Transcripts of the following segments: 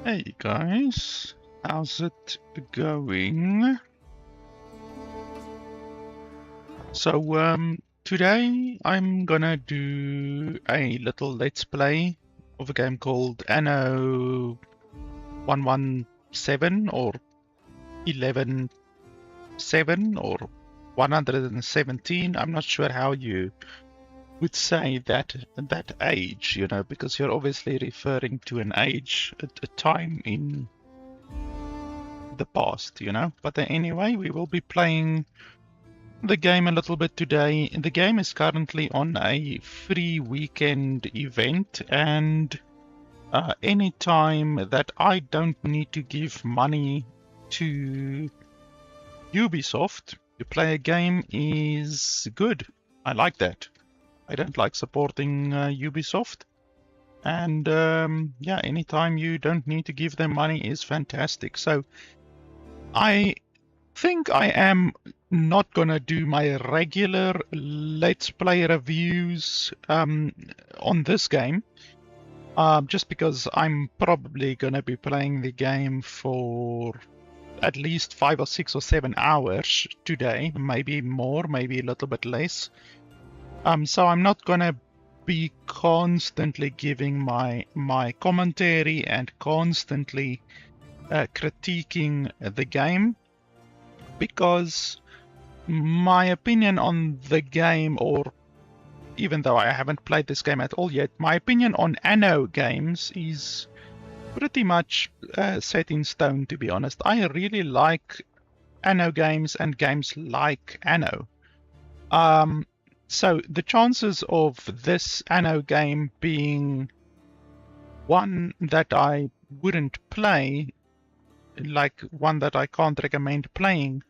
Hey guys, how's it going? So today I'm gonna do a little let's play of a game called Anno 117 or 11.7 or 117. I'm not sure how you would say that age, you know, because you're obviously referring to an age, a time in the past, you know. But anyway, we will be playing the game a little bit today. The game is currently on a free weekend event, and any time that I don't need to give money to Ubisoft to play a game is good. I like that. I don't like supporting Ubisoft. And yeah, anytime you don't need to give them money is fantastic. So I think I am not gonna do my regular Let's Play reviews on this game, just because I'm probably gonna be playing the game for at least 5 or 6 or 7 hours today, maybe more, maybe a little bit less. So I'm not gonna be constantly giving my commentary and constantly critiquing the game, because my opinion on the game, or even though I haven't played this game at all yet, my opinion on Anno games is pretty much set in stone, to be honest. I really like Anno games and games like Anno. So the chances of this Anno game being one that I wouldn't play, like one that I can't recommend playing,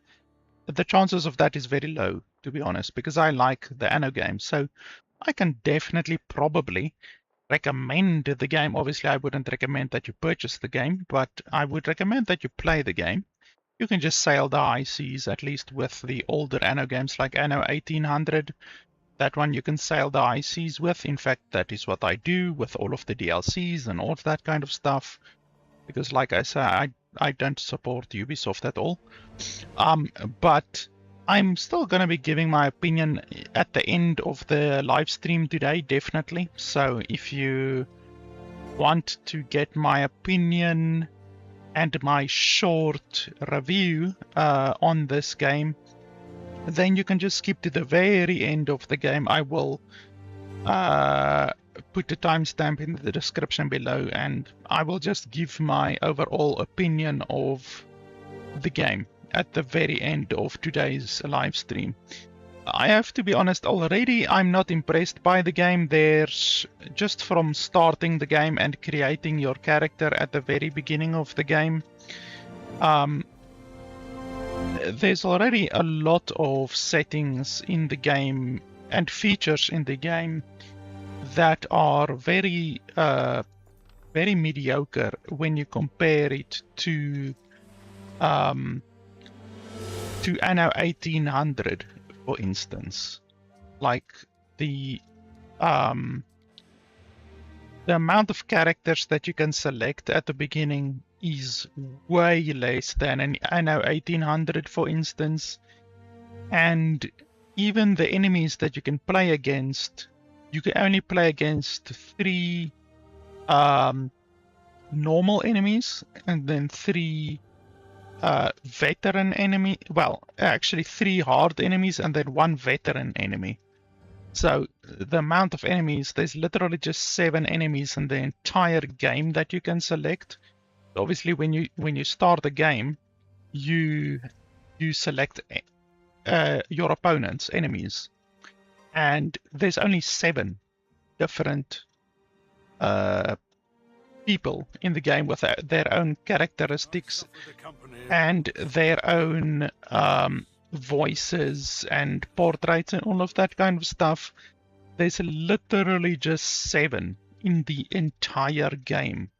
the chances of that is very low, to be honest, because I like the Anno game. So I can definitely probably recommend the game. Obviously, I wouldn't recommend that you purchase the game, but I would recommend that you play the game. You can just sail the high seas, at least with the older Anno games like Anno 1800. That one you can sail the high seas with. In fact, that is what I do with all of the DLCs and all of that kind of stuff. Because like I said, I don't support Ubisoft at all. But I'm still going to be giving my opinion at the end of the live stream today, definitely. So if you want to get my opinion and my short review on this game, then you can just skip to the very end of the game. I will put the timestamp in the description below, and I will just give my overall opinion of the game at the very end of today's live stream. I have to be honest, already I'm not impressed by the game. There's, just from starting the game and creating your character at the very beginning of the game, there's already a lot of settings in the game and features in the game that are very mediocre when you compare it to Anno 1800, for instance. Like the amount of characters that you can select at the beginning is way less than an Anno 1800, for instance. And even the enemies that you can play against, you can only play against 3 normal enemies and then 3 veteran enemy. Well, actually 3 hard enemies and then 1 veteran enemy. So the amount of enemies, there's literally just 7 enemies in the entire game that you can select. Obviously, when you start the game, you select your opponent's enemies, and there's only 7 different people in the game with their own characteristics and their own voices and portraits and all of that kind of stuff. There's literally just 7 in the entire game,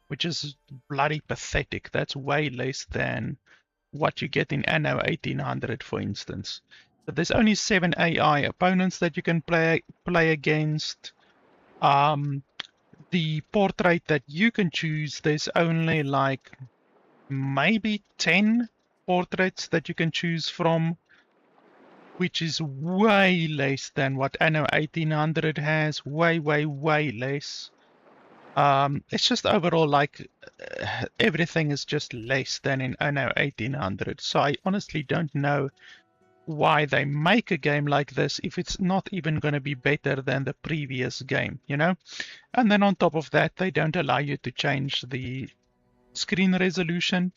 which is bloody pathetic. That's way less than what you get in Anno 1800, for instance. But there's only 7 AI opponents that you can play against. the portrait that you can choose, there's only like maybe 10 portraits that you can choose from, which is way less than what Anno 1800 has, way less. It's just overall like everything is just less than in Anno 1800. So I honestly don't know why they make a game like this if it's not even going to be better than the previous game, you know? And then on top of that, they don't allow you to change the screen resolution.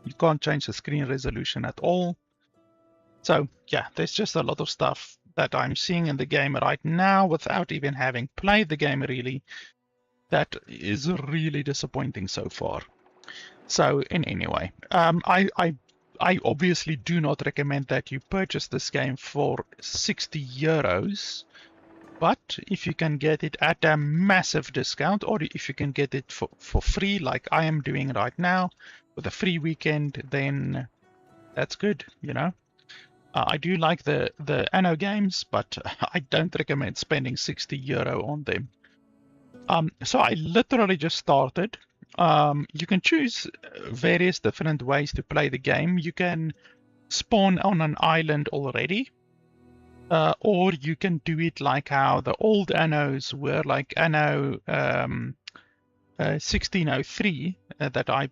You can't change the screen resolution at all. So yeah, there's just a lot of stuff that I'm seeing in the game right now without even having played the game really. That is really disappointing so far. So in any way, I obviously do not recommend that you purchase this game for 60 euros. But if you can get it at a massive discount, or if you can get it for free, like I am doing right now, with a free weekend, then that's good, you know. I do like the Anno games, but I don't recommend spending 60 euro on them. So I literally just started. You can choose various different ways to play the game. You can spawn on an island already, or you can do it like how the old Annos were, like Anno 1603 that I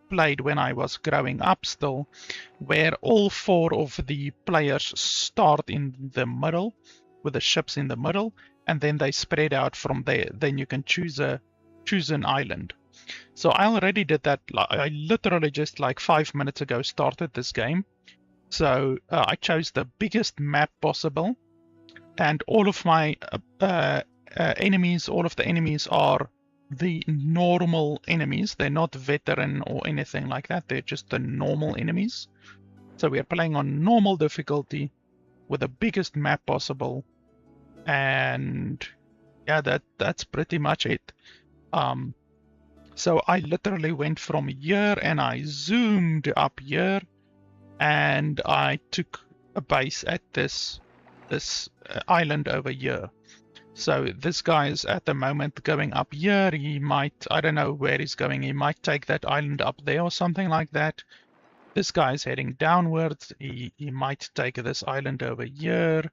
played when I was growing up still, where all 4 of the players start in the middle, with the ships in the middle, and then they spread out from there. Then you can choose an island. So I already did that. I literally just like 5 minutes ago started this game. So I chose the biggest map possible, and all of my enemies, all of the enemies are the normal enemies. They're not veteran or anything like that. They're just the normal enemies. So we are playing on normal difficulty with the biggest map possible. And yeah, that's pretty much it. So I literally went from here and I zoomed up here and I took a base at this island over here. So this guy is at the moment going up here. He might, I don't know where he's going. He might take that island up there or something like that. This guy is heading downwards. He might take this island over here.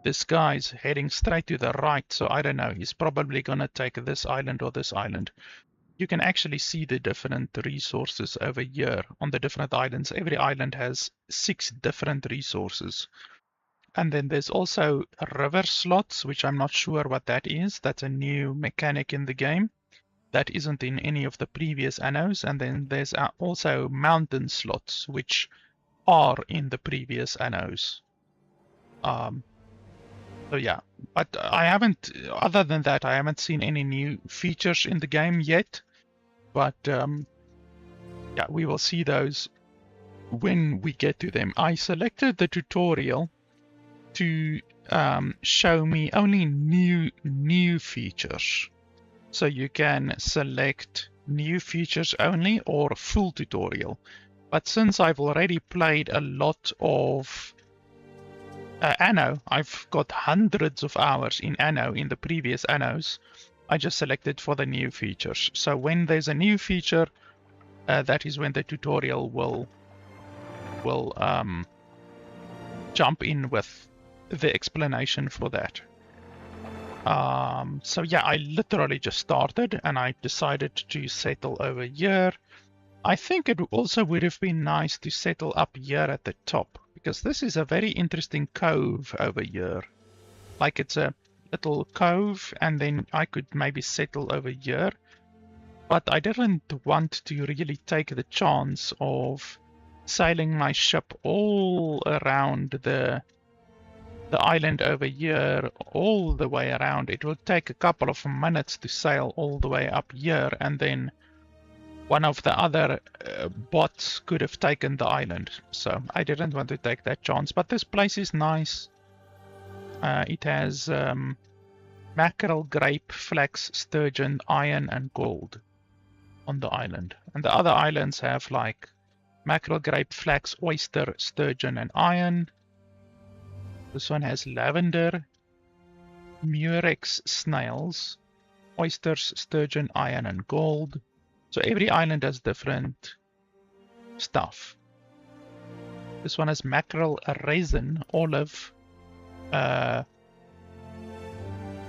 This guy's heading straight to the right. So I don't know. He's probably going to take this island or this island. You can actually see the different resources over here on the different islands. Every island has 6 different resources. And then there's also river slots, which I'm not sure what that is. That's a new mechanic in the game. That isn't in any of the previous Annos. And then there's also mountain slots, which are in the previous Annos. So yeah, but I haven't, other than that, I haven't seen any new features in the game yet. But yeah, we will see those when we get to them. I selected the tutorial to show me only new features. So you can select new features only or full tutorial. But since I've already played a lot of Anno, I've got hundreds of hours in Anno in the previous Annos, I just selected for the new features. So when there's a new feature, that is when the tutorial will jump in with the explanation for that. So yeah, I literally just started and I decided to settle over here. I think it also would have been nice to settle up here at the top, because this is a very interesting cove over here. Like it's a little cove, and then I could maybe settle over here. But I didn't want to really take the chance of sailing my ship all around the island over here, all the way around. It will take a couple of minutes to sail all the way up here, and then one of the other bots could have taken the island. So I didn't want to take that chance. But this place is nice. It has mackerel, grape, flax, sturgeon, iron, and gold on the island. And the other islands have like mackerel, grape, flax, oyster, sturgeon, and iron. This one has lavender, murex snails, oysters, sturgeon, iron, and gold. So every island has different stuff. This one has mackerel, a raisin, olive,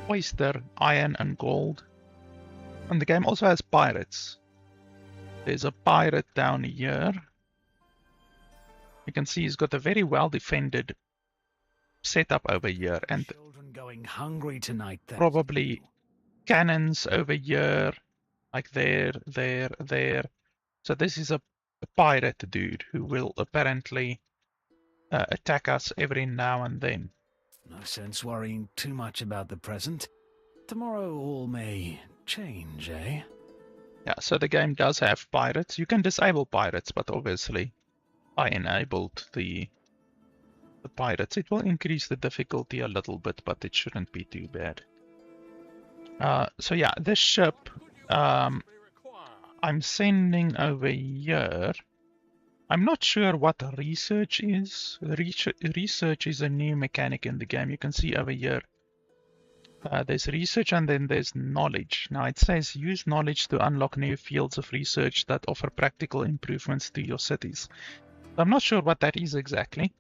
oyster, iron, and gold. And the game also has pirates. There's a pirate down here. You can see he's got a very well defended setup over here, and Children going hungry tonight. probably cannons over here, like there. So this is a pirate dude who will apparently attack us every now and then. No sense worrying too much about the present. Tomorrow all may change, eh? Yeah, so the game does have pirates. You can disable pirates, but obviously I enabled the pirates. It will increase the difficulty a little bit, but it shouldn't be too bad. So yeah, this ship I'm sending over here. I'm not sure what research is. Research is a new mechanic in the game. You can see over here there's research and then there's knowledge. Now it says use knowledge to unlock new fields of research that offer practical improvements to your cities. I'm not sure what that is exactly.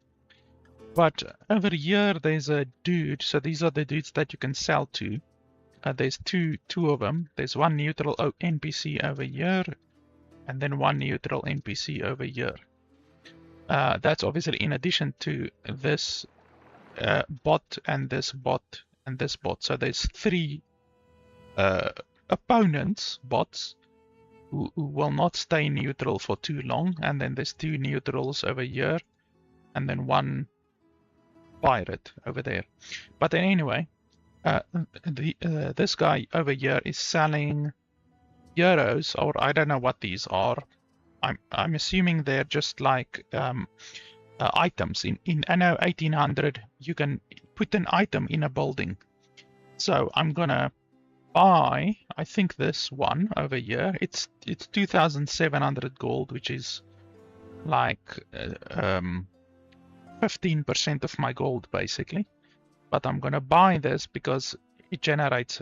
But over here there's a dude. So these are the dudes that you can sell to. There's two of them. There's one neutral NPC over here, and then one neutral NPC over here. That's obviously in addition to this bot and this bot and this bot. So there's three opponents, bots, who will not stay neutral for too long. And then there's two neutrals over here, and then one pirate over there. But then anyway, this guy over here is selling euros, or I don't know what these are. I'm assuming they're just like items. In Anno 1800, you can put an item in a building. So I'm gonna buy, I think this one over here. It's 2,700 gold, which is like 15% of my gold basically. But I'm gonna buy this because it generates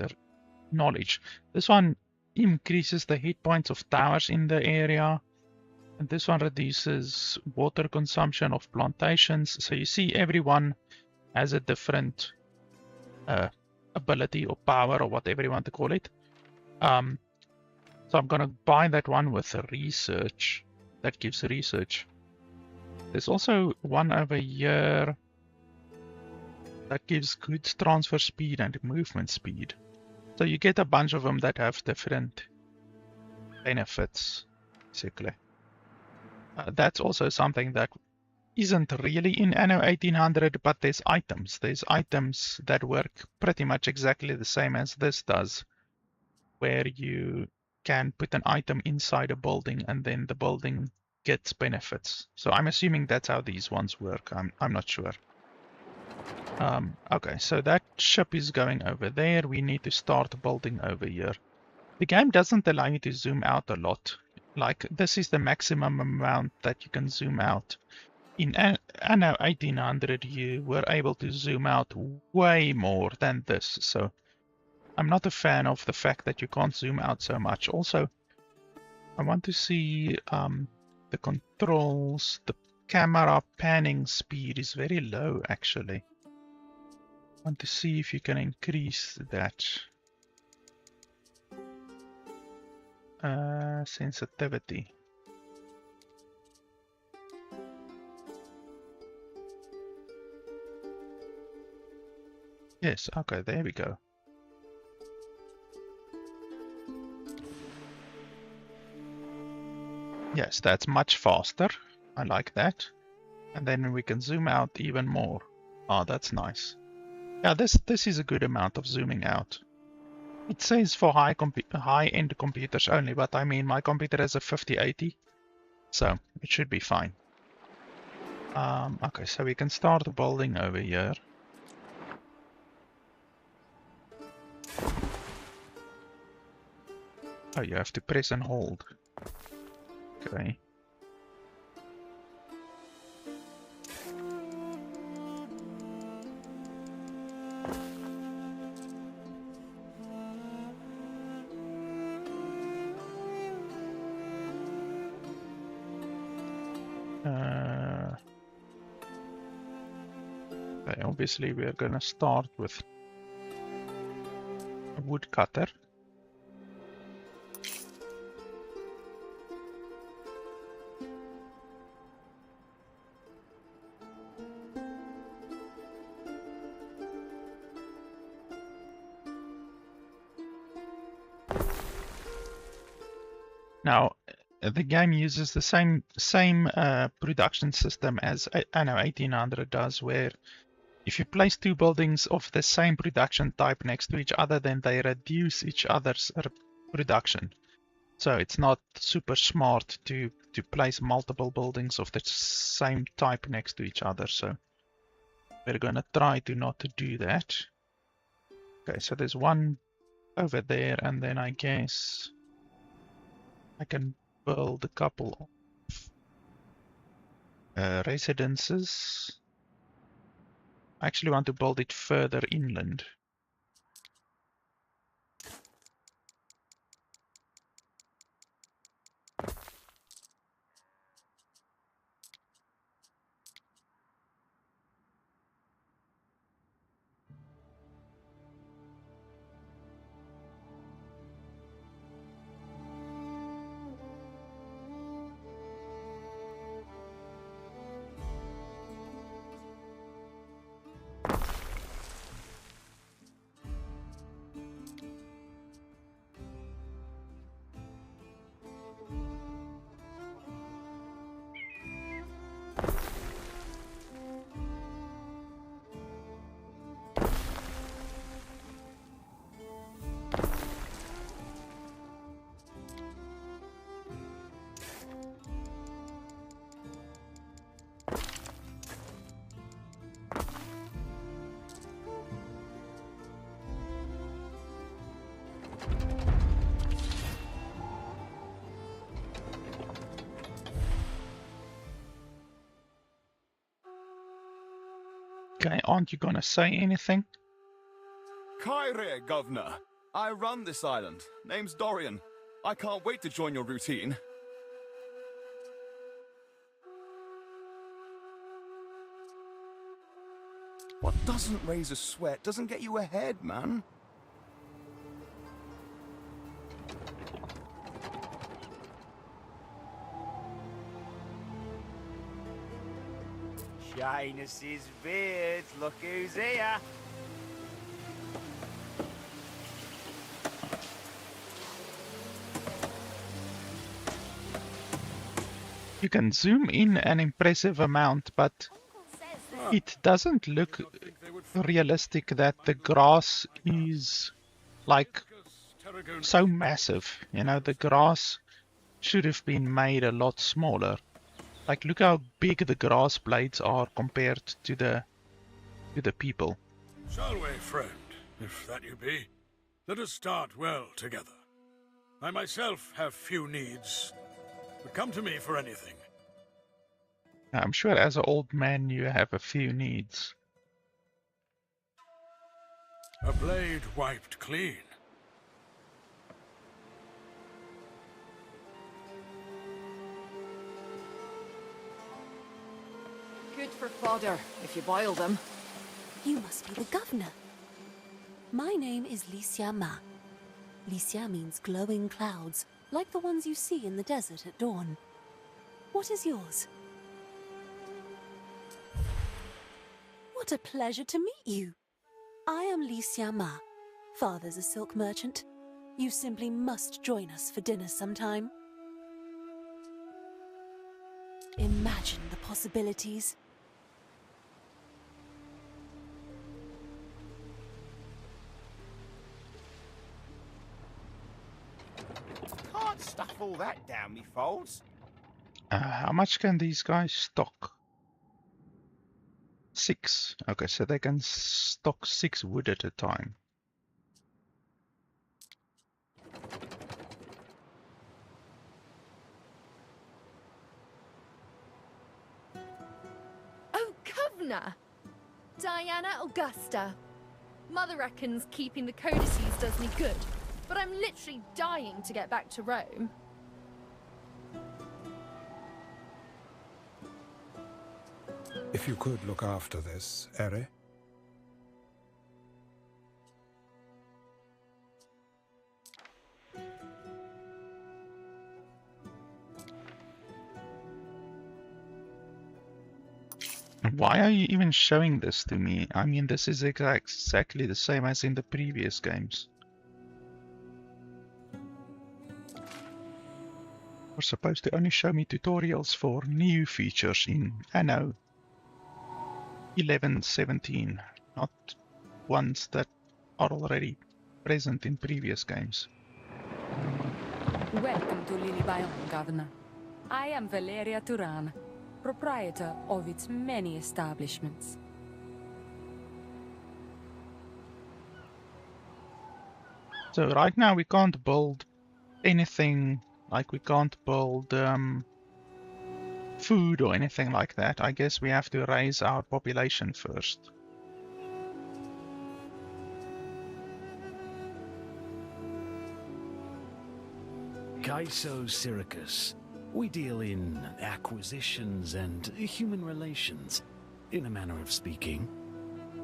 knowledge. This one increases the hit points of towers in the area, and this one reduces water consumption of plantations. So you see everyone has a different ability or power or whatever you want to call it. So I'm gonna buy that one with research. That gives research. There's also one over here that gives goods transfer speed and movement speed. So you get a bunch of them that have different benefits, basically. That's also something that isn't really in Anno 1800, but there's items. There's items that work pretty much exactly the same as this does, where you can put an item inside a building and then the building gets benefits. So I'm assuming that's how these ones work. I'm not sure. Okay, so that ship is going over there. We need to start building over here. The game doesn't allow you to zoom out a lot. Like, this is the maximum amount that you can zoom out. In Anno 1800, you were able to zoom out way more than this. So I'm not a fan of the fact that you can't zoom out so much. Also, I want to see the controls. The camera panning speed is very low, actually. I want to see if you can increase that. Sensitivity. Yes, okay, there we go. Yes, that's much faster. I like that. And then we can zoom out even more. Oh, that's nice. Yeah, this is a good amount of zooming out. It says for high-end computers only, but I mean my computer has a 5080, so it should be fine. Okay, so we can start building over here. Oh, you have to press and hold. Okay. Okay, obviously we're gonna start with a woodcutter. Now, the game uses the same production system as Anno 1800 does, where if you place two buildings of the same production type next to each other, then they reduce each other's production. So it's not super smart to place multiple buildings of the same type next to each other. So we're gonna try to not to do that. Okay, so there's one over there, and then I guess I can build a couple of residences. I actually want to build it further inland. Okay, aren't you gonna say anything? Kyrie, Governor. I run this island. Name's Dorian. I can't wait to join your routine. What doesn't raise a sweat doesn't get you ahead, man. Shyness's beard, look who's here. You can zoom in an impressive amount, but it doesn't look realistic that the grass is like so massive. You know, the grass should have been made a lot smaller. Like, look how big the grass blades are compared to the people. Shall we, friend, if that you be? Let us start well together. I myself have few needs, but come to me for anything. I'm sure as an old man you have a few needs. A blade wiped clean. Good for fodder, if you boil them. You must be the governor. My name is Licia Ma. Licia means glowing clouds, like the ones you see in the desert at dawn. What is yours? What a pleasure to meet you. I am Licia Ma. Father's a silk merchant. You simply must join us for dinner sometime. Imagine the possibilities. Can't stuff all that down me folds. How much can these guys stock? 6. Okay, so they can stock 6 wood at a time. Oh, Governor! Diana Augusta. Mother reckons keeping the codices does me good, but I'm literally dying to get back to Rome. If If you could look after this, Ere. Why are you even showing this to me? I mean, this is exactly the same as in the previous games. You're supposed to only show me tutorials for new features in Anno 11.17, not ones that are already present in previous games. Welcome to Lily Biome, Governor. I am Valeria Turan, proprietor of its many establishments. So right now we can't build anything, like we can't build food or anything like that. I guess we have to raise our population first. Kaiso Syracuse. We deal in acquisitions and human relations, in a manner of speaking.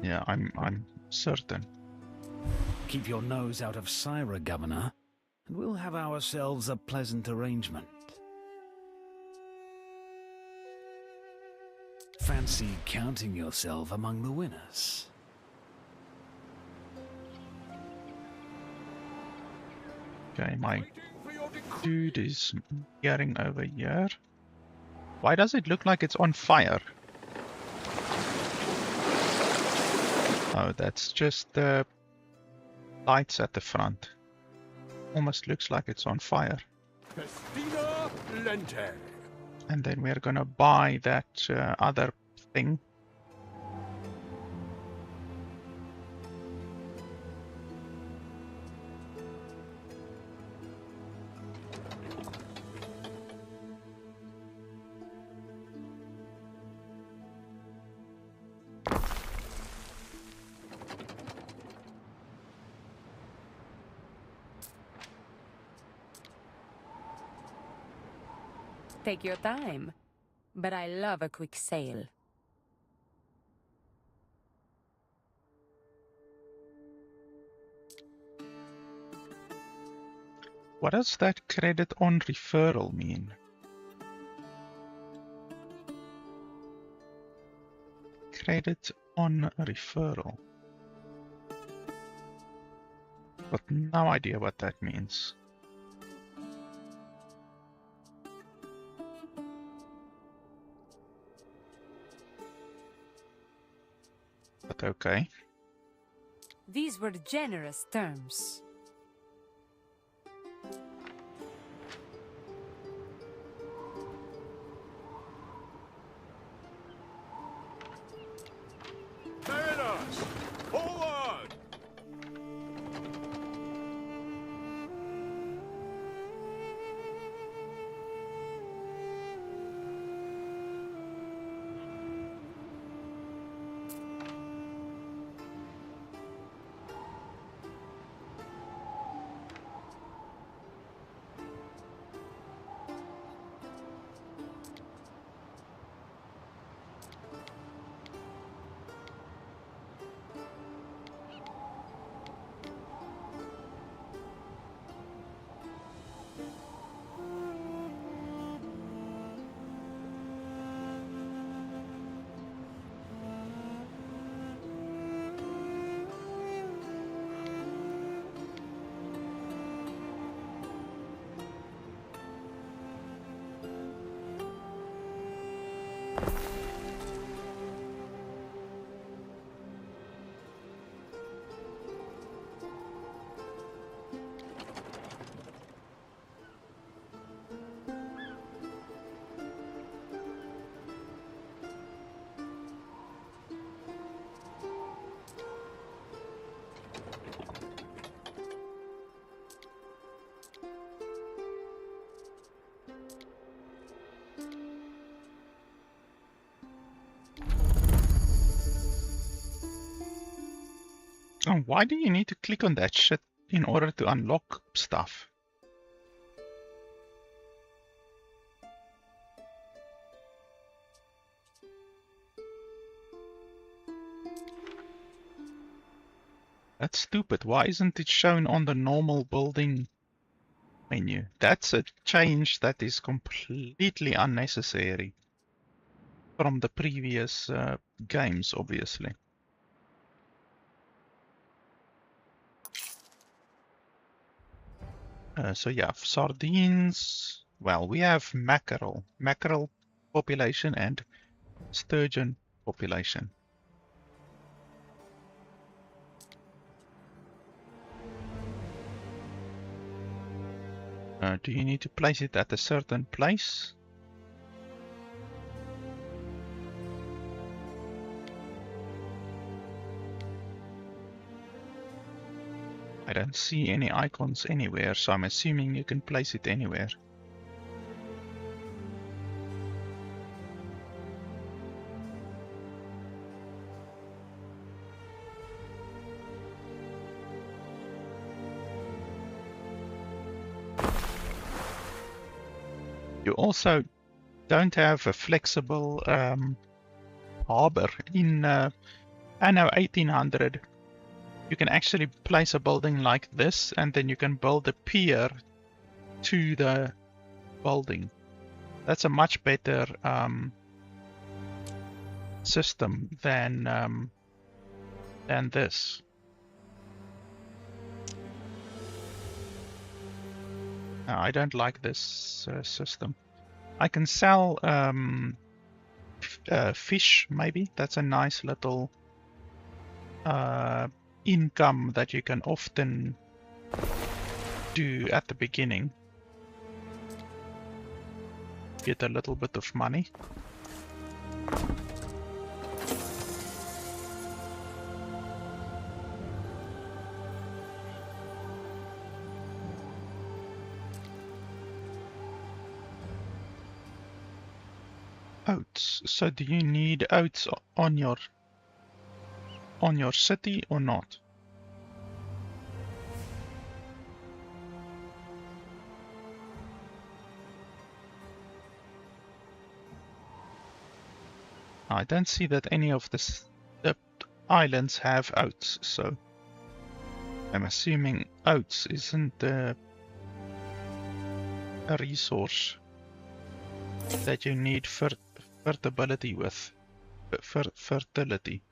Yeah, I'm certain. Keep your nose out of Syra, Governor, and we'll have ourselves a pleasant arrangement. Fancy counting yourself among the winners. Okay, my dude is getting over here. Why does it look like it's on fire? Oh, that's just the lights at the front. Almost looks like it's on fire. Festina Lente. And then we're gonna buy that other thing. Take your time, but I love a quick sale. What does that credit on referral mean? Credit on referral. But no idea what that means. But okay. These were generous terms. Mariners, forward! Oh, why do you need to click on that shit in order to unlock stuff? That's stupid. Why isn't it shown on the normal building menu? That's a change that is completely unnecessary from the previous games, obviously. So yeah, sardines. Well, we have mackerel population and sturgeon population. Do you need to place it at a certain place? I don't see any icons anywhere, so I'm assuming you can place it anywhere. You also don't have a flexible harbor. In Anno 1800, you can actually place a building like this, and then you can build a pier to the building. That's a much better system than this. I don't like this system. I can sell fish, maybe. That's a nice little income that you can often do at the beginning. Get a little bit of money. Oats. So do you need oats on your city or not? I don't see that any of the islands have oats, so I'm assuming oats isn't a resource that you need fertility with. Fertility.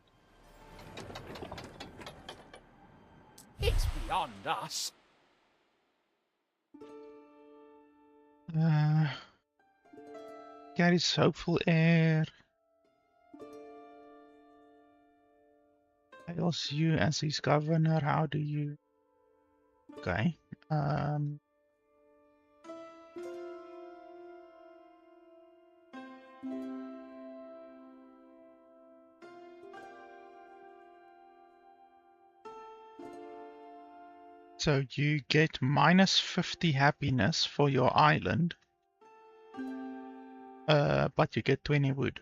It's beyond us. Carries hopeful air. Hails you as his governor. How do you? Okay. So you get minus 50 happiness for your island, but you get 20 wood.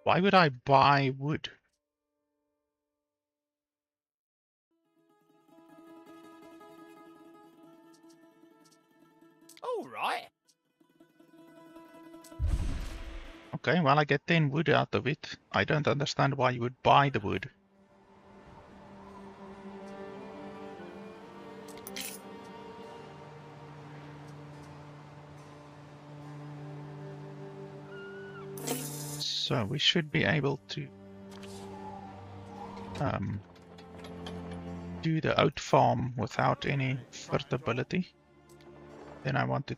Why would I buy wood? All right. Okay, well I get 10 wood out of it. I don't understand why you would buy the wood. So we should be able to do the oat farm without any fertility. Then I want to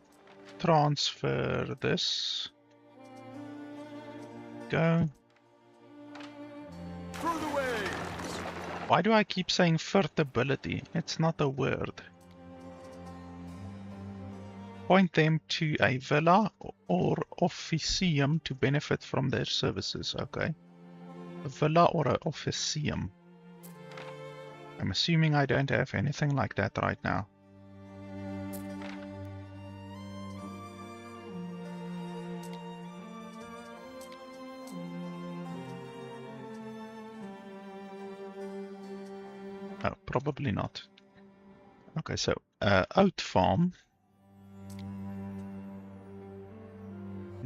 transfer this. Go. Through the waves. Why do I keep saying fertility? It's not a word. Point them to a villa or officium to benefit from their services. Okay. A villa or an officium. I'm assuming I don't have anything like that right now. Oh, probably not. Okay, so oat farm.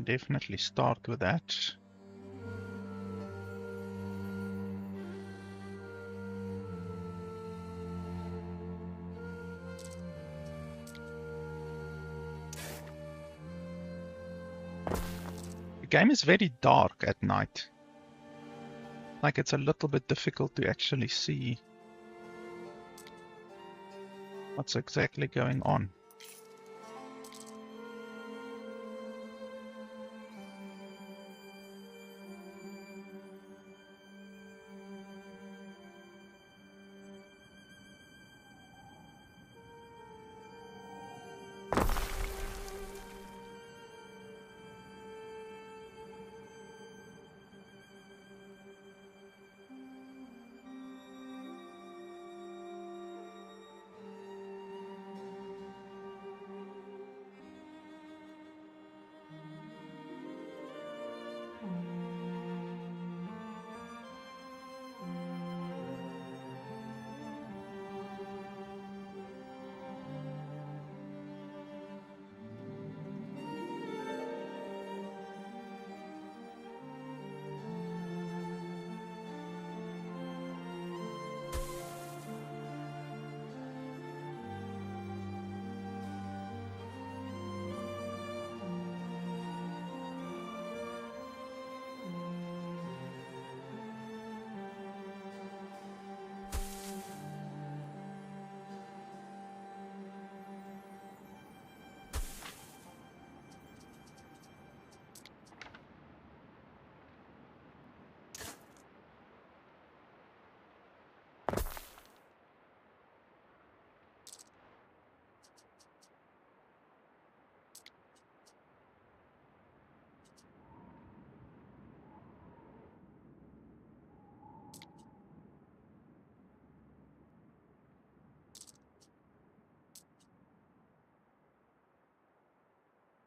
Definitely start with that. The game is very dark at night. Like it's a little bit difficult to actually see what's exactly going on.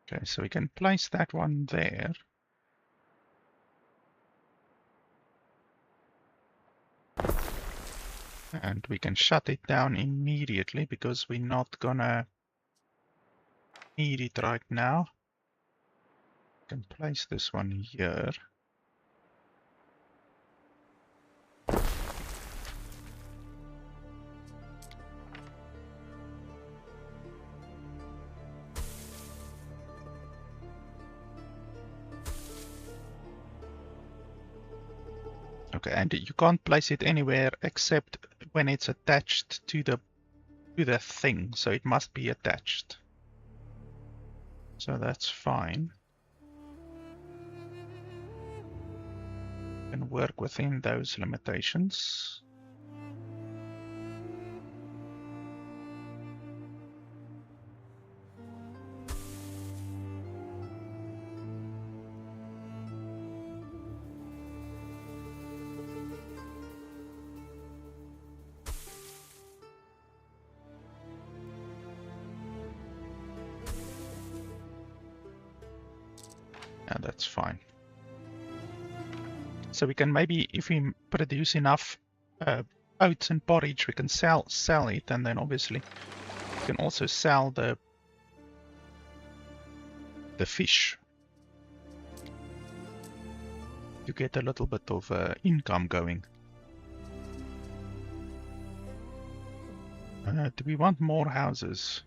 Okay, so we can place that one there. And we can shut it down immediately because we're not gonna need it right now. We can place this one here. Okay, and you can't place it anywhere except when it's attached to the thing, so it must be attached. So that's fine. Can work within those limitations. Yeah, that's fine. So we can maybe, if we produce enough oats and porridge, we can sell it, and then obviously we can also sell the fish to get a little bit of income going. Do we want more houses?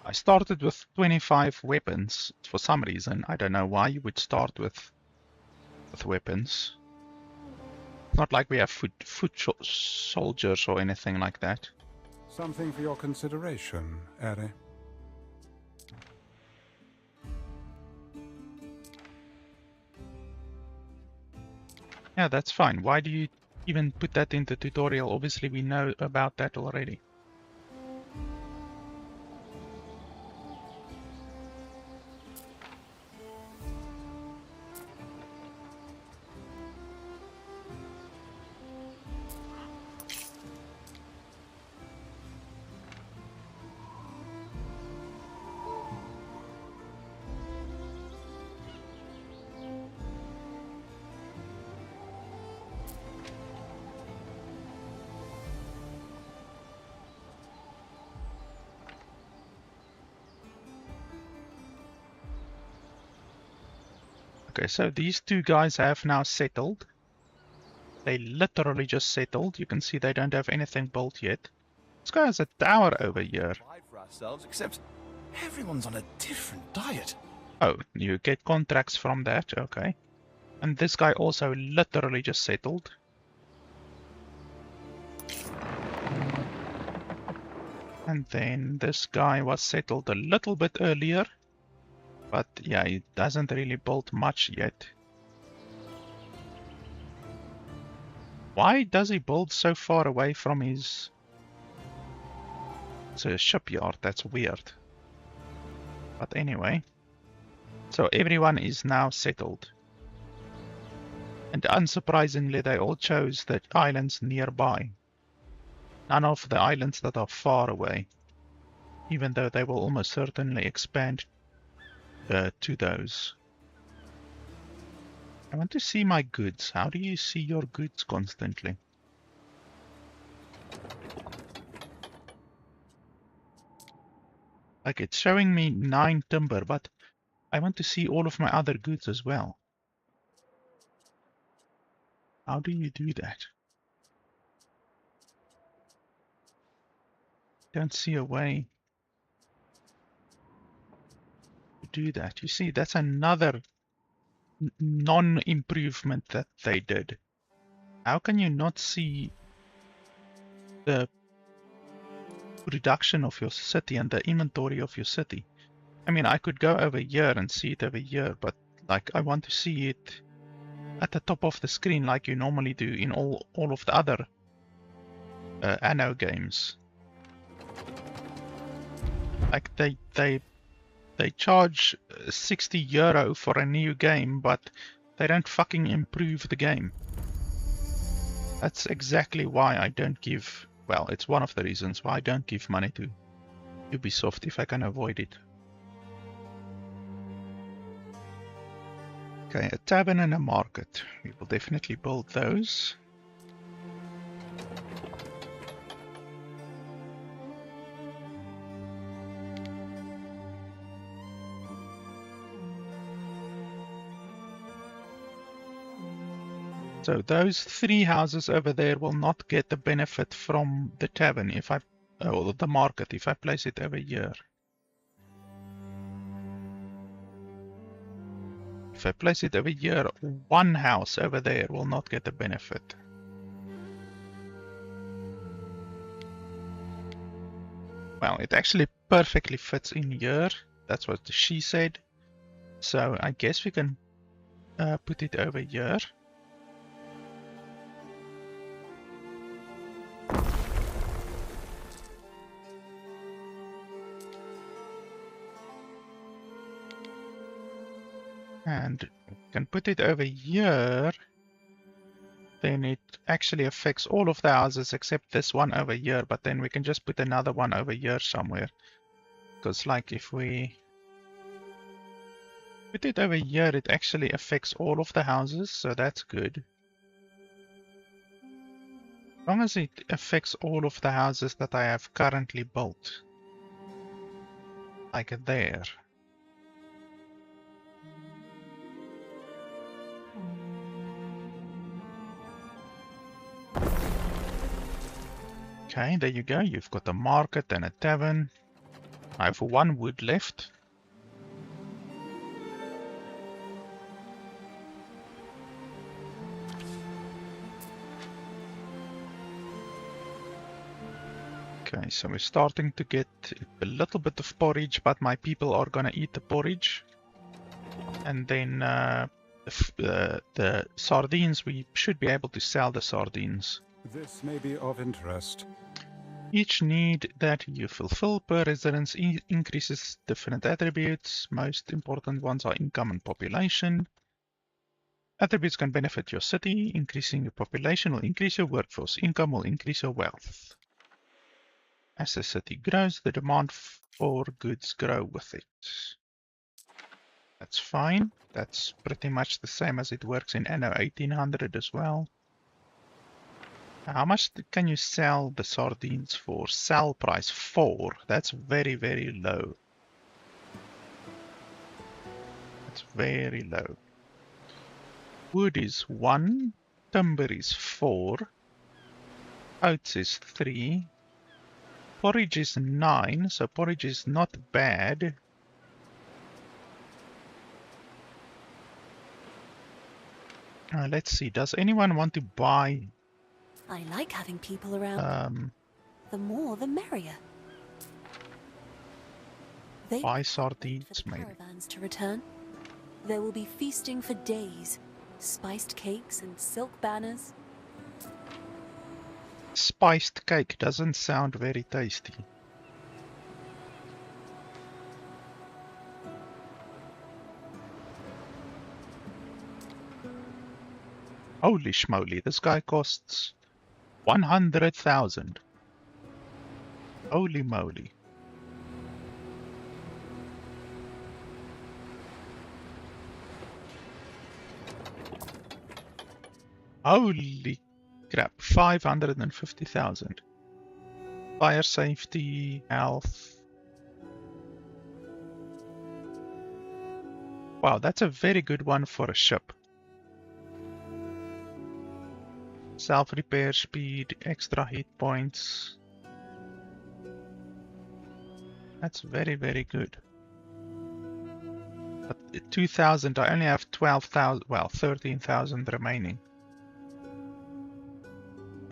I started with 25 weapons for some reason. I don't know why you would start with weapons. It's not like we have foot soldiers or anything like that. Something for your consideration, Eri. Yeah, that's fine. Why do you even put that in the tutorial? Obviously, we know about that already. Okay, so these two guys have now settled. They literally just settled. You can see they don't have anything built yet. This guy has a tower over here. Provide for ourselves, except everyone's on a different diet. Oh, you get contracts from that, okay. And this guy also literally just settled. And then this guy was settled a little bit earlier. But yeah, he doesn't really build much yet. Why does he build so far away from his... It's a shipyard, that's weird. But anyway. So everyone is now settled. And unsurprisingly, they all chose the islands nearby. None of the islands that are far away. Even though they will almost certainly expand to those. I want to see my goods. How do you see your goods constantly? Like it's showing me 9 timber, but I want to see all of my other goods as well. How do you do that? Don't see a way to do that. You see, that's another non-improvement that they did. How can you not see the production of your city and the inventory of your city? I mean, I could go over here and see it over here, but like I want to see it at the top of the screen like you normally do in all of the other Anno games. Like they charge 60 euro for a new game, but they don't fucking improve the game. That's exactly why I don't give, well, it's one of the reasons why I don't give money to Ubisoft if I can avoid it. Okay, a tavern and a market. We will definitely build those. So those 3 houses over there will not get the benefit from the tavern if I, or the market, if I place it over here. If I place it over here, 1 house over there will not get the benefit. Well, it actually perfectly fits in here. That's what she said. So I guess we can put it over here. And we can put it over here. Then it actually affects all of the houses except this one over here. But then we can just put another one over here somewhere. Because like if we put it over here, it actually affects all of the houses. So that's good. As long as it affects all of the houses that I have currently built. Like there. Okay, there you go. You've got a market and a tavern. I have 1 wood left. Okay, so we're starting to get a little bit of porridge, but my people are gonna eat the porridge. And then the sardines, we should be able to sell the sardines. This may be of interest. Each need that you fulfill per residence increases different attributes. Most important ones are income and population. Attributes can benefit your city. Increasing your population will increase your workforce. Income will increase your wealth. As the city grows, the demand for goods grow with it. That's fine. That's pretty much the same as it works in Anno 1800 as well. How much can you sell the sardines for? Sell price 4. That's very, very low. That's very low. Wood is 1. Timber is 4. Oats is 3. Porridge is 9. So porridge is not bad. Let's see. Does anyone want to buy? I like having people around. The more, the merrier. They buy sardines, for the maybe. caravans to return. There will be feasting for days. Spiced cakes and silk banners. Spiced cake doesn't sound very tasty. Holy schmoly, this guy costs 100,000. Holy moly. Holy crap, 550,000. Fire safety, health. Wow, that's a very good one for a ship. Self-repair speed, extra hit points. That's very, very good. But 2,000, I only have 12,000, well, 13,000 remaining.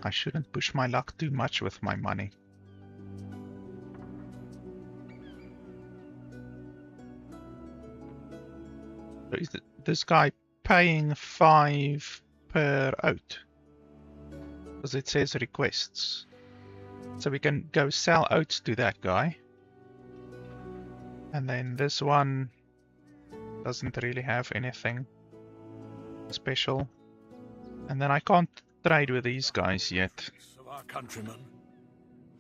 I shouldn't push my luck too much with my money. So is this guy paying 5 per oat? Because it says requests. So we can go sell oats to that guy. And then this one doesn't really have anything special. And then I can't trade with these guys yet.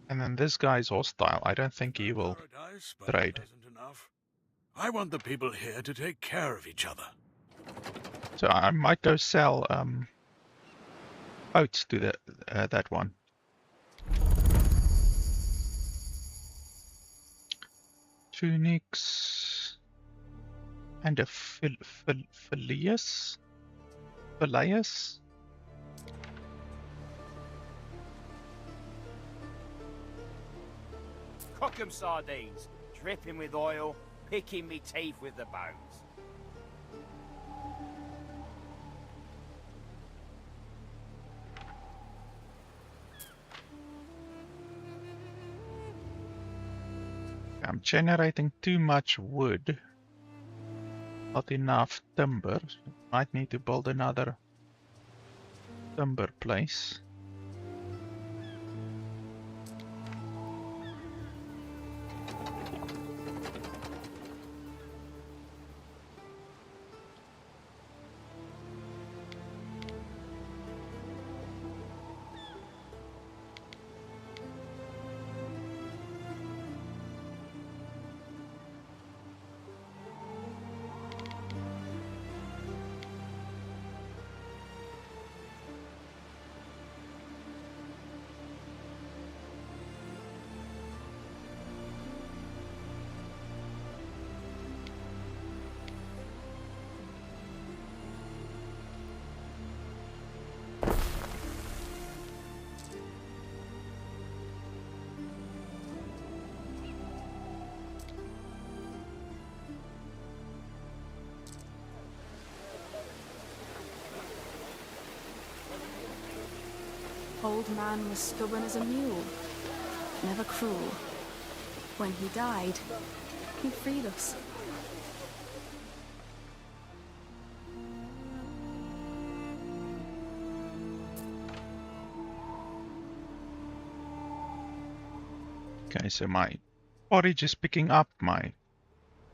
And then this guy's hostile. I don't think he will trade. I want the people here to take care of each other. So I might go sell oats to that one. Tunics and a Phileas. Cook 'em sardines, dripping with oil, picking me teeth with the bones. I'm generating too much wood. Not enough timber. Might need to build another timber place. Old man was stubborn as a mule, never cruel. When he died, he freed us. Okay, so my porridge is picking up, my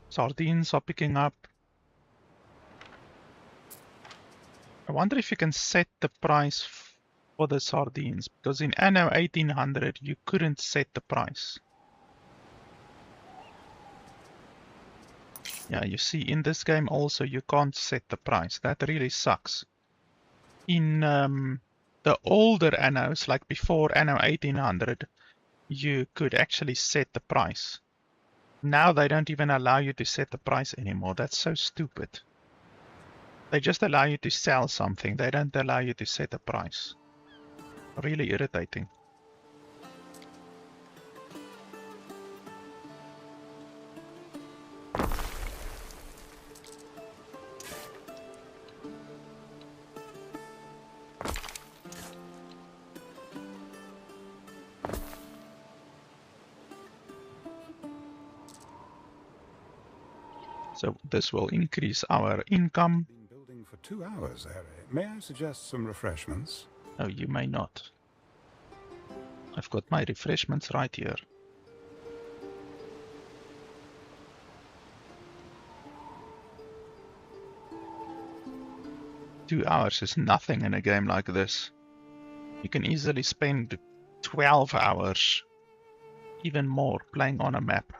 sardines are picking up. I wonder if you can set the price for the sardines, because in Anno 1800 you couldn't set the price. Yeah, you see, in this game also you can't set the price. That really sucks. In the older Annos, like before Anno 1800, you could actually set the price. Now they don't even allow you to set the price anymore. That's so stupid. They just allow you to sell something. They don't allow you to set a price. Really irritating. So this will increase our income. Been building for 2 hours, Harry. May I suggest some refreshments? No, you may not. I've got my refreshments right here. $2 is nothing in a game like this. You can easily spend 12 hours, even more, playing on a map.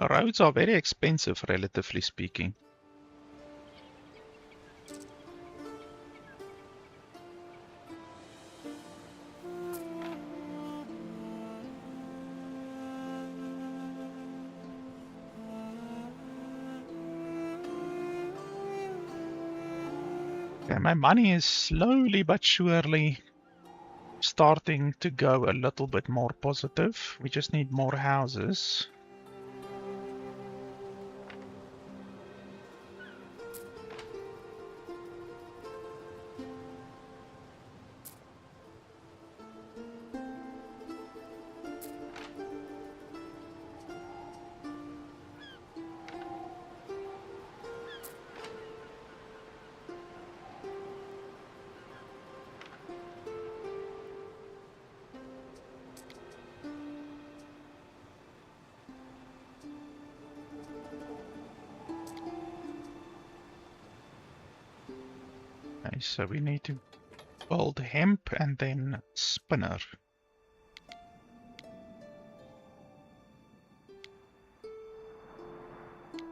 Roads are very expensive, relatively speaking. Okay, my money is slowly but surely starting to go a little bit more positive. We just need more houses. Okay, so we need to build hemp and then spinner.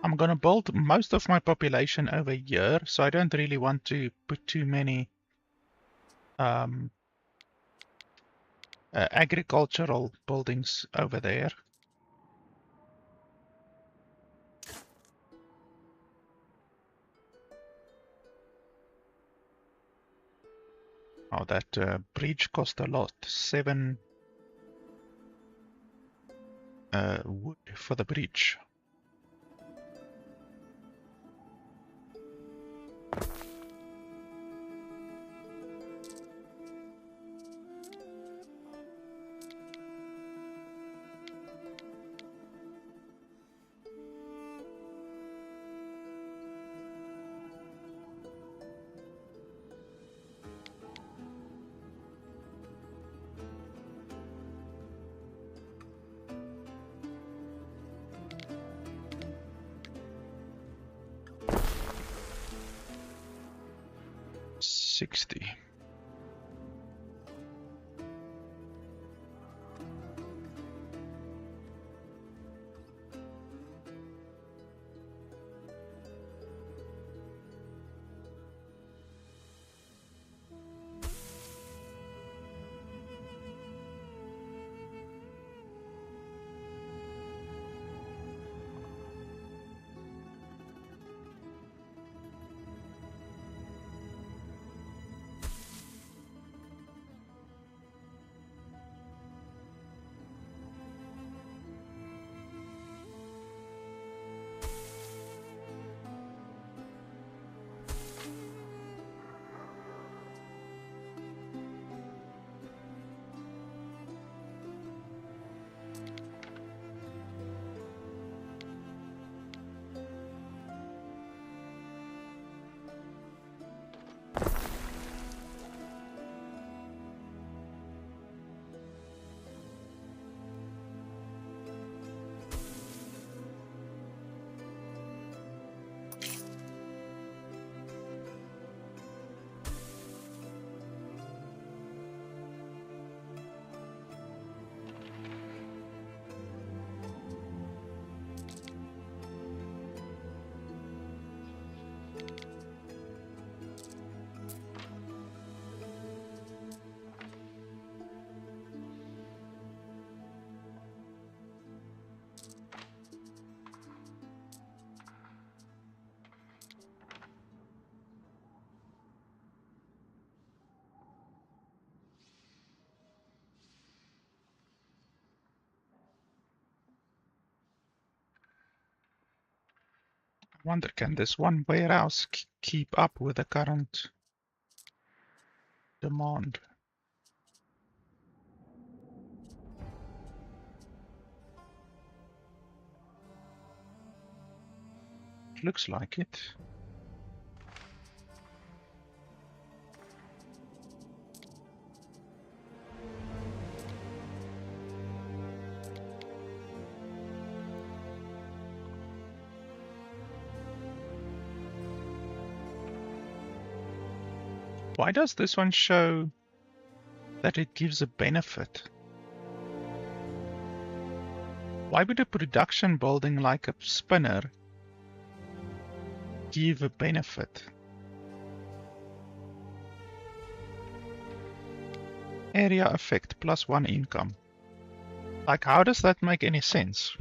I'm gonna build most of my population over here, so I don't really want to put too many agricultural buildings over there. Oh, that bridge cost a lot. 7 wood for the bridge. $60. Wonder, can this one warehouse keep up with the current demand? It looks like it. Why does this one show that it gives a benefit? Why would a production building like a spinner give a benefit? Area effect +1 income. Like, how does that make any sense?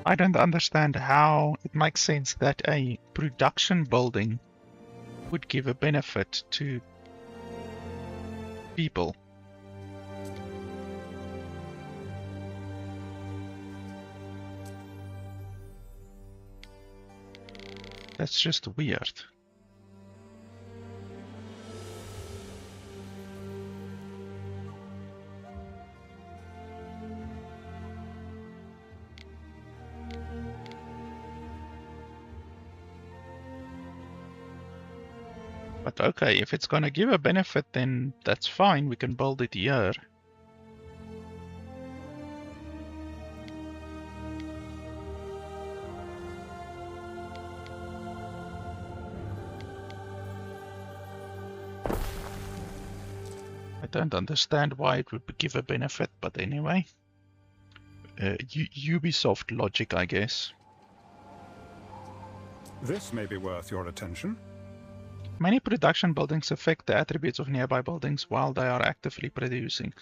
I don't understand how it makes sense that a production building would give a benefit to people. That's just weird. But okay, if it's gonna give a benefit, then that's fine, we can build it here. I don't understand why it would give a benefit, but anyway. Ubisoft logic, I guess. This may be worth your attention. Many production buildings affect the attributes of nearby buildings while they are actively producing.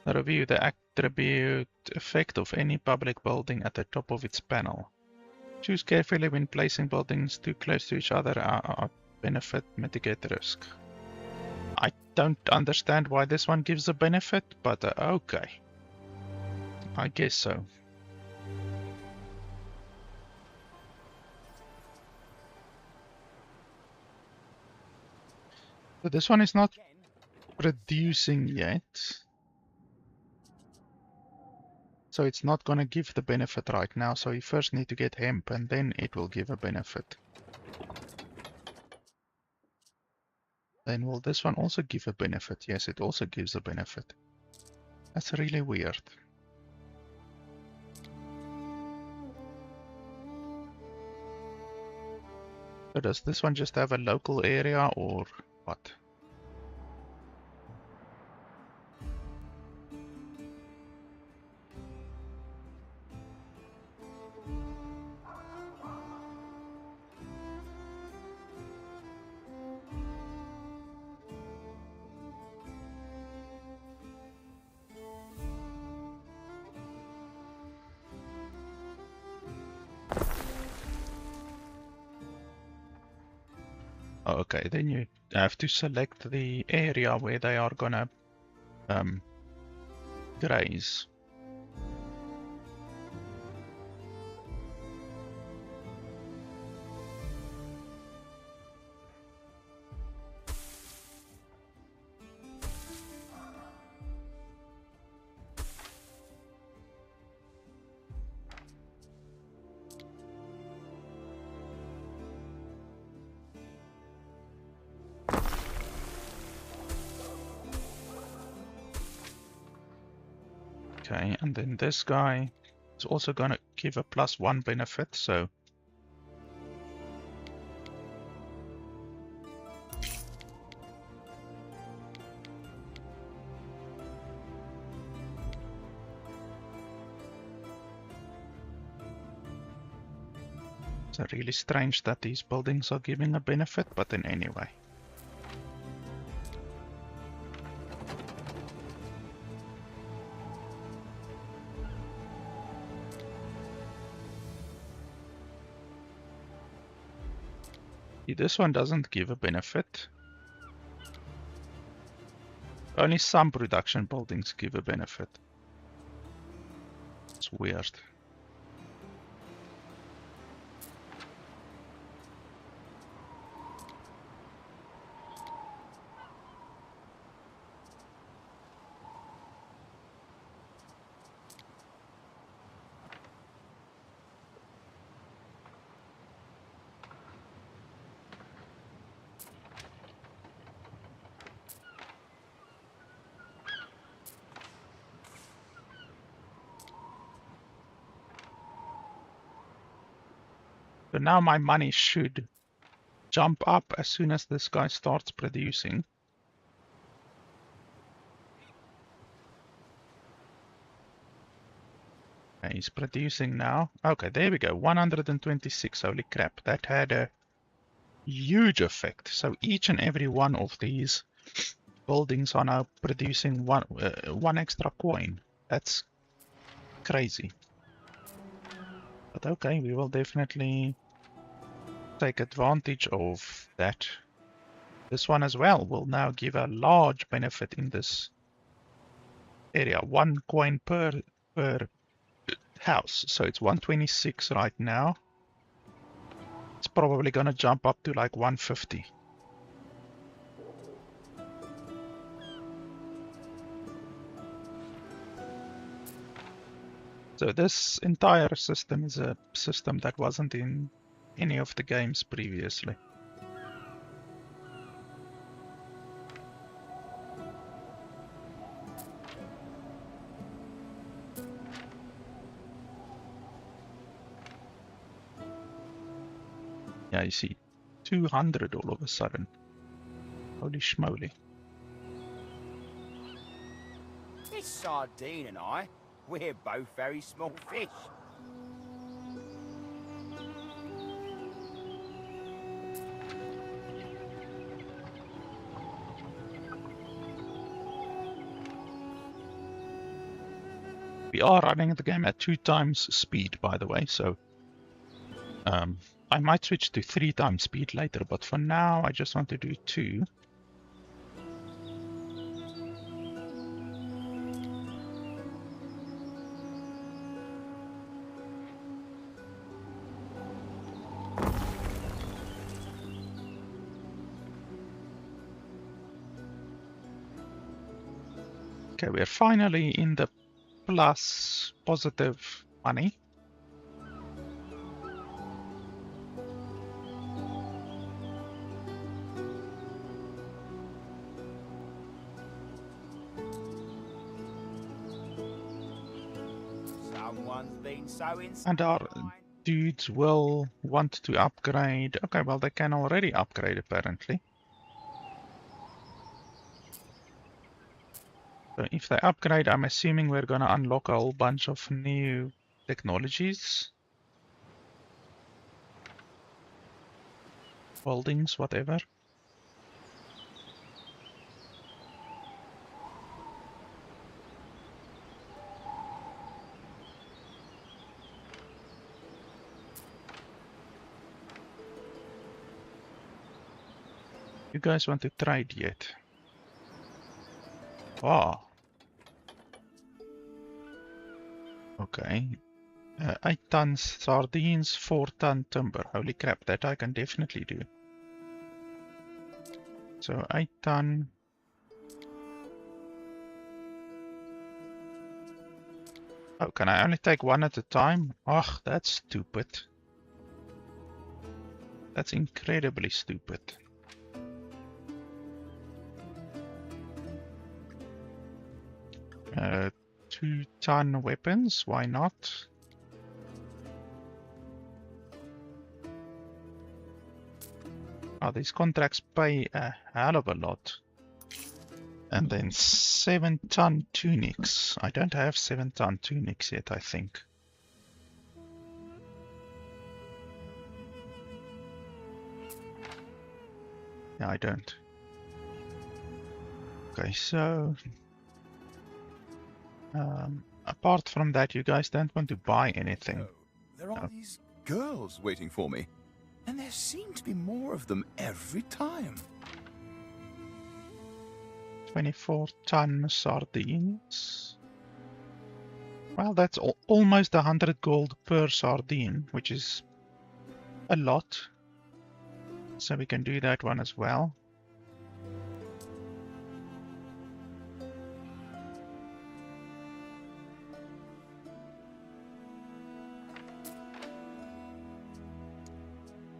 Review the attribute effect of any public building at the top of its panel. Choose carefully when placing buildings too close to each other or benefit mitigate risk. I don't understand why this one gives a benefit, but okay. I guess so. So this one is not producing yet. So it's not going to give the benefit right now. So you first need to get hemp and then it will give a benefit. Then will this one also give a benefit? Yes, it also gives a benefit. That's really weird. So does this one just have a local area or what? Oh, okay, then you have to select the area where they are gonna graze. Okay, and then this guy is also gonna give a +1 benefit, so it's really strange that these buildings are giving a benefit, but then anyway. This one doesn't give a benefit. Only some production buildings give a benefit. It's weird. So now my money should jump up as soon as this guy starts producing. Okay, he's producing now. Okay, there we go. 126. Holy crap. That had a huge effect. So each and every one of these buildings are now producing one extra coin. That's crazy. But okay, we will definitely take advantage of that. This one as well will now give a large benefit in this area. 1 coin per house. So it's 126 right now. It's probably gonna jump up to like 150. So this entire system is a system that wasn't in any of the games previously. Yeah, you see, 200 all of a sudden. Holy schmoly. This sardine and I, we're both very small fish. We are running the game at 2 times speed, by the way, so I might switch to 3 times speed later, but for now I just want to do 2. Okay, we're finally in the plus positive money. Someone's been sowing And our dudes will want to upgrade. Okay, well, they can already upgrade apparently. So if they upgrade, I'm assuming we're gonna unlock a whole bunch of new technologies. Buildings, whatever. You guys want to trade yet? Wow. Okay. 8 tons sardines, 4 ton timber. Holy crap, that I can definitely do. So 8 ton. Oh, can I only take 1 at a time? Ugh, that's stupid. That's incredibly stupid. Uh, 2 ton weapons, why not? Oh, these contracts pay a hell of a lot. And then 7 ton tunics. I don't have 7 ton tunics yet, I think. Yeah, I don't. Okay, so apart from that, you guys don't want to buy anything. Oh, there are these girls waiting for me, and there seem to be more of them every time. 24 ton sardines. Well, that's almost 100 gold per sardine, which is a lot. So we can do that one as well.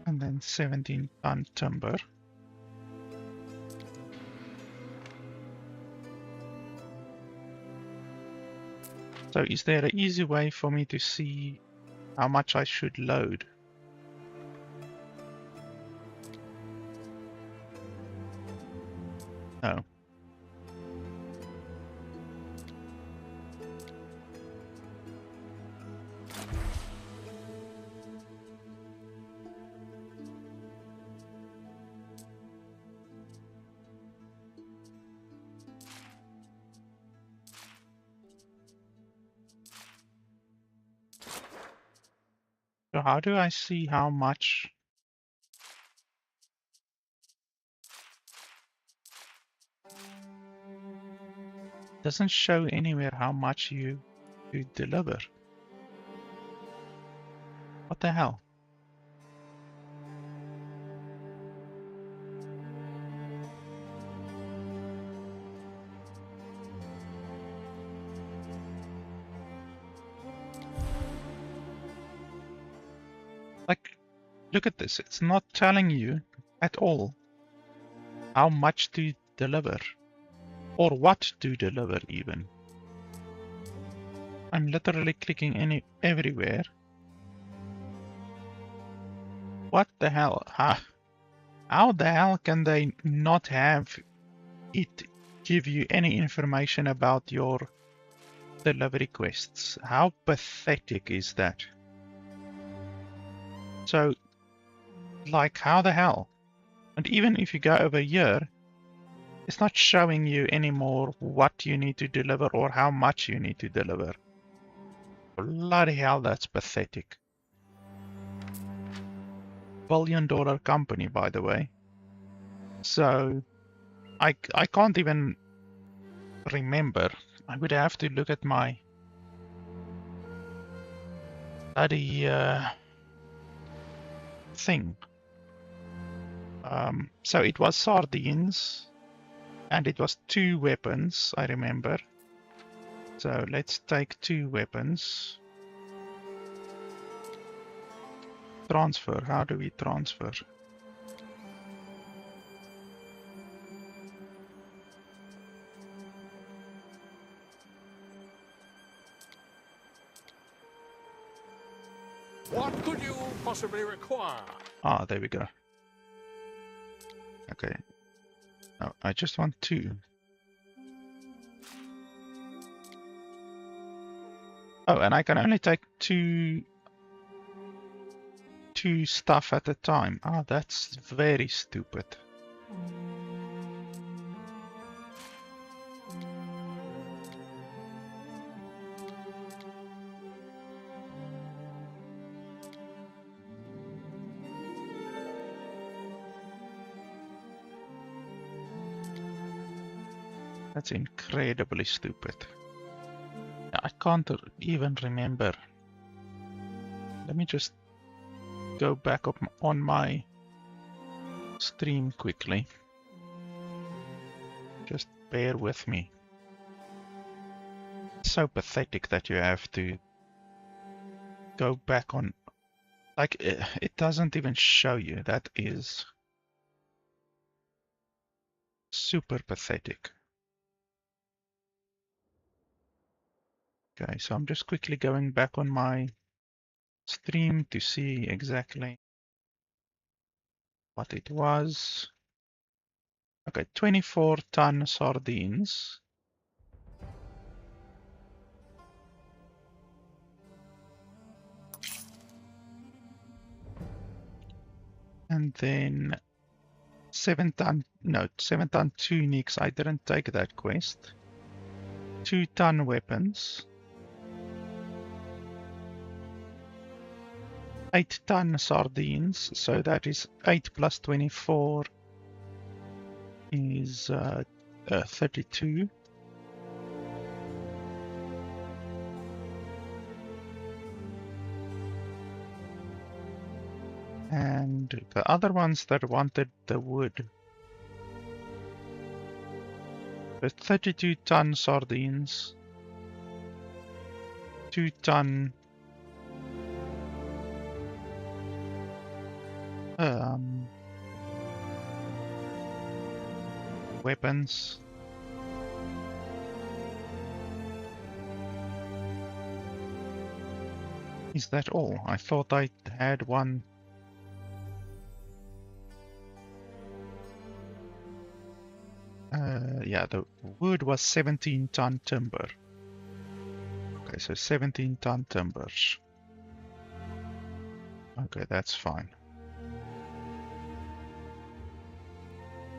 And then 17-ton timber. So is there an easy way for me to see how much I should load? No. So how do I see how much? Doesn't show anywhere how much you deliver. What the hell? Like, look at this. It's not telling you at all how much to deliver or what to deliver even. I'm literally clicking everywhere. What the hell? How the hell can they not have it give you any information about your delivery quests? How pathetic is that? So, like, how the hell? And even if you go over here, it's not showing you anymore what you need to deliver or how much you need to deliver. Bloody hell, that's pathetic. Billion-dollar company, by the way. So, I can't even remember. I would have to look at my bloody thing. So it was sardines, and it was 2 weapons, I remember. So let's take 2 weapons. Transfer. How do we transfer? What could you possibly require? Ah, there we go. Okay. No, I just want 2. Oh, and I can only take two stuff at a time. Ah, that's very stupid. That's incredibly stupid. I can't even remember. Let me just go back up on my stream quickly. Just bear with me. It's so pathetic that you have to go back on. Like, it doesn't even show you. That is super pathetic. Okay, so I'm just quickly going back on my stream to see exactly what it was. Okay, 24-ton sardines. And then 7-ton tunics. I didn't take that quest. 2-ton weapons. 8-ton sardines. So that is 8 plus 24 is 32. And the other ones that wanted the wood. The 32-ton sardines. 2-ton weapons. Is that all? I thought I had one. Yeah, the wood was 17-ton timber. Okay, so 17-ton timbers. Okay, that's fine.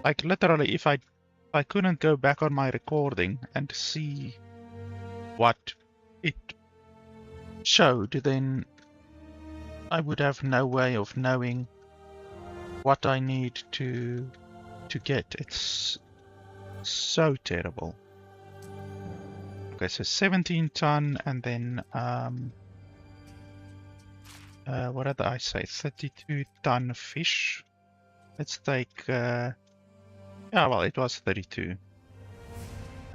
Like literally, if I couldn't go back on my recording and see what it showed, then I would have no way of knowing what I need to get. It's so terrible. Okay, so 17-ton, and then what did I say? 32-ton fish. Let's take yeah, well, it was 32,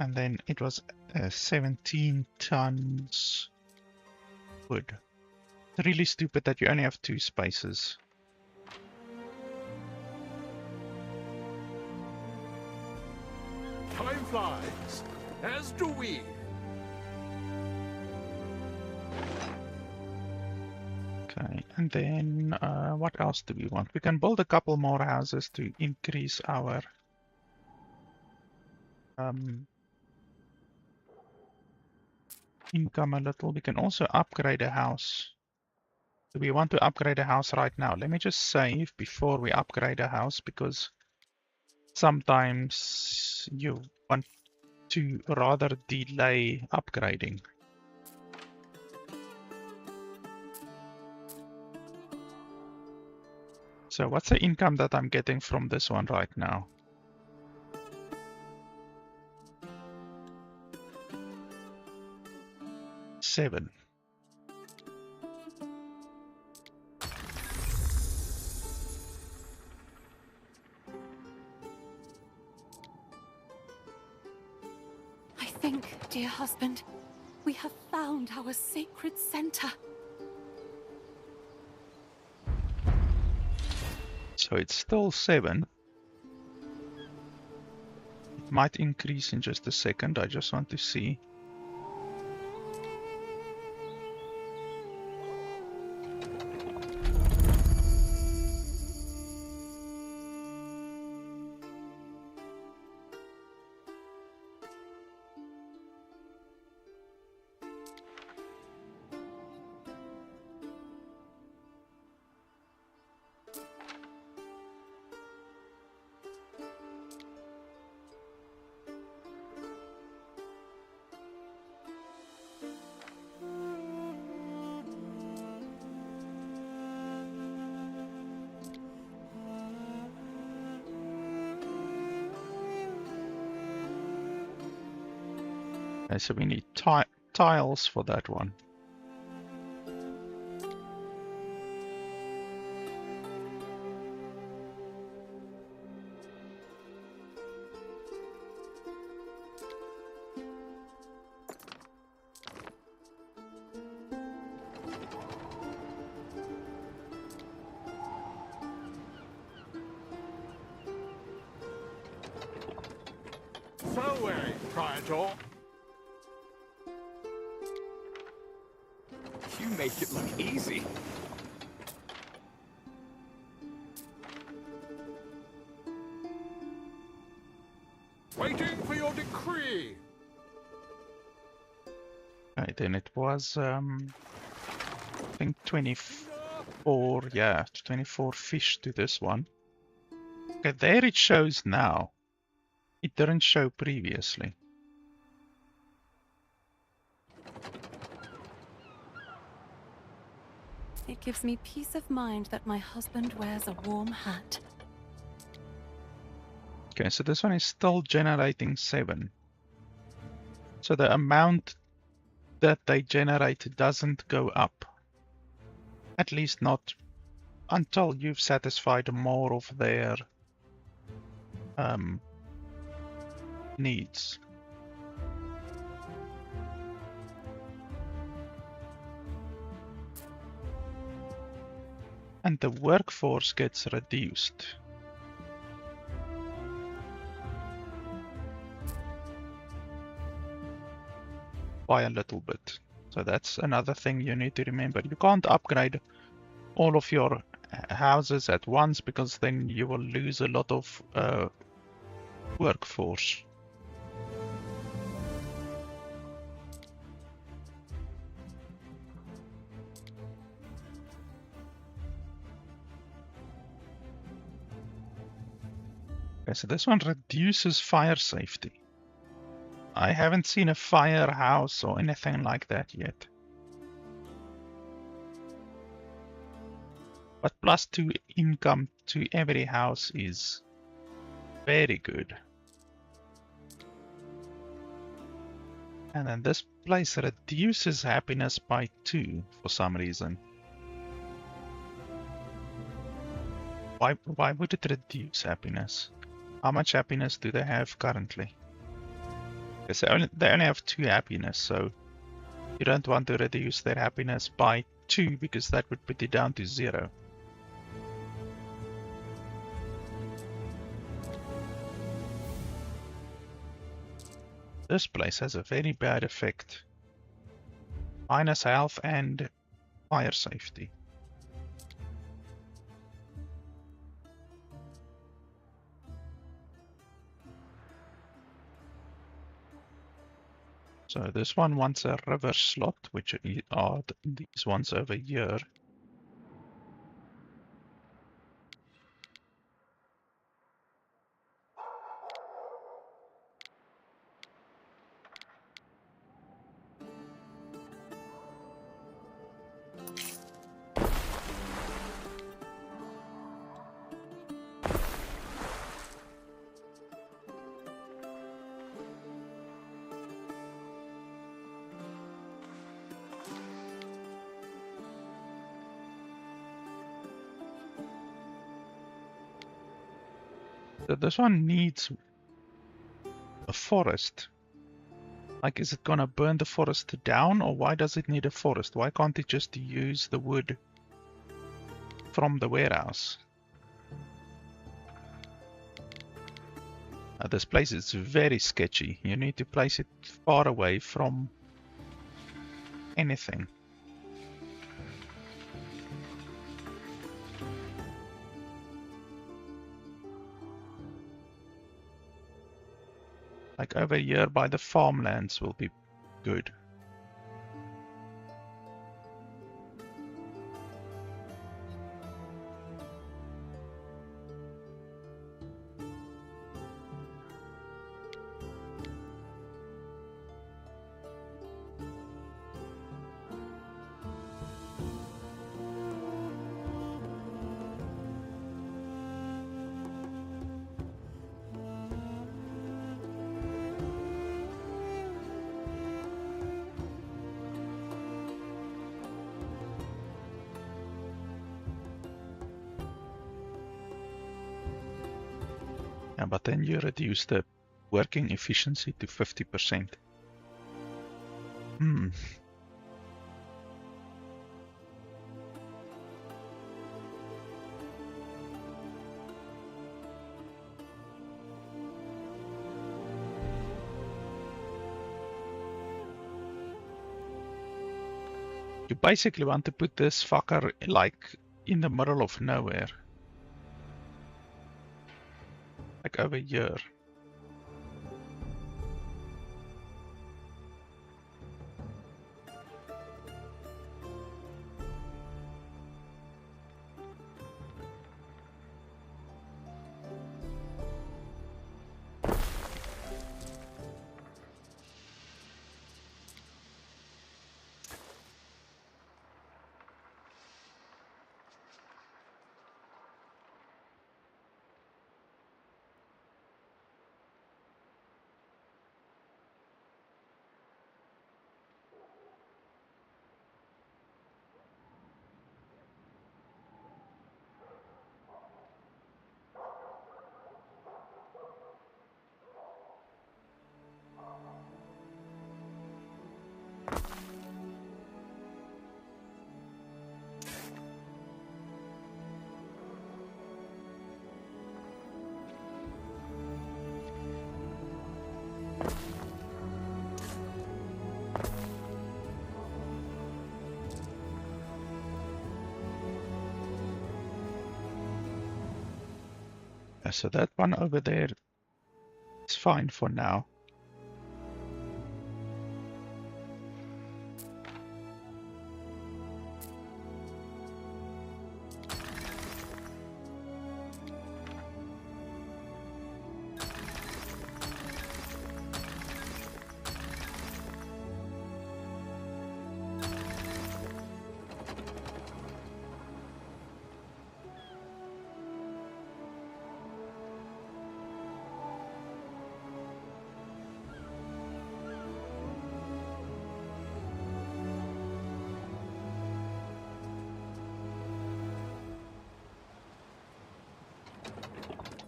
and then it was 17 tons wood. It's really stupid that you only have 2 spaces. Time flies, as do we. Okay, and then what else do we want? We can build a couple more houses to increase our income a little. We can also upgrade a house. Do we want to upgrade a house right now? Let me just save before we upgrade a house, because sometimes you want to rather delay upgrading. So what's the income that I'm getting from this one right now? $7. I think, dear husband, we have found our sacred center. So it's still 7. It might increase in just a second. I just want to see. Okay, so we need tiles for that one. So, Praetor. You make it look easy. Waiting for your decree. Right, then it was I think 24, yeah, 24 fish to this one. Okay, there it shows now. It didn't show previously. It gives me peace of mind that my husband wears a warm hat. Okay, so this one is still generating 7. So the amount that they generate doesn't go up. At least not until you've satisfied more of their needs. And the workforce gets reduced. By a little bit. So that's another thing you need to remember. You can't upgrade all of your houses at once because then you will lose a lot of workforce. Okay, so this one reduces fire safety. I haven't seen a firehouse or anything like that yet. But +2 income to every house is very good. And then this place reduces happiness by 2 for some reason. Why would it reduce happiness? How much happiness do they have currently? Because they only have 2 happiness, so you don't want to reduce their happiness by 2 because that would put it down to 0. This place has a very bad effect. Minus health and fire safety. So this one wants a river slot, which are these ones over here. So this one needs a forest. Like, is it gonna burn the forest down, or why does it need a forest? Why can't it just use the wood from the warehouse? This place is very sketchy. You need to place it far away from anything. Like over here by the farmlands will be good. Yeah, but then you reduce the working efficiency to 50%. You basically want to put this fucker like in the middle of nowhere. Like over here. So that one over there is fine for now.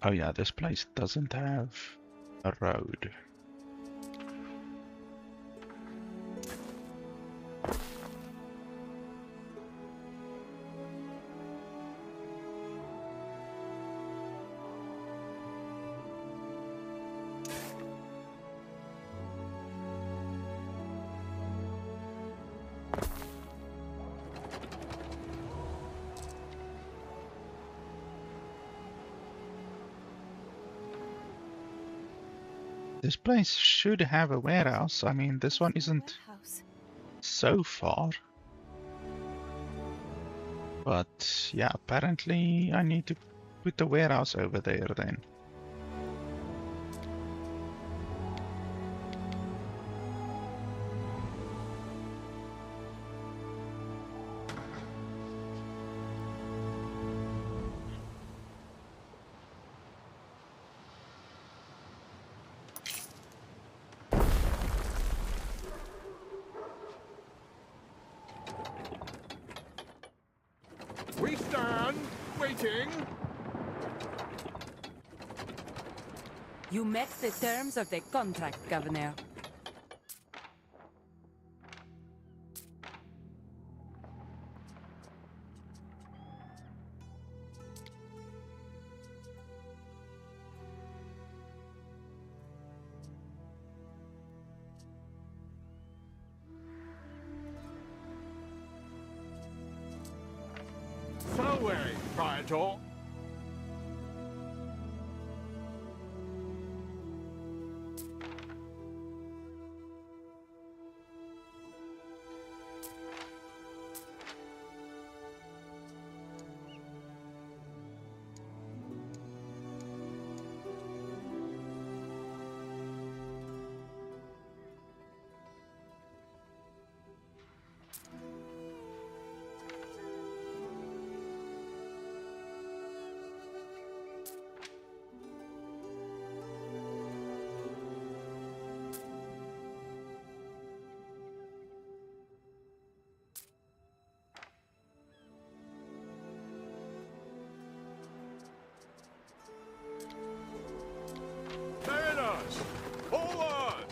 Oh yeah, this place doesn't have a road. This place should have a warehouse. I mean, this one isn't so far. But yeah, apparently I need to put the warehouse over there then. We stand, waiting. You met the terms of the contract, Governor. Salve, Praetor. Mariners, forward!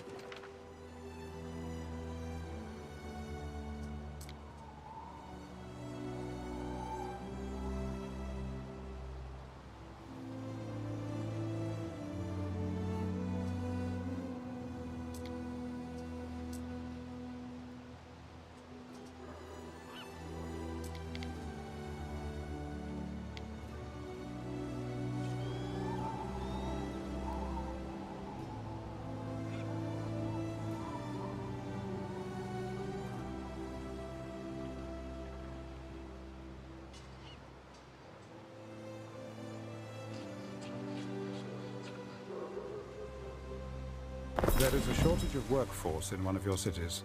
There is a shortage of workforce in one of your cities.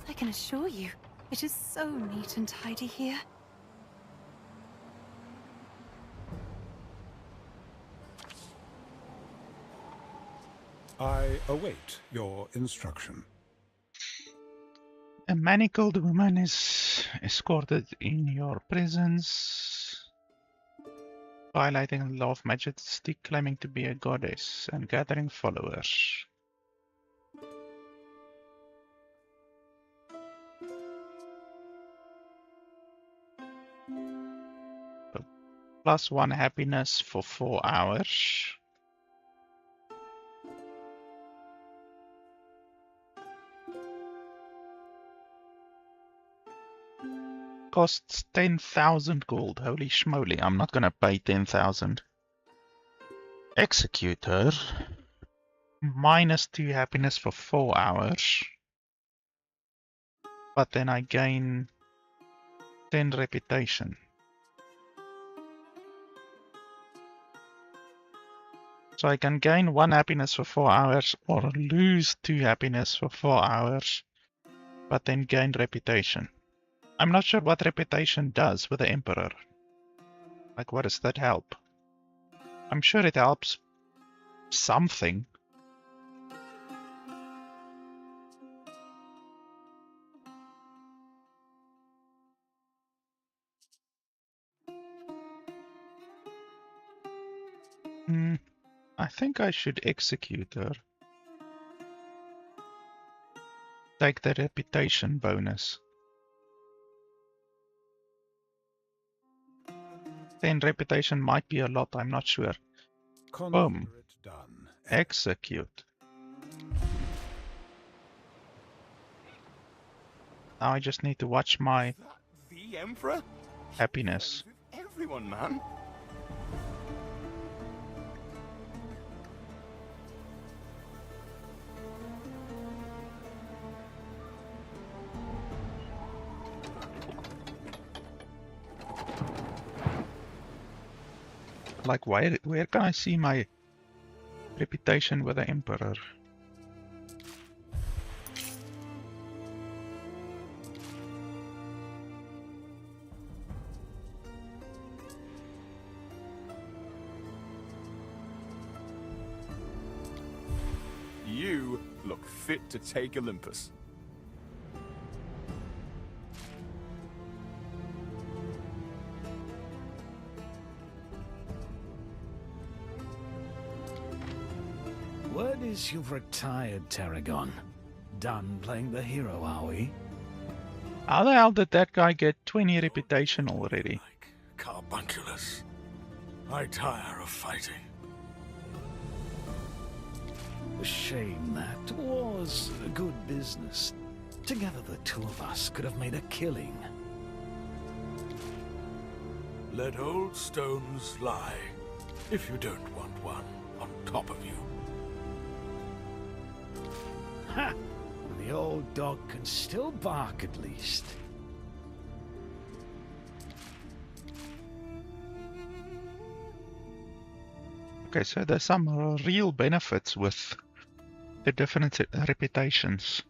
I can assure you, it is so neat and tidy here. I await your instruction. A manacled woman is escorted in your presence, highlighting a law of majesty, claiming to be a goddess and gathering followers. Plus 1 happiness for 4 hours. Costs 10,000 gold. Holy schmoly, I'm not gonna pay 10,000. Executor. Minus 2 happiness for 4 hours. But then I gain 10 reputation. So I can gain 1 happiness for 4 hours or lose 2 happiness for 4 hours, but then gain reputation. I'm not sure what reputation does with the Emperor. Like, what does that help? I'm sure it helps something. I think I should execute her. Take the reputation bonus. 10 reputation might be a lot, I'm not sure. Boom. Execute. Now I just need to watch my The Emperor? happiness. Everyone, man. Like, where can I see my reputation with the Emperor? You look fit to take Olympus. Word is you've retired, Tarragon. Done playing the hero, are we? How the hell did that guy get 20 reputation already? Carbunculus. I tire of fighting. A shame that was a good business. Together the two of us could have made a killing. Let old stones lie, if you don't want one on top of you. Ha! The old dog can still bark at least. Okay, so there's some real benefits with the different reputations.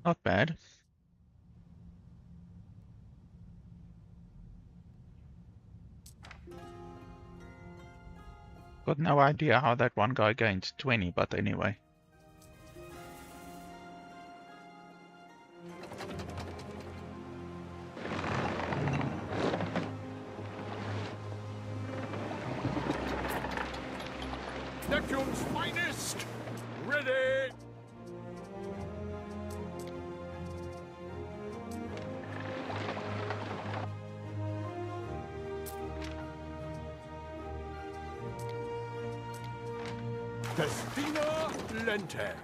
Not bad. Got no idea how that one guy gained 20, but anyway. Neptune's finest! Ready! Festina Lente.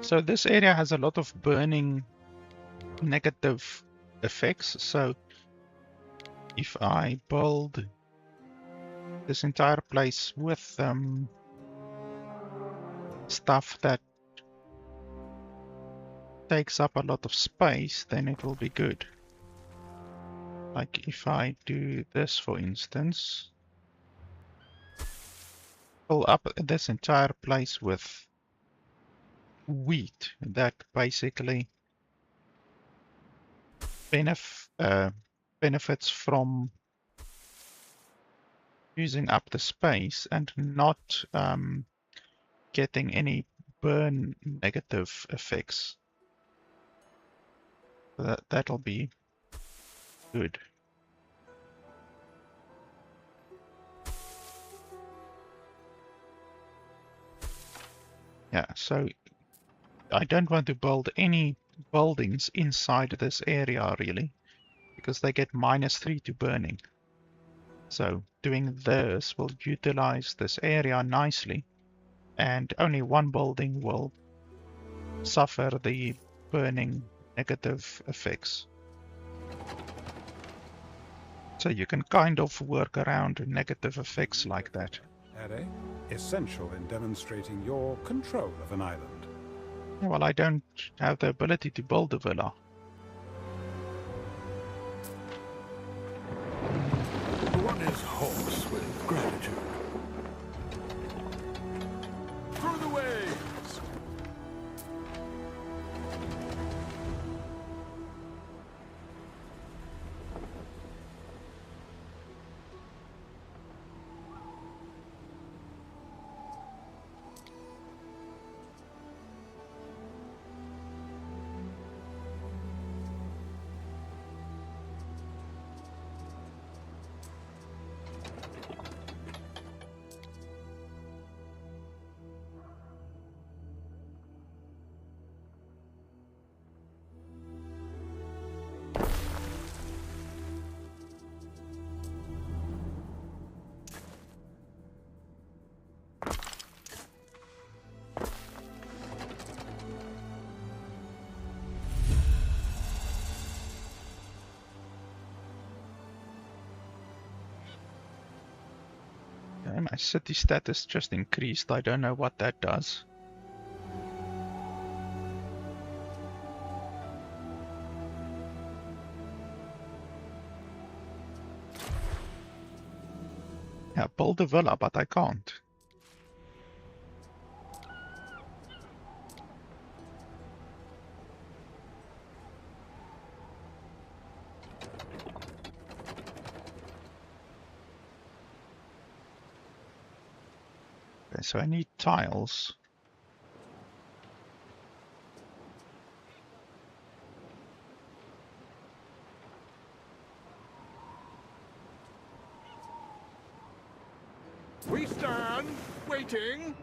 So this area has a lot of burning negative effects. So if I build this entire place with stuff that takes up a lot of space, then it will be good. Like if I do this, for instance, fill up this entire place with wheat, that basically benefits from using up the space and not getting any burn negative effects. So that'll be good. Yeah, so I don't want to build any buildings inside this area really, because they get -3 to burning. So doing this will utilize this area nicely, and only one building will suffer the burning negative effects. So you can kind of work around negative effects like that. Ere, essential in demonstrating your control of an island. Well, I don't have the ability to build a villa. One is hoarse with gratitude. Through the waves! Okay, my city status just increased. I don't know what that does. Yeah, build a villa, but I can't. Okay, so I need tiles. We stand, waiting.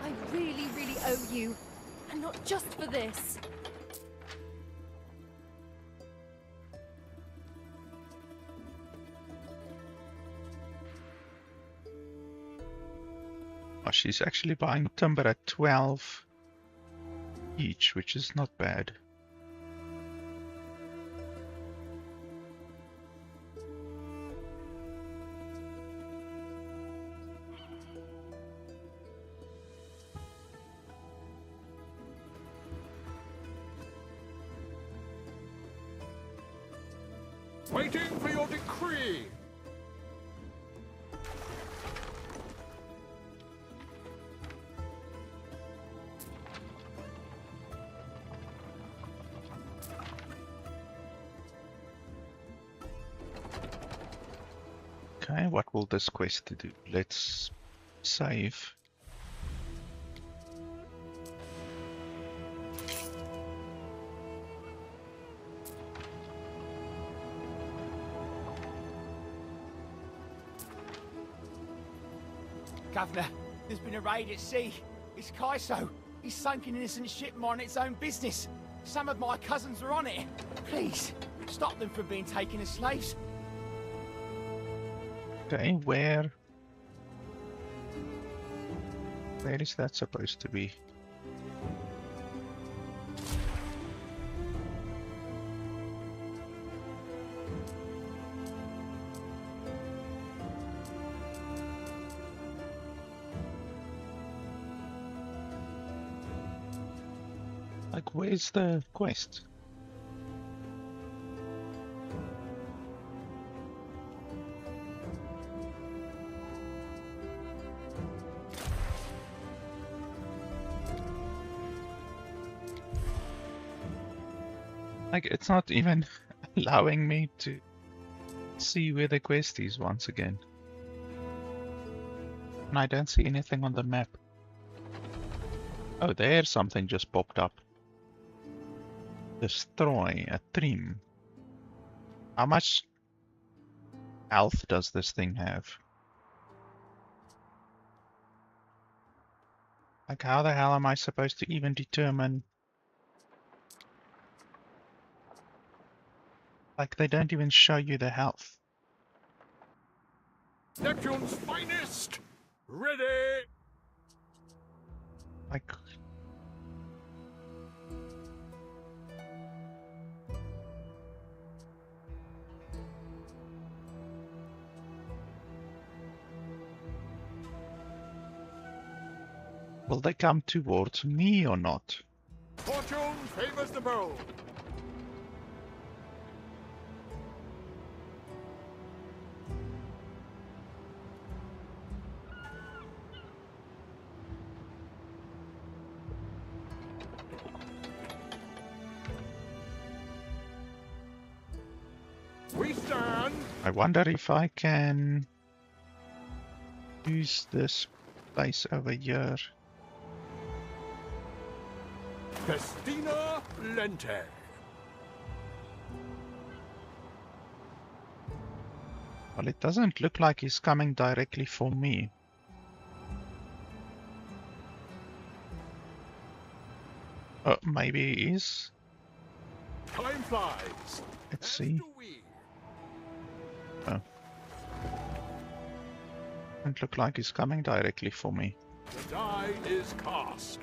I really, really owe you. And not just for this. Oh, she's actually buying timber at 12 each, which is not bad. Waiting for your decree. Okay, what will this quest do? Let's save. Governor, there's been a raid at sea. It's Kaiso. He's sunk an innocent ship minding its own business. Some of my cousins are on it. Please, stop them from being taken as slaves. Okay, where Where is that supposed to be? Like, where's the quest? Like, it's not even allowing me to see where the quest is once again. And I don't see anything on the map. Oh, there's something just popped up. Destroy a trim. How much health does this thing have? Like, how the hell am I supposed to even determine? Like, they don't even show you the health. Neptune's finest! Ready! Like... Will they come towards me or not? Fortune favors the bold. We stand. I wonder if I can use this place over here. Festina Lente. Well, it doesn't look like he's coming directly for me. Oh, maybe he is. Time flies. Let's see. Oh. Doesn't look like he's coming directly for me. The die is cast.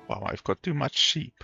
Wow, I've got too much sheep.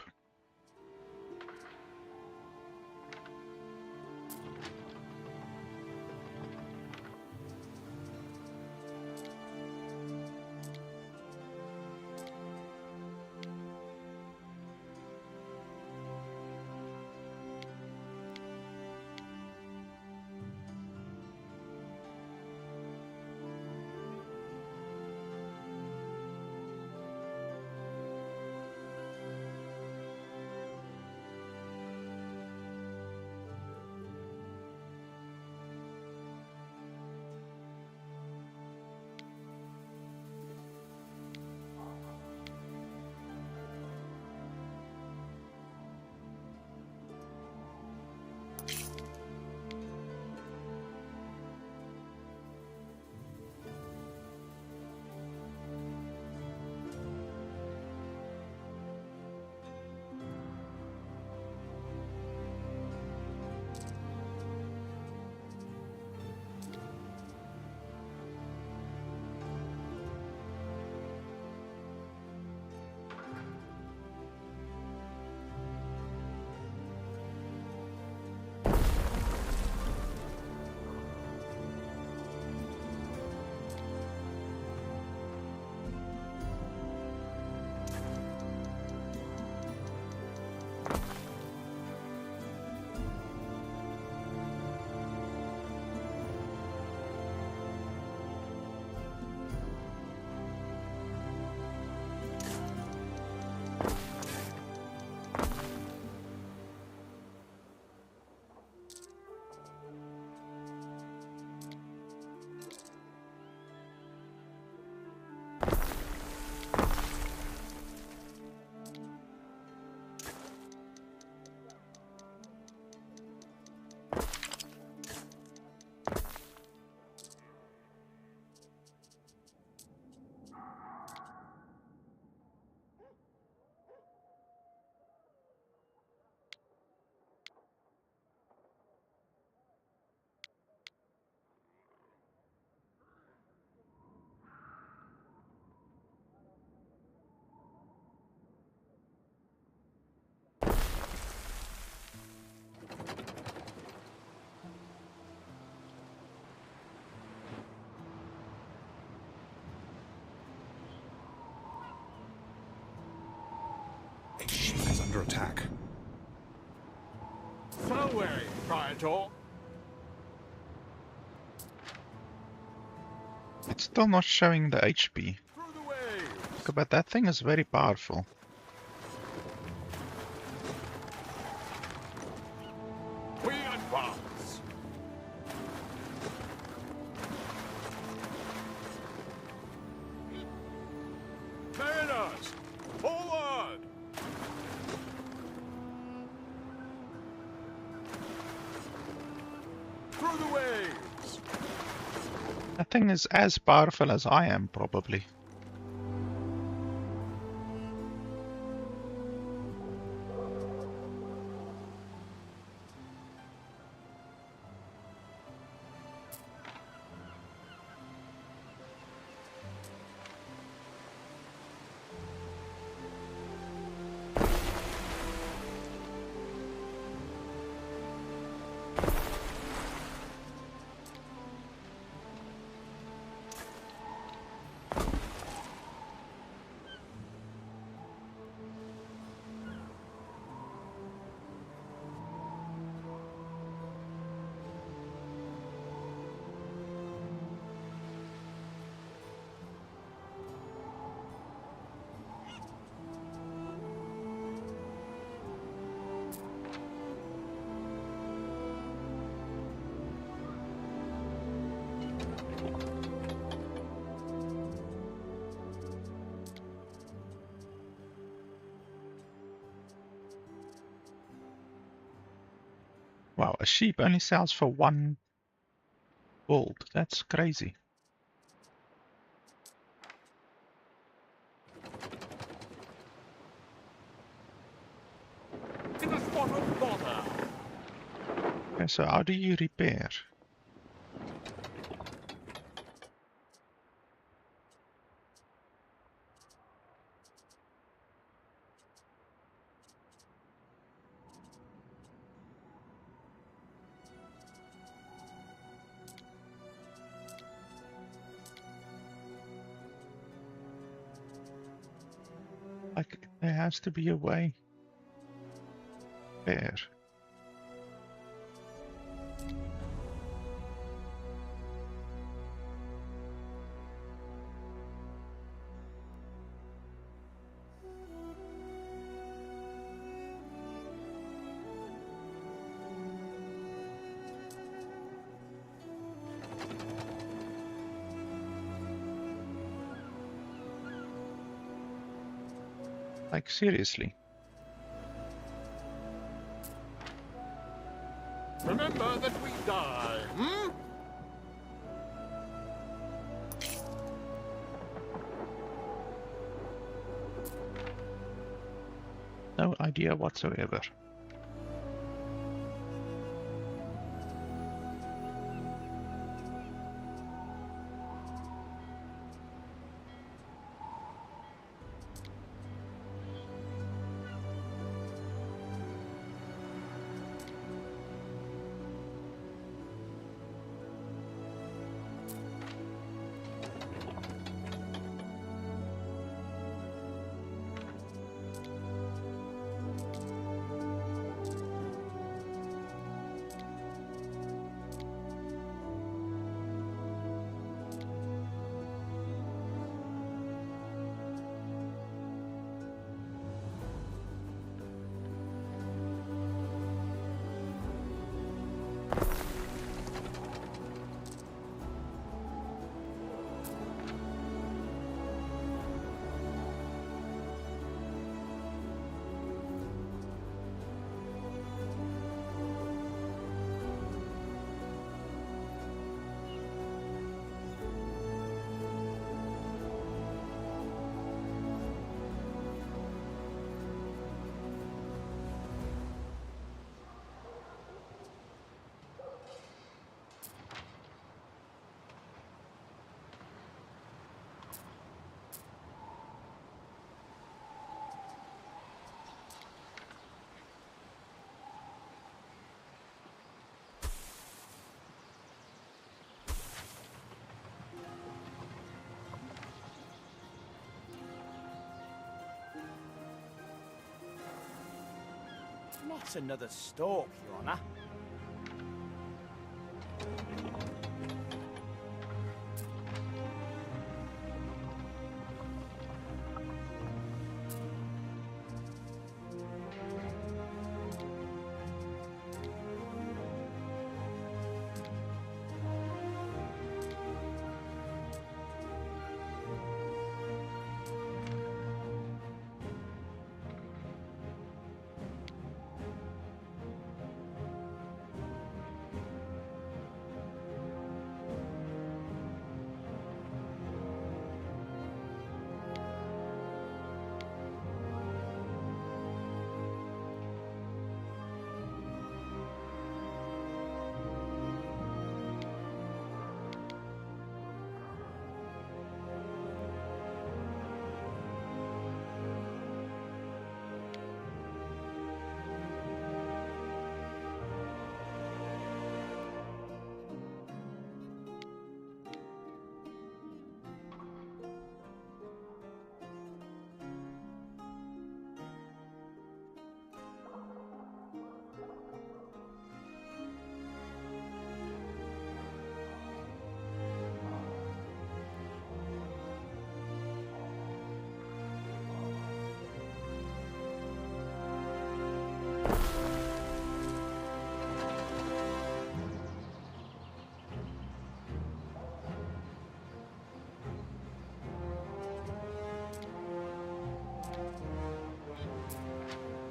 under attack. Fareway, Praetor. It's still not showing the HP. But that thing is very powerful. We advance. Mariners, forward! Through the waves! That thing is as powerful as I am, probably. Wow, a sheep only sells for 1 gold. That's crazy. In a spot of bother. Okay, so how do you repair? Like, there has to be a way. There. Like, seriously. Remember that we die, hmm? No idea whatsoever. Not another stalk, Your Honor.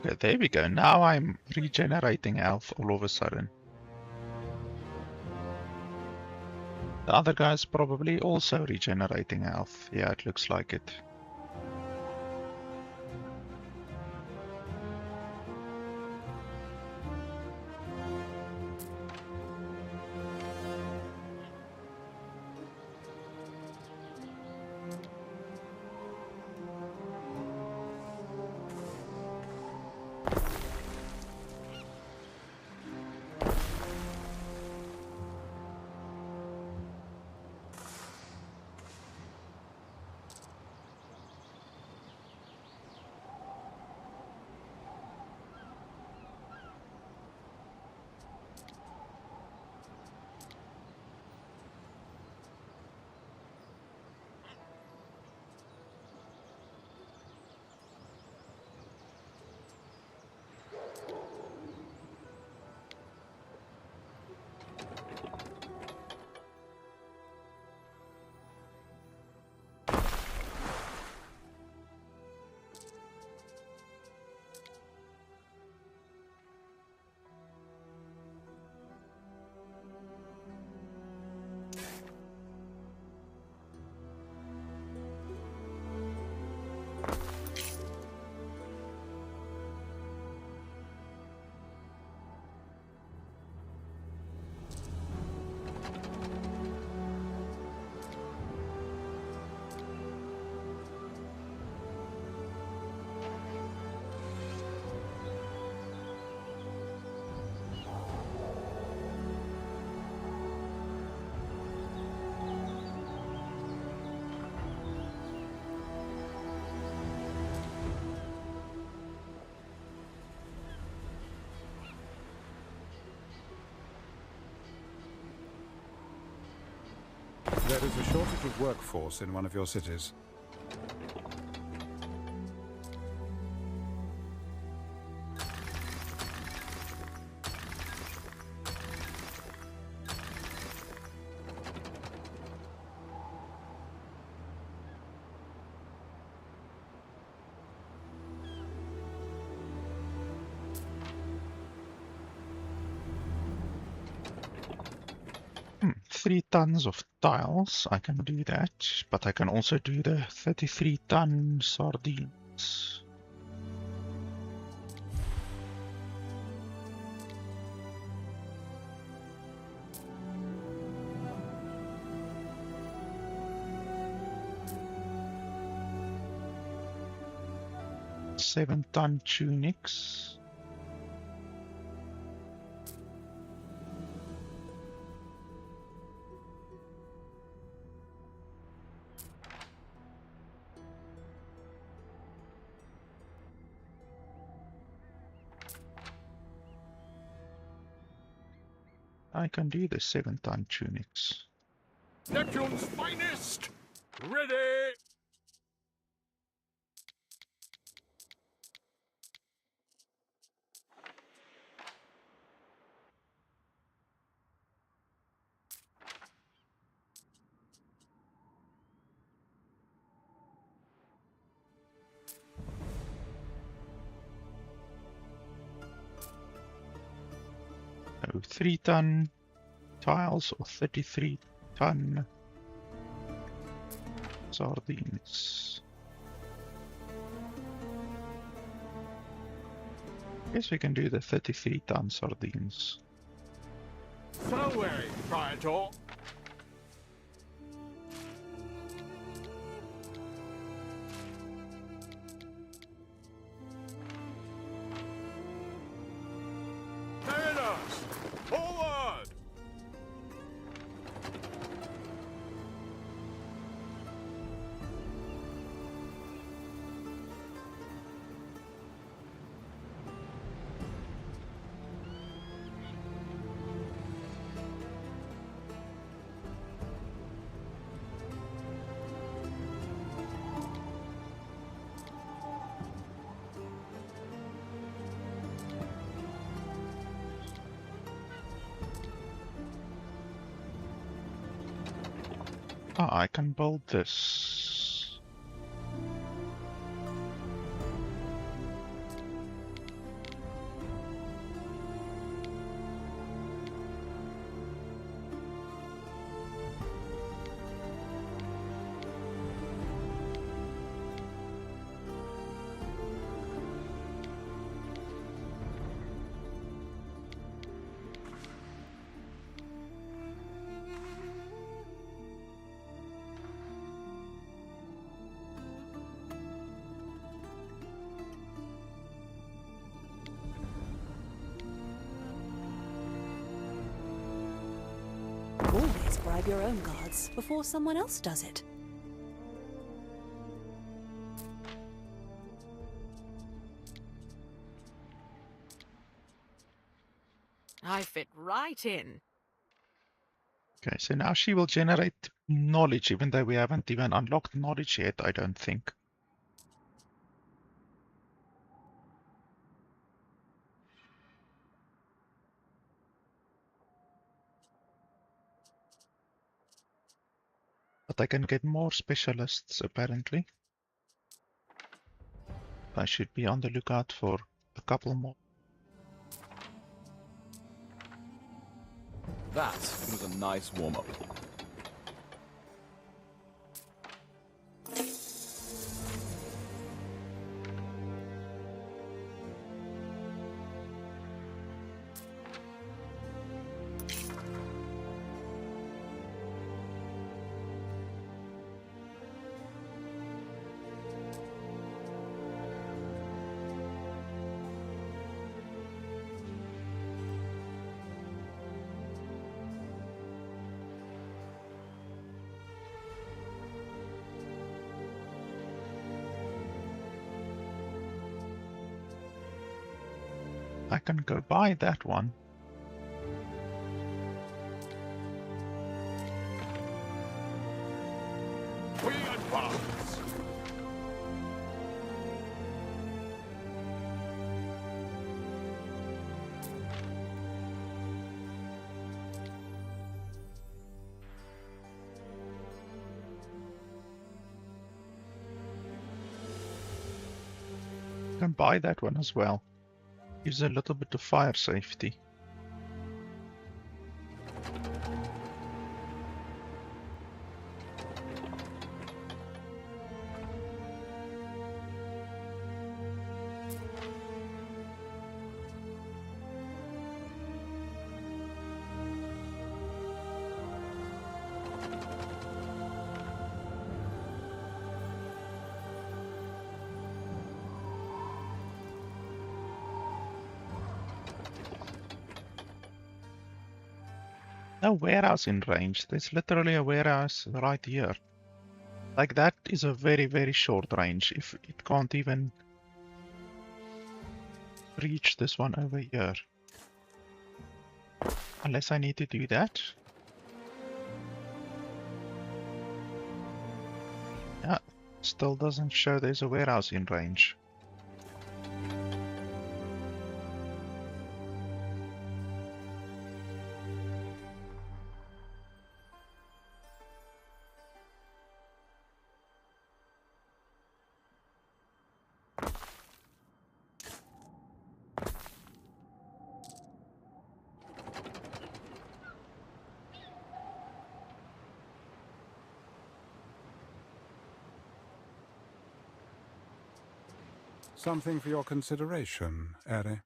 Okay, there we go. Now I'm regenerating health all of a sudden. The other guy's probably also regenerating health. Yeah, it looks like it. There is a shortage of workforce in one of your cities. 3 tons of tiles, I can do that, but I can also do the 33-ton sardines. Seven-ton tunics. I can do the 7-ton tunics. Neptune's finest! Ready! Oh, 3-ton tiles or 33-ton sardines. Guess we can do the 33-ton sardines. So weary, Praetor. Mariners, forward! Ah, I can build this. Always bribe your own guards before someone else does it. I fit right in. Okay, so now she will generate knowledge, even though we haven't even unlocked knowledge yet, I don't think. But I can get more specialists, apparently. I should be on the lookout for a couple more. That was a nice warm-up. I can go buy that one. We advance! Can buy that one as well. Gives a little bit of fire safety. No warehouse in range. There's literally a warehouse right here. Like that is a very, very short range. If it can't even reach this one over here. Unless I need to do that. Yeah, still doesn't show there's a warehouse in range. Something for your consideration, Eri.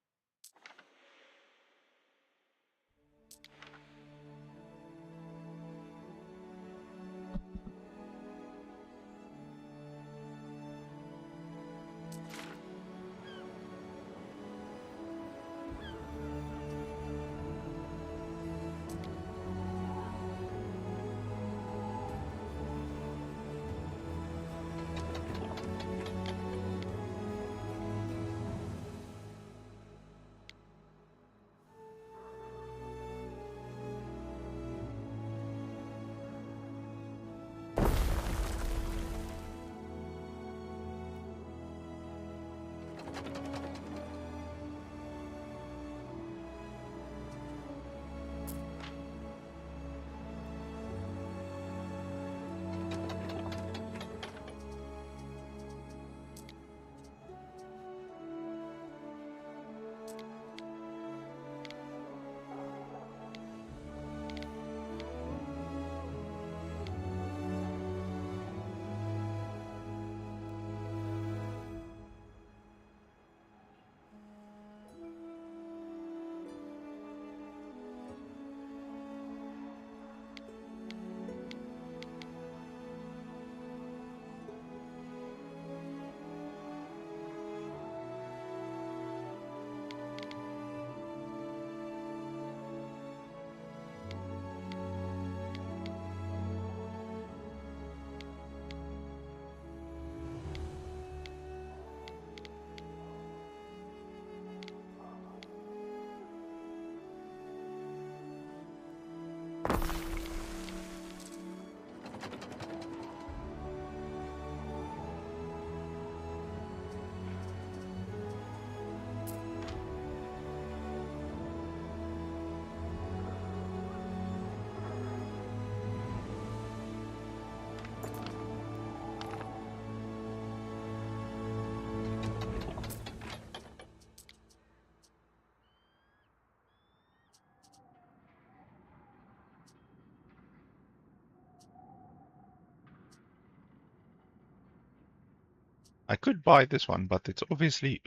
I could buy this one, but it's obviously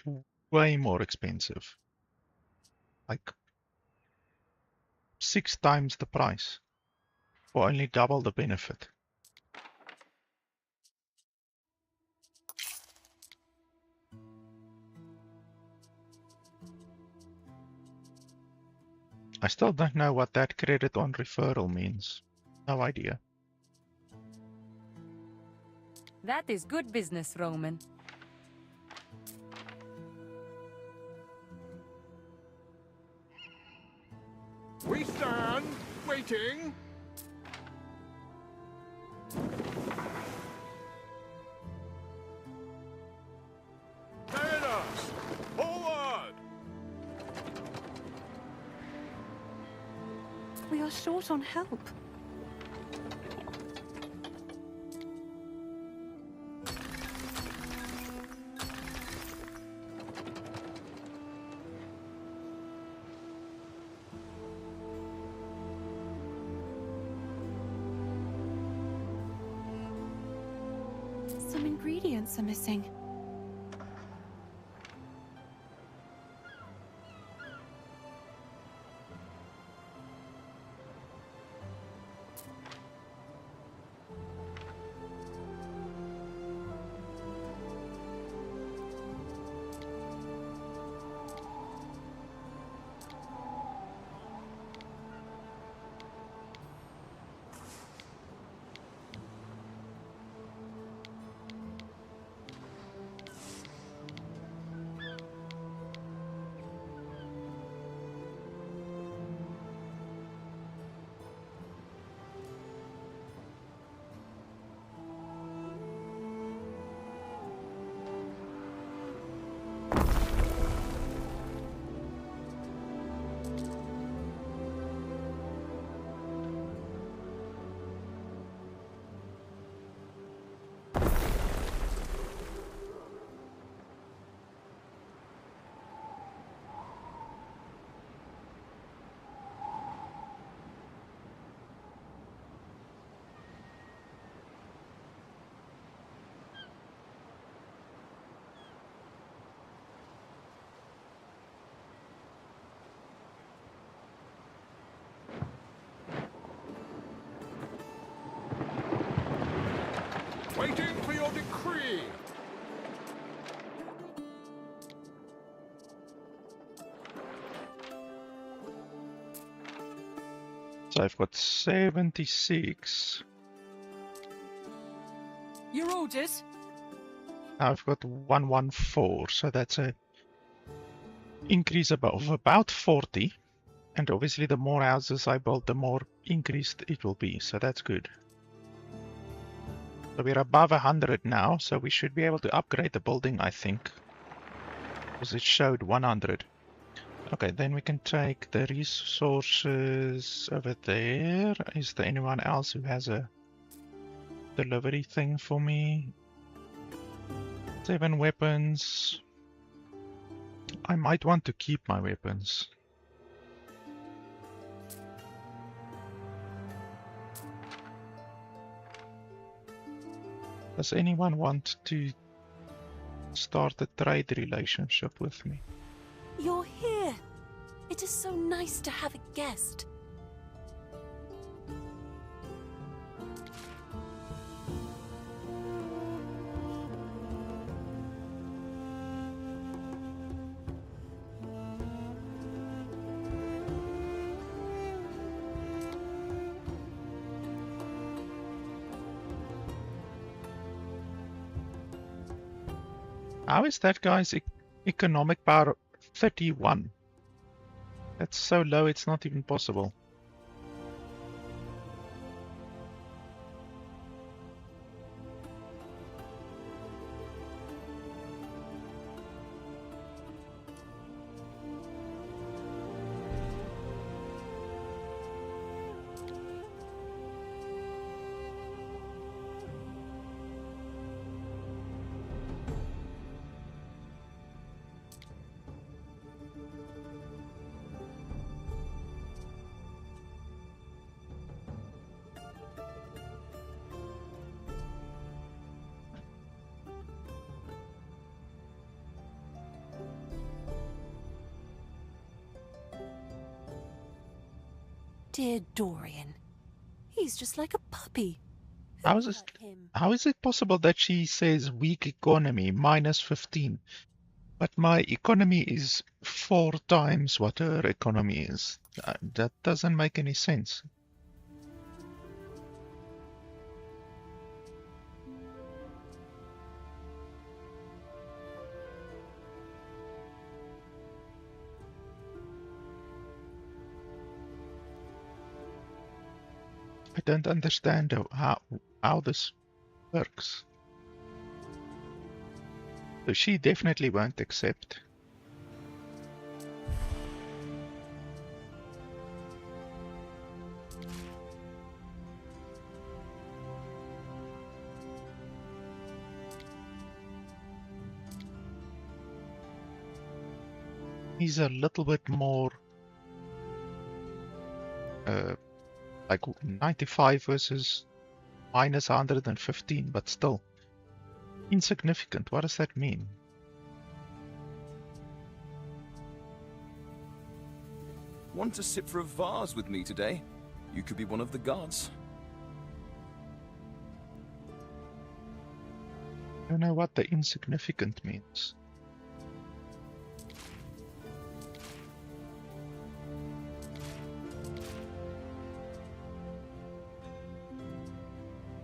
way more expensive. Like 6 times the price for only double the benefit. I still don't know what that credit on referral means. No idea. That is good business, Roman. We stand, waiting. Us, forward! We are short on help. Some ingredients are missing. be? So I've got 76. Your orders? Now I've got 114, so that's a increase of about 40. And obviously the more houses I build, the more increased it will be, so that's good. So we're above 100 now, so we should be able to upgrade the building, I think. Because it showed 100. Okay, then we can take the resources over there. Is there anyone else who has a delivery thing for me? 7 weapons. I might want to keep my weapons. Does anyone want to start a trade relationship with me? You're here. It is so nice to have a guest. How is that guy's economic power 31? That's so low it's not even possible. Dear Dorian. He's just like a puppy. How is it possible that she says weak economy, minus 15? But my economy is 4 times what her economy is. That doesn't make any sense. I don't understand how this works. So she definitely won't accept. He's a little bit more like 95 versus minus 115, but still insignificant. What does that mean? Want to sit for a vase with me today? You could be one of the gods. I don't know what the insignificant means.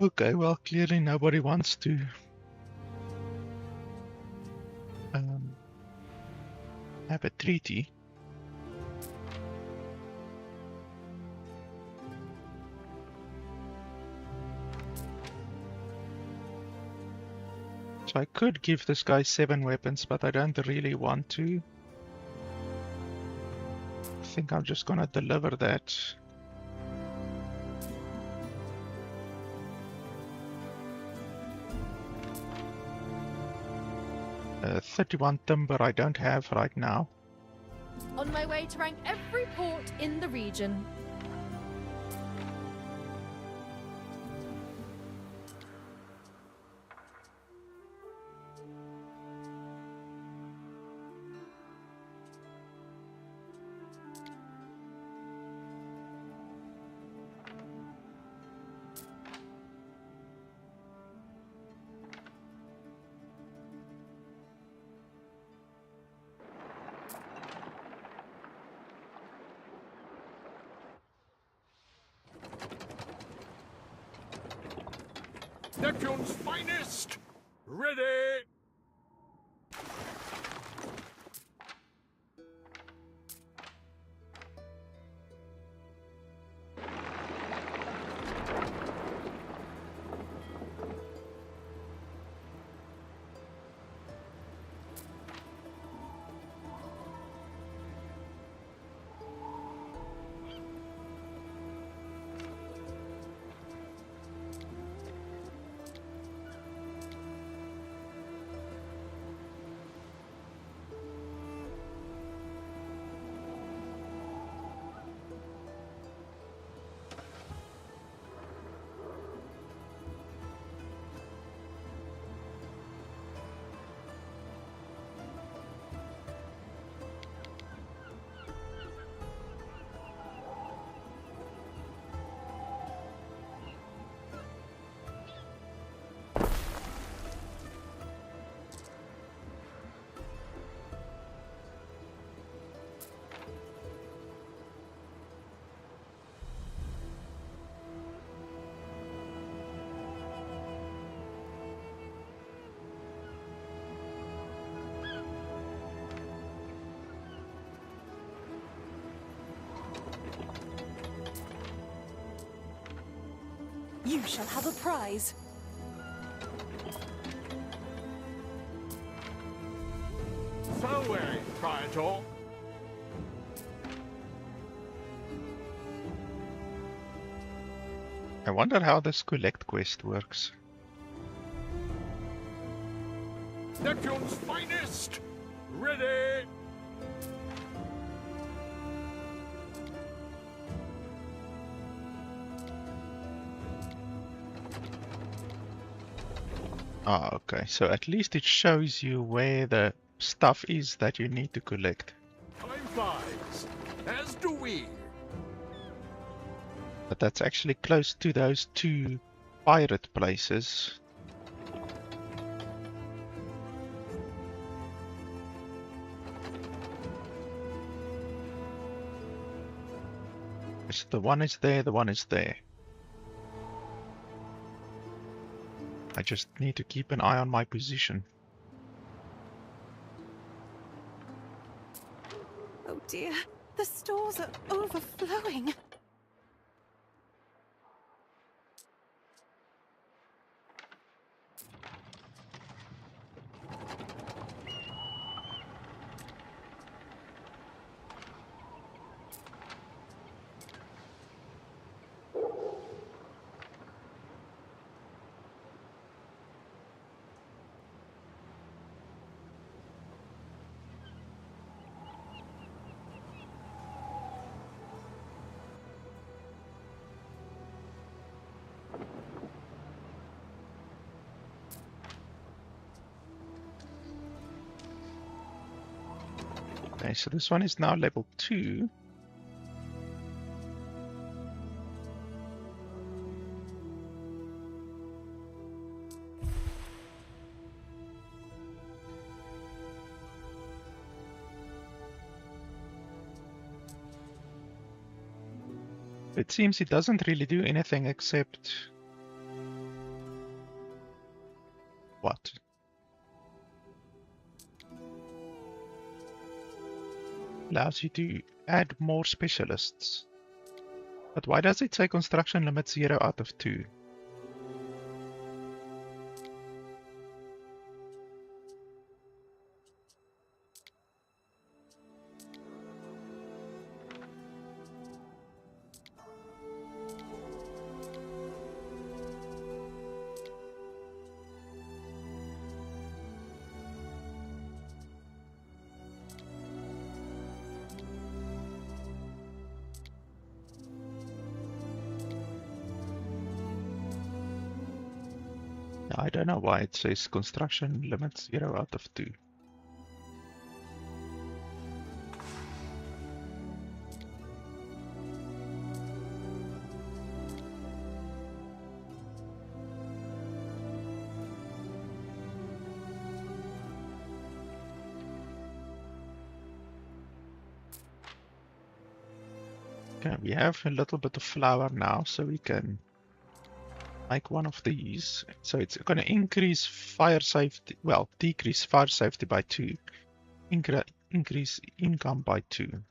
Okay, well, clearly nobody wants to have a treaty. So I could give this guy 7 weapons, but I don't really want to. I think I'm just gonna deliver that. 31 timber I don't have right now. On my way to rank every port in the region. Neptune's finest! Ready! You shall have a prize. Fareway, Praetor. I wonder how this collect quest works. Neptune's finest! Ready! Ah, okay. So at least it shows you where the stuff is that you need to collect. Time flies, as do we. But that's actually close to those two pirate places. So the one is there, the one is there. I just need to keep an eye on my position. Oh dear, the stores are overflowing. Okay, so this one is now level 2. It seems it doesn't really do anything except... what? Allows you to add more specialists. But why does it say construction limit 0 out of 2? I don't know why it says construction limit 0 out of 2. Okay, we have a little bit of flour now, so we can make one of these. So it's going to increase fire safety, well, decrease fire safety by 2, increase income by 2.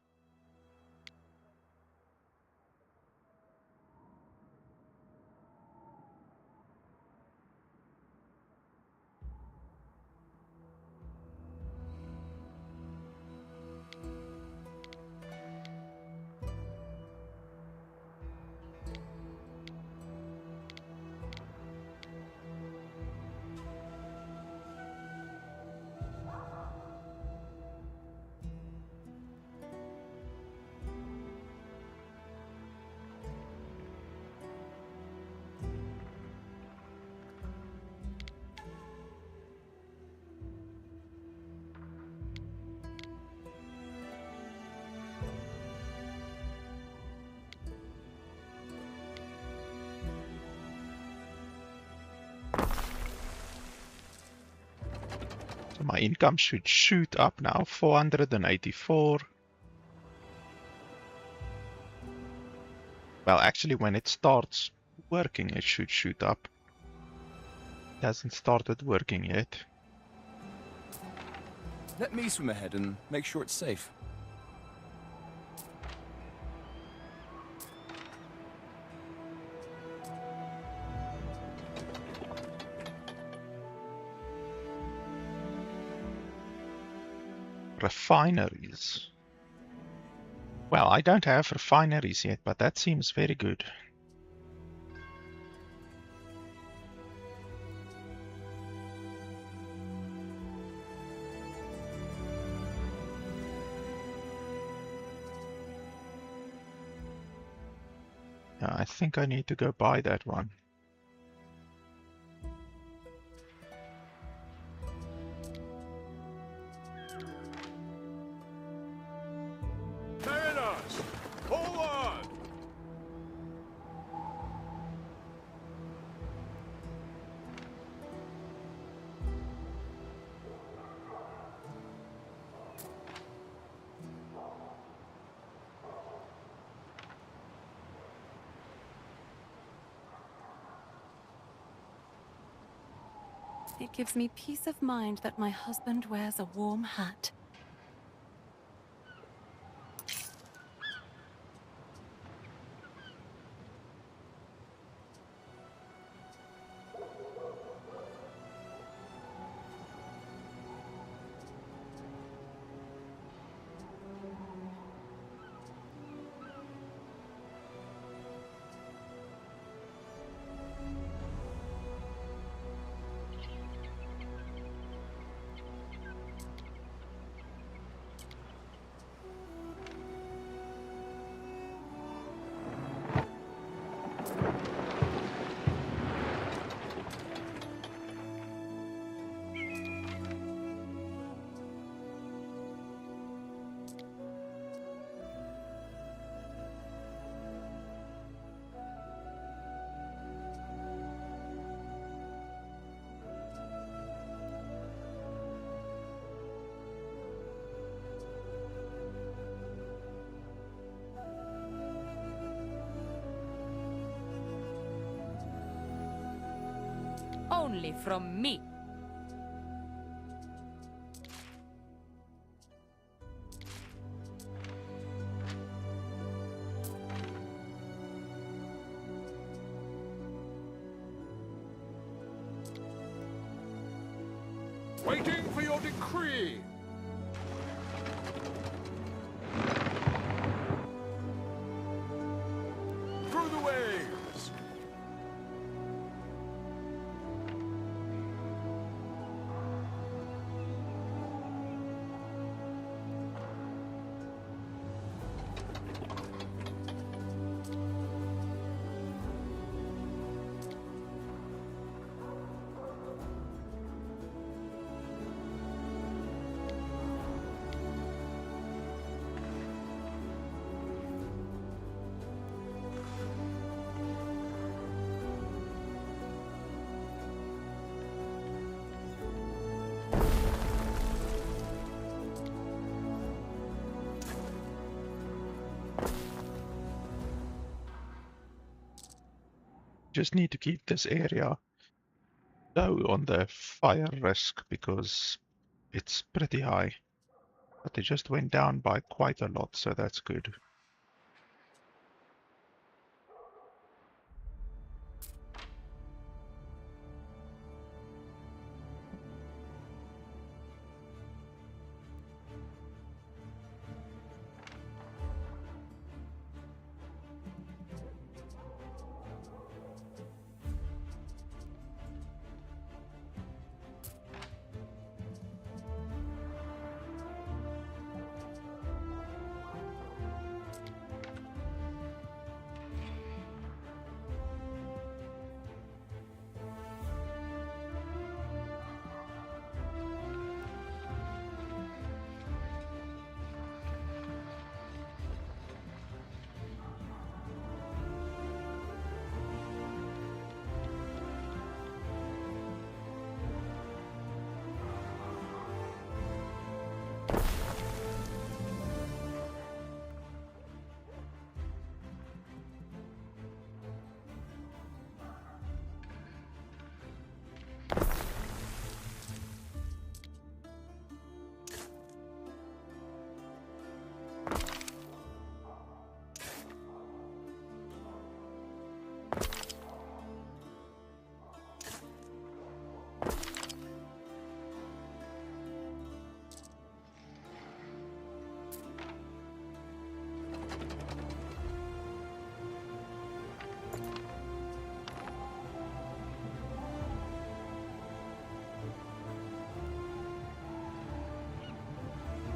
So my income should shoot up now, 484. Well, actually, when it starts working, it should shoot up. It hasn't started working yet. Let me swim ahead and make sure it's safe. Refineries. Well, I don't have refineries yet, but that seems very good. Yeah, I think I need to go buy that one. Mariners, hold on! It gives me peace of mind that my husband wears a warm hat. Only from me. Waiting for your decree! Through the waves! Just need to keep this area low on the fire risk because it's pretty high. But they just went down by quite a lot, so that's good.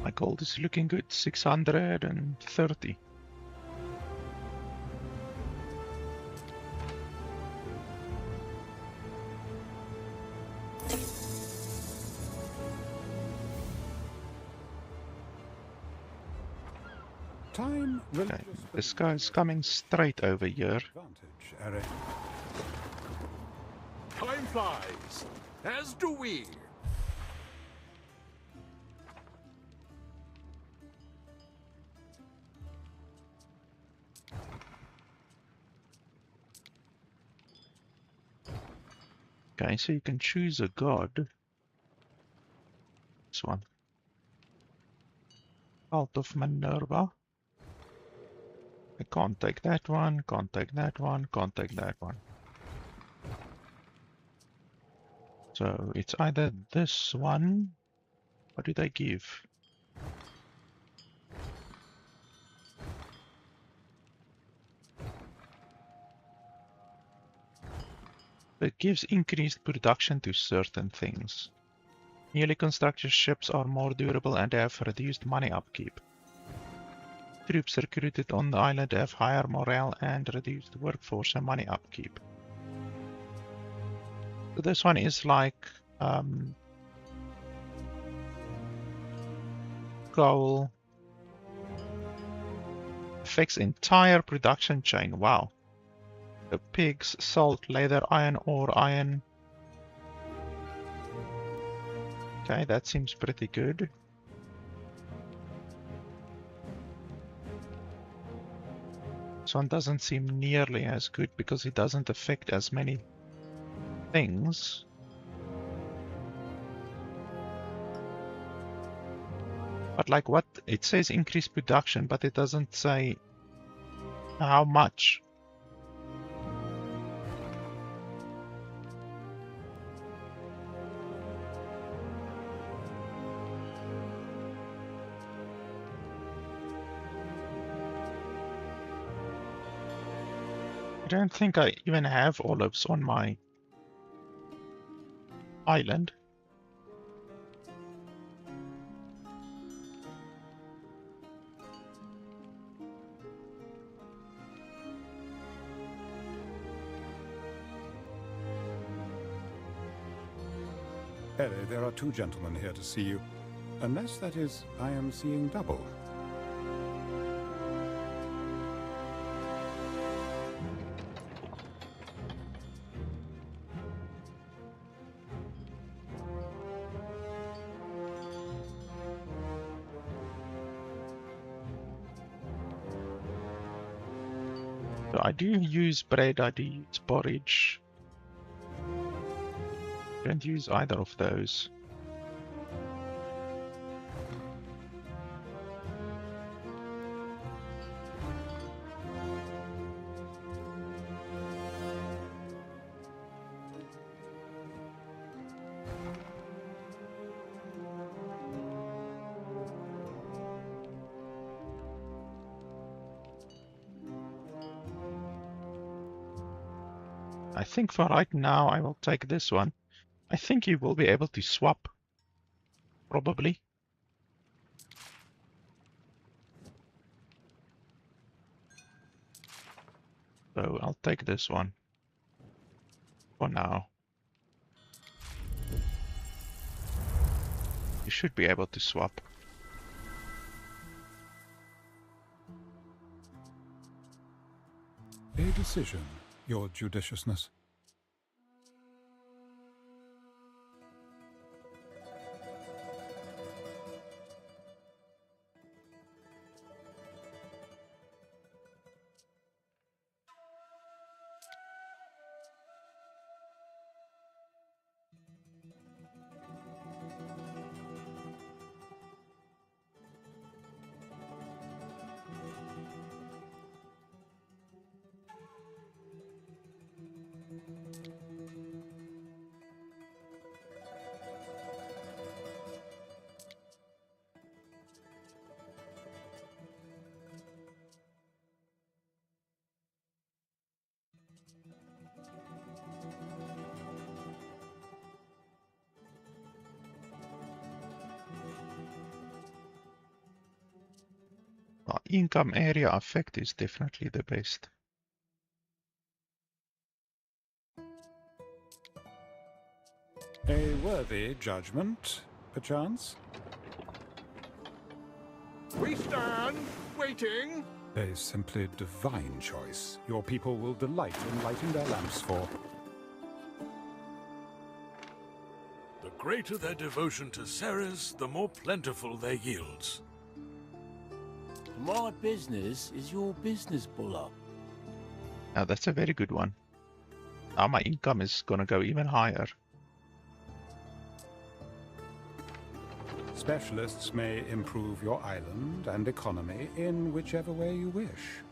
My gold is looking good, 630. Time Okay, this guy's coming straight over here. advantage, Eric. Time flies, as do we. Okay, so you can choose a god. This one. Cult of Minerva. I can't take that one, can't take that one, can't take that one. So it's either this one. What do they give? It gives increased production to certain things. Newly constructed ships are more durable and have reduced money upkeep. Troops recruited on the island have higher morale and reduced workforce and money upkeep. So this one is like coal. Affects entire production chain. Wow. The pigs, salt, leather, iron ore, iron. Okay, that seems pretty good. This one doesn't seem nearly as good because it doesn't affect as many things. But like what? It says increase production, but it doesn't say how much. I don't think I even have olives on my island. Ere, there are two gentlemen here to see you. Unless, that is, I am seeing double. So I do use bread, I do use porridge. Don't use either of those. I think for right now I will take this one. I think you will be able to swap. Probably. So I'll take this one. For now. You should be able to swap. A decision, your judiciousness. Income area effect is definitely the best. A worthy judgment, perchance? We stand, waiting. A simply divine choice. Your people will delight in lighting their lamps for. The greater their devotion to Ceres, the more plentiful their yields. My business is your business, Buller. Now that's a very good one. Now my income is gonna go even higher. Specialists may improve your island and economy in whichever way you wish.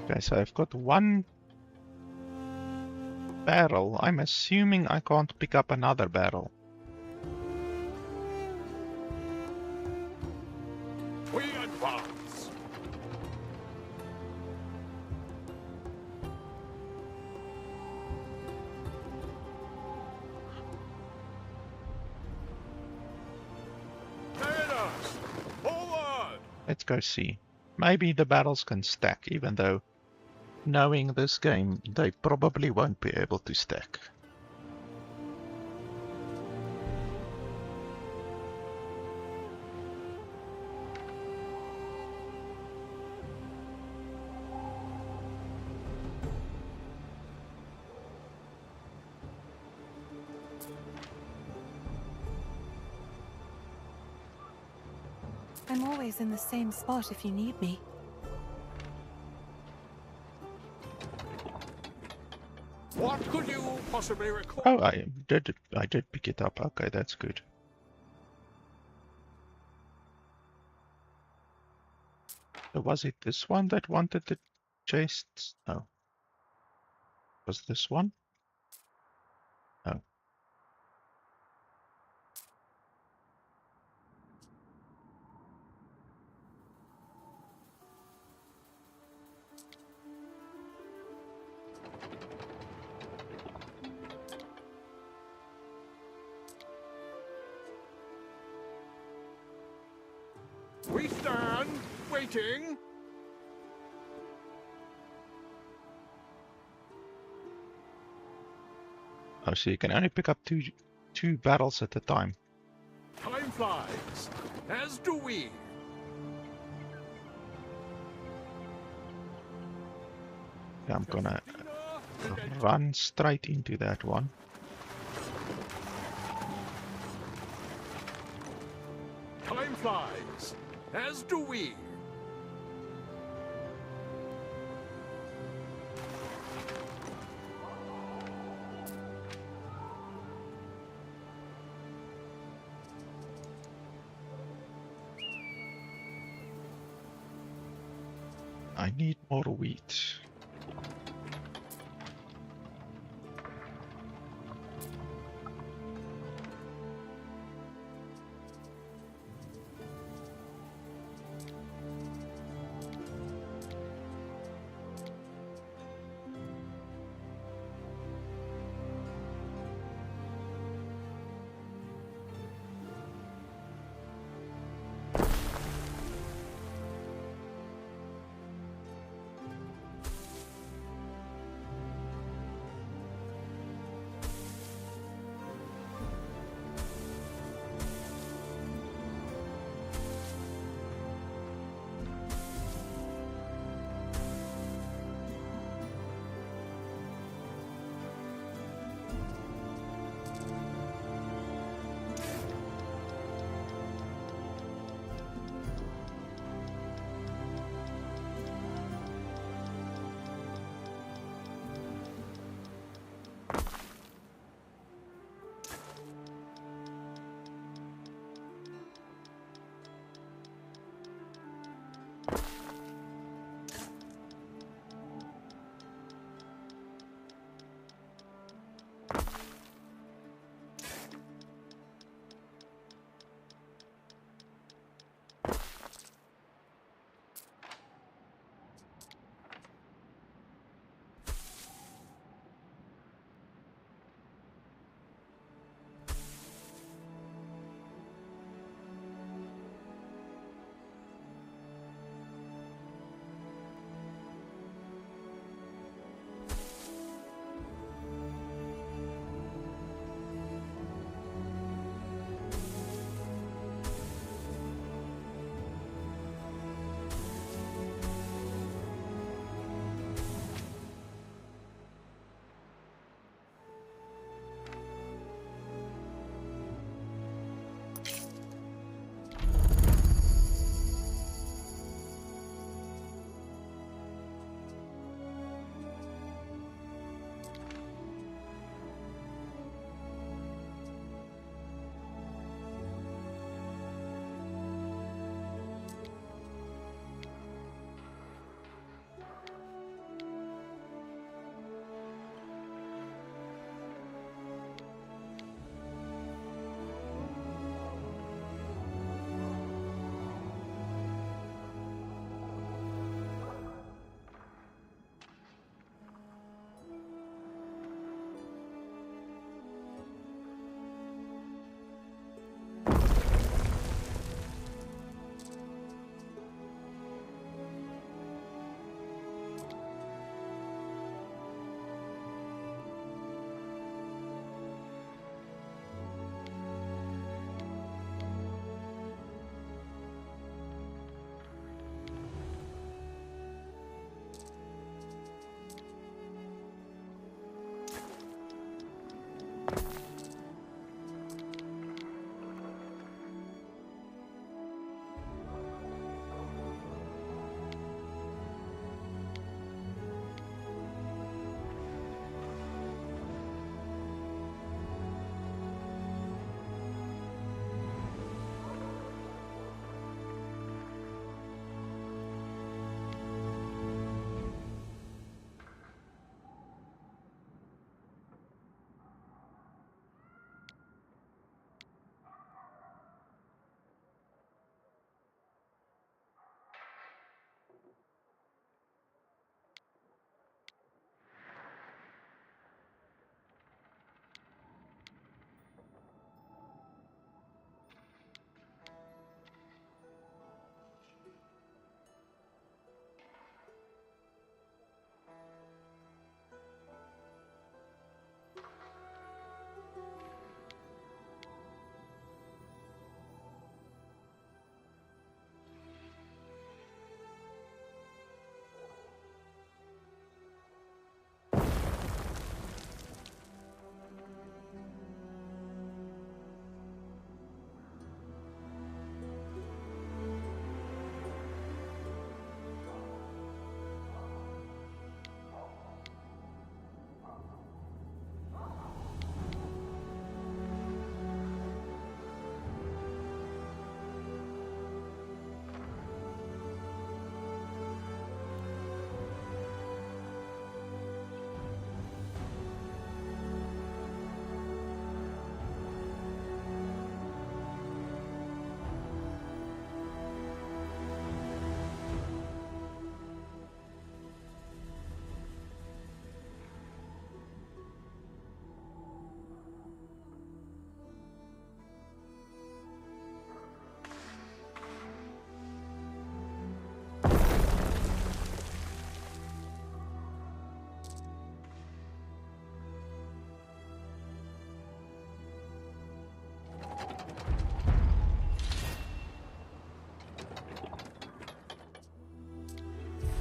Okay, so I've got one barrel. I'm assuming I can't pick up another barrel. We advance. Forward! Let's go see. Maybe the barrels can stack, even though knowing this game, they probably won't be able to stack. I'm always in the same spot if you need me. What could you possibly require? Oh, I did pick it up. Okay, that's good. So was it this one that wanted the chests? No. Was this one? No. We stand, Waiting. Oh, so you can only pick up two barrels at a time. Time flies, as do we. I'm gonna run straight into that one. Time flies, as do we. I need more wheat.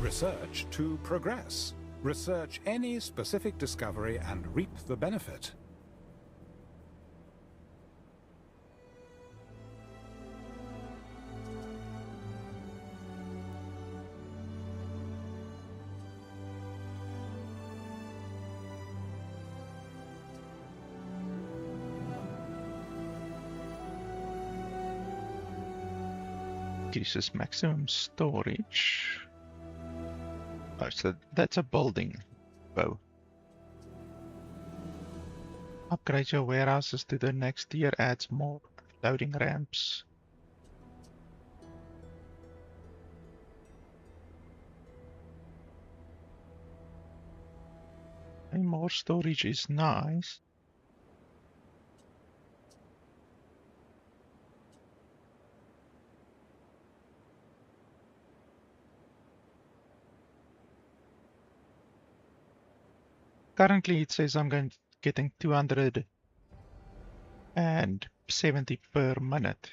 Research to progress. Research any specific discovery and reap the benefit. Increases maximum storage. Oh, so that's a building. Whoa. Upgrade your warehouses to the next tier, adds more loading ramps. And more storage is nice. Currently it says I'm getting 270 per minute.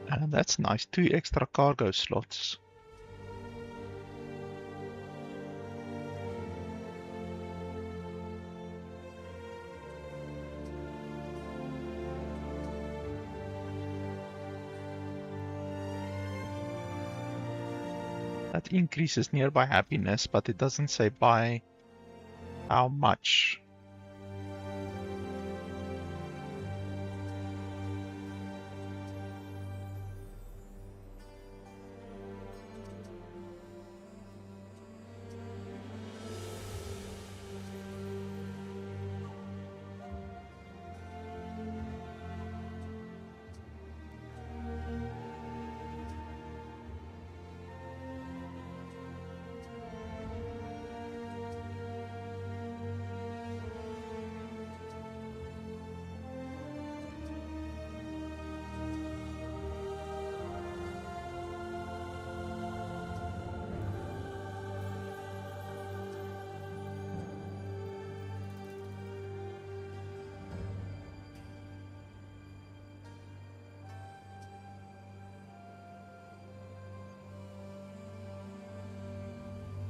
And that's nice, 2 extra cargo slots. That increases nearby happiness, but it doesn't say by how much.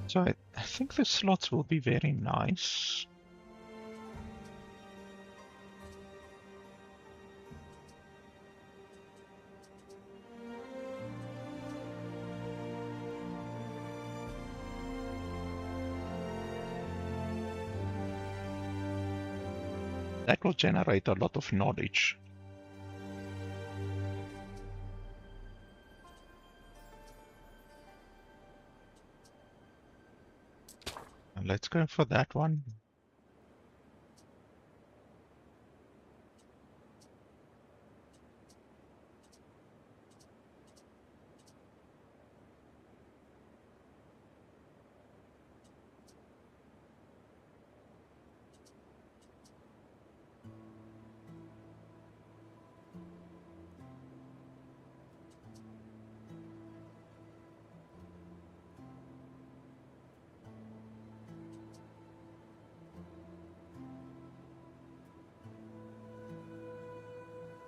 So I think the slots will be very nice. That will generate a lot of knowledge. And let's go for that one.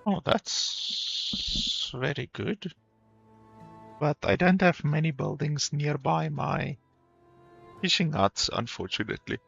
Oh, that's very good. But I don't have many buildings nearby my fishing huts, unfortunately.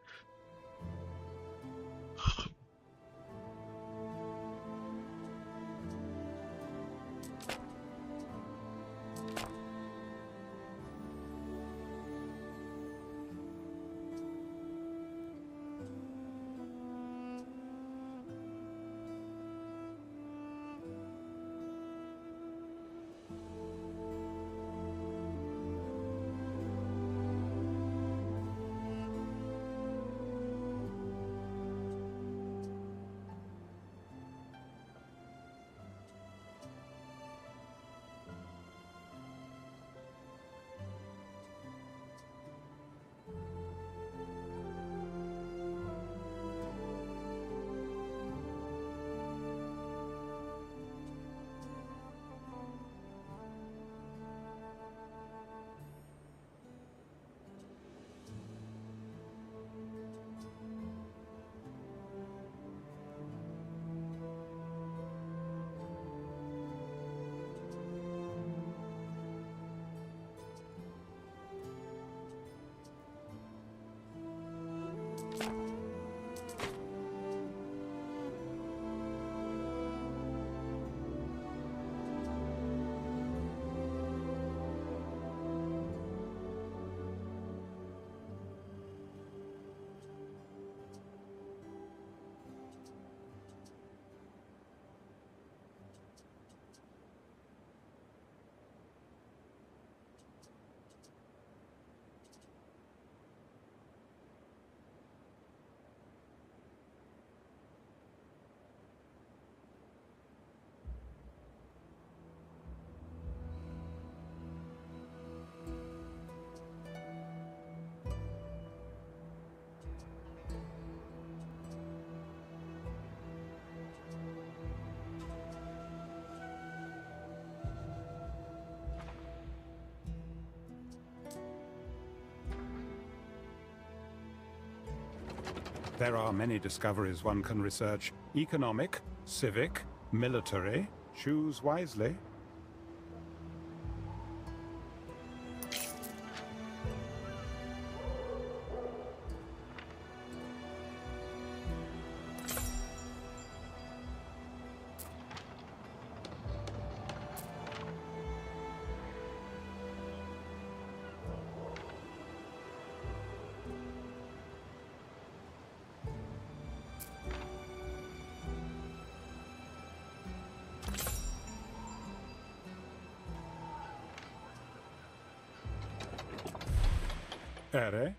There are many discoveries one can research. Economic, civic, military. Choose wisely. Ere?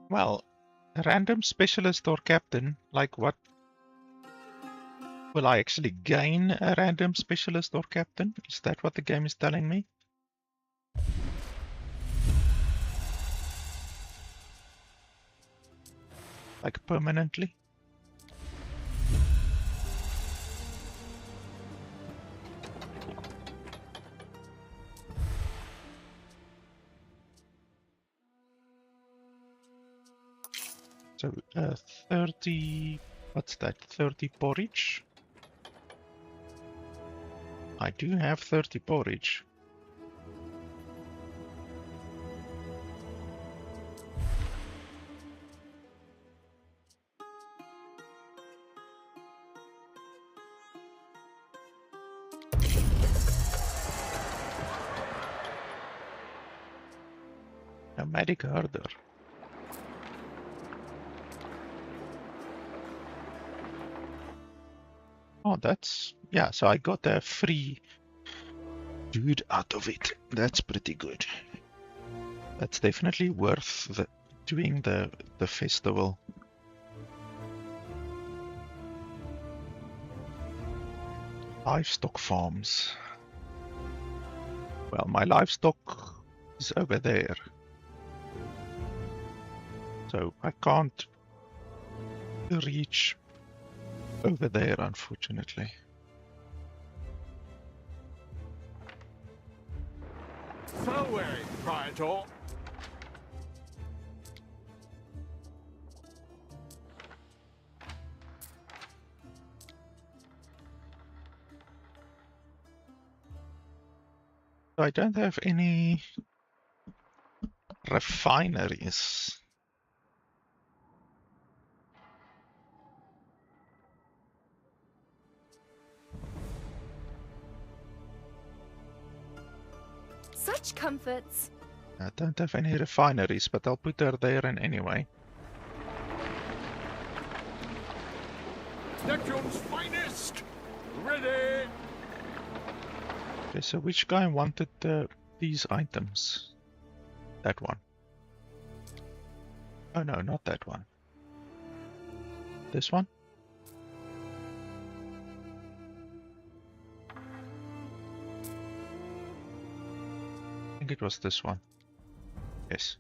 Well, a random specialist or captain, like what? Will I actually gain a random specialist or captain? Is that what the game is telling me? Like permanently? So 30, what's that? 30 porridge? I do have 30 porridge. Nomadic herder. Oh, that's, yeah, so I got a free dude out of it. That's pretty good. That's definitely worth doing the festival. Livestock farms. Well, my livestock is over there. So I can't reach over there, unfortunately. Fareway, Praetor. I don't have any refineries. Such comforts. I don't have any refineries, but I'll put her there in anyway. Neptune's finest! Ready! Okay, so which guy wanted these items? That one. Oh no, not that one. This one? I think it was this one. Yes.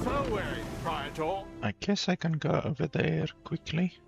Fareway, Praetor. I guess I can go over there quickly.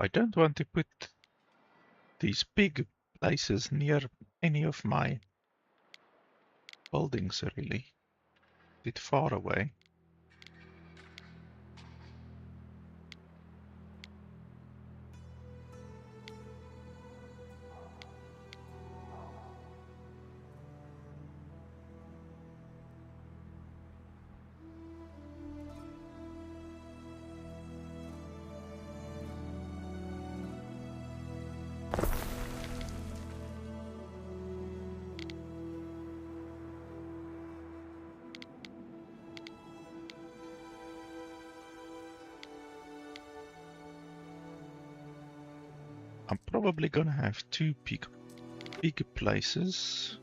I don't want to put these big places near any of my buildings, really. A bit far away. I'm probably gonna have two big places.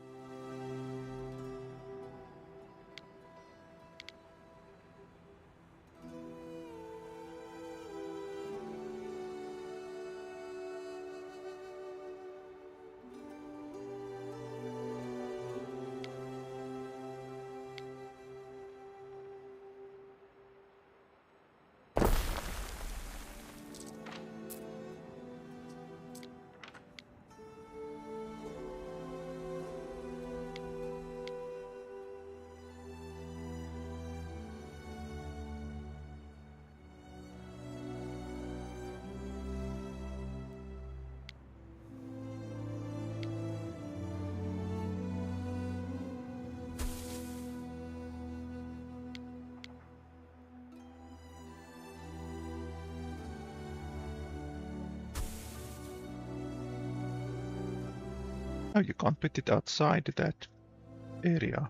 Oh, you can't put it outside that area.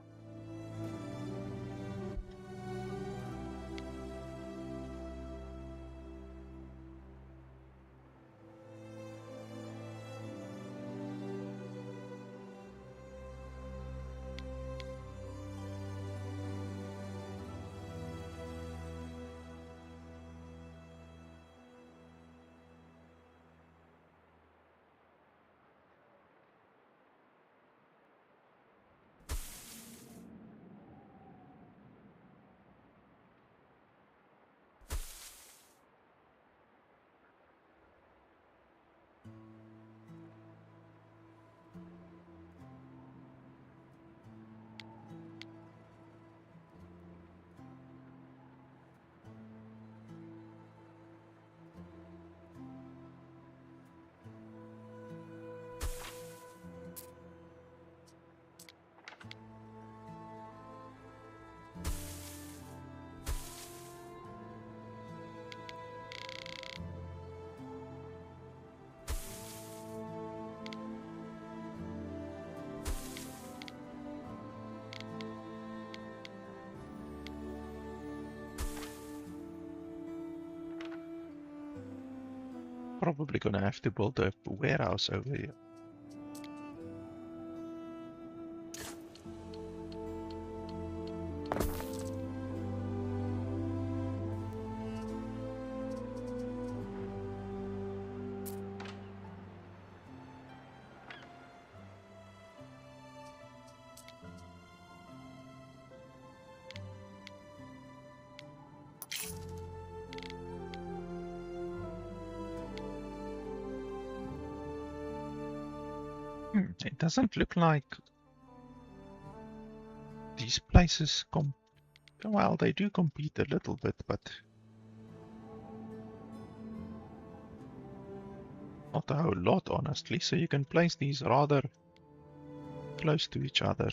Probably gonna have to build a warehouse over here. It doesn't look like these places well, they do compete a little bit, but not a whole lot, honestly. So you can place these rather close to each other.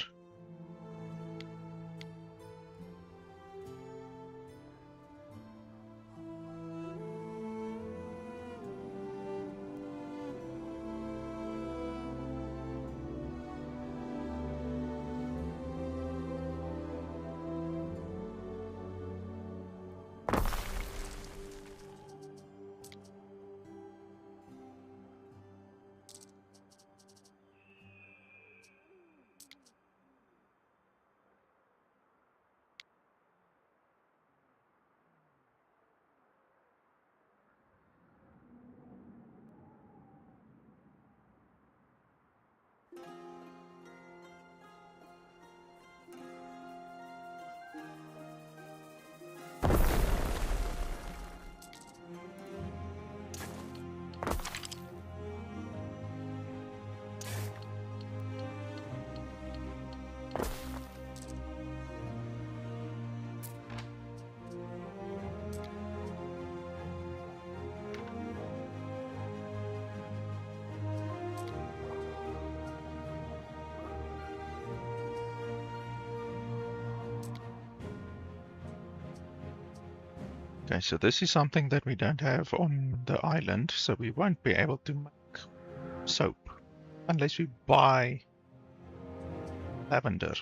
Okay, so this is something that we don't have on the island, so we won't be able to make soap unless we buy lavender.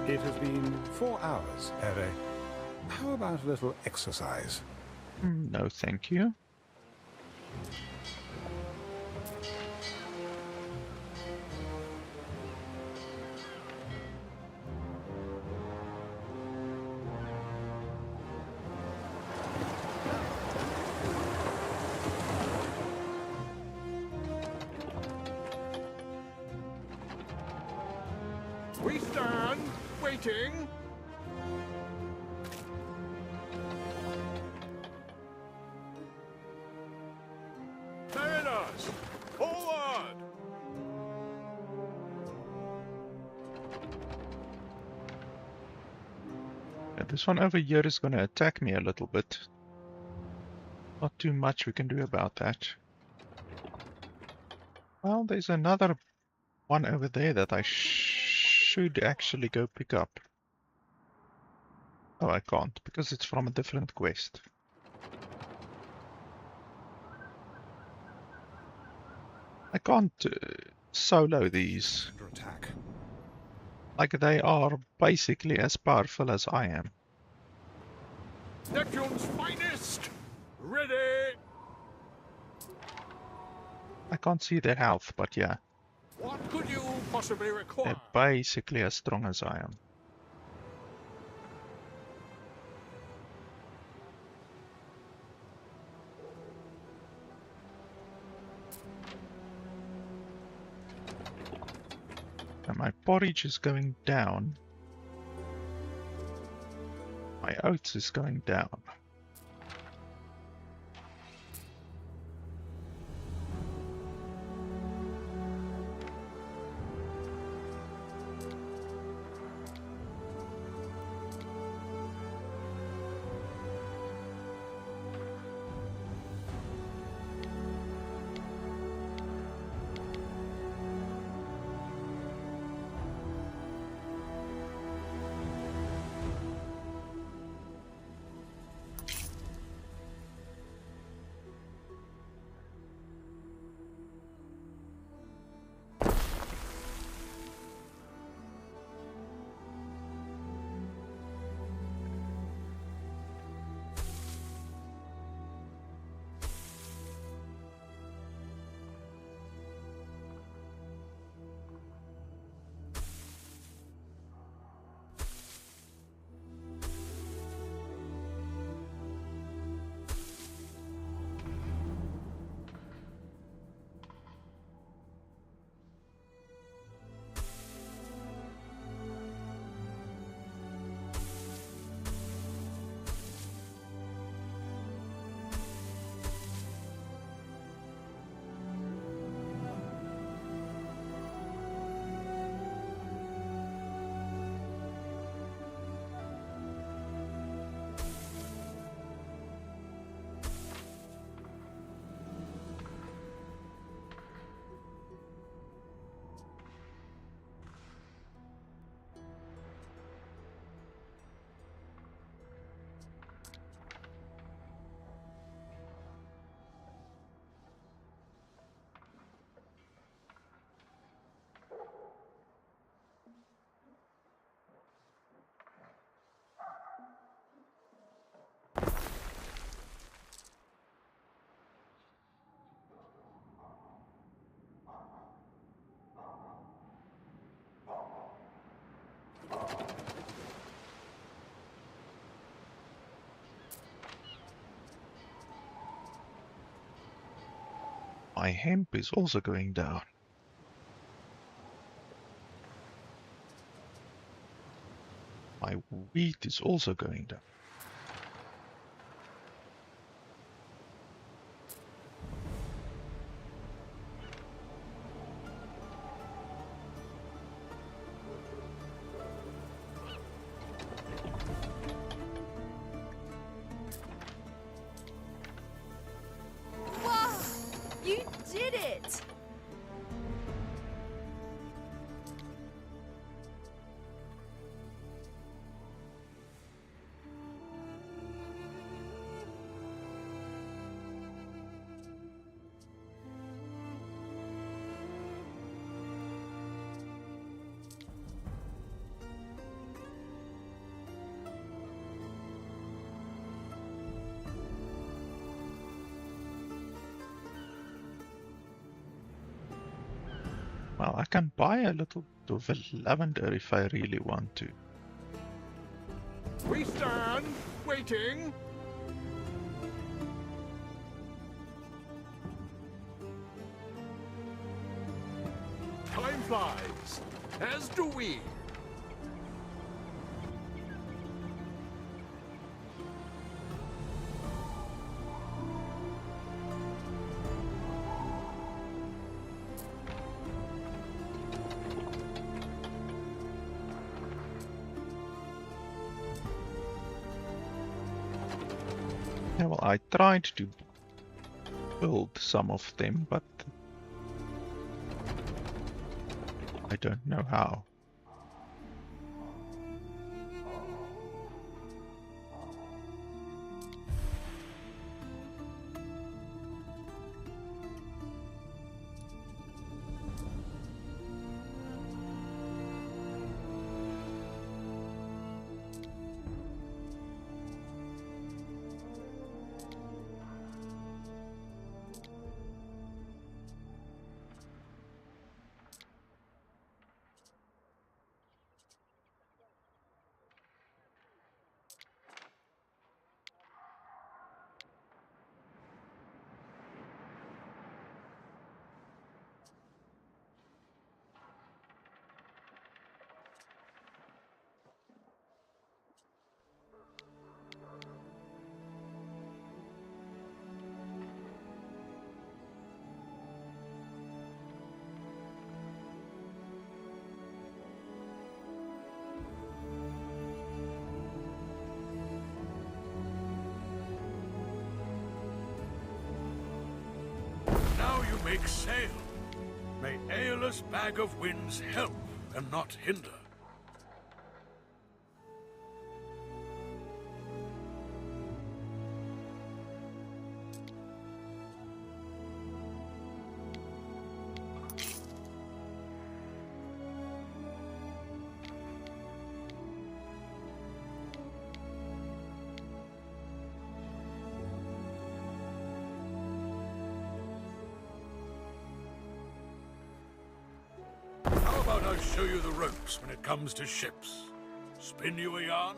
It has been 4 hours, Ere. How about a little exercise? No, thank you. We stand, waiting. Mariners, forward! This one over here is going to attack me a little bit. Not too much we can do about that. Well, there's another one over there that I should actually go pick up. Oh, I can't, because it's from a different quest. I can't solo these. Under attack. Like, they are basically as powerful as I am. Neptune's finest! Ready! I can't see their health, but yeah. What could you possibly require? They're basically as strong as I am. And my porridge is going down. My oats is going down. My hemp is also going down. My wheat is also going down. Wow! You did it! Well, I can buy a little bit of lavender if I really want to. We stand, waiting. Time flies, as do we. Yeah, well, I tried to build some of them, but I don't know how. make sail. May Aeolus' bag of winds help and not hinder. How about I show you the ropes when it comes to ships? Spin you a yarn?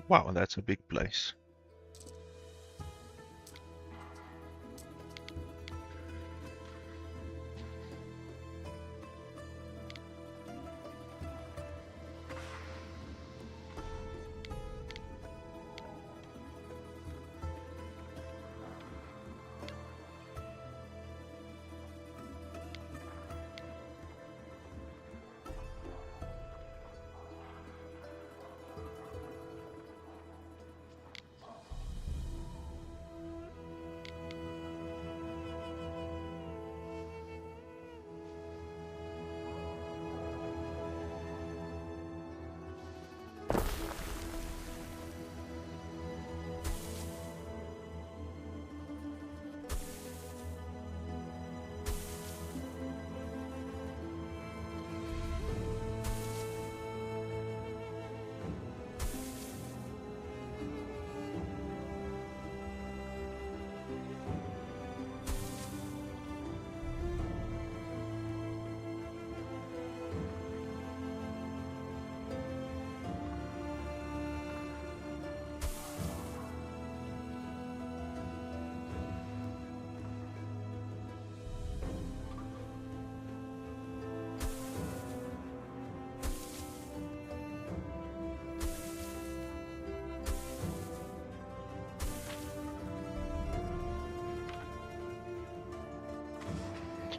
Wow, that's a big place.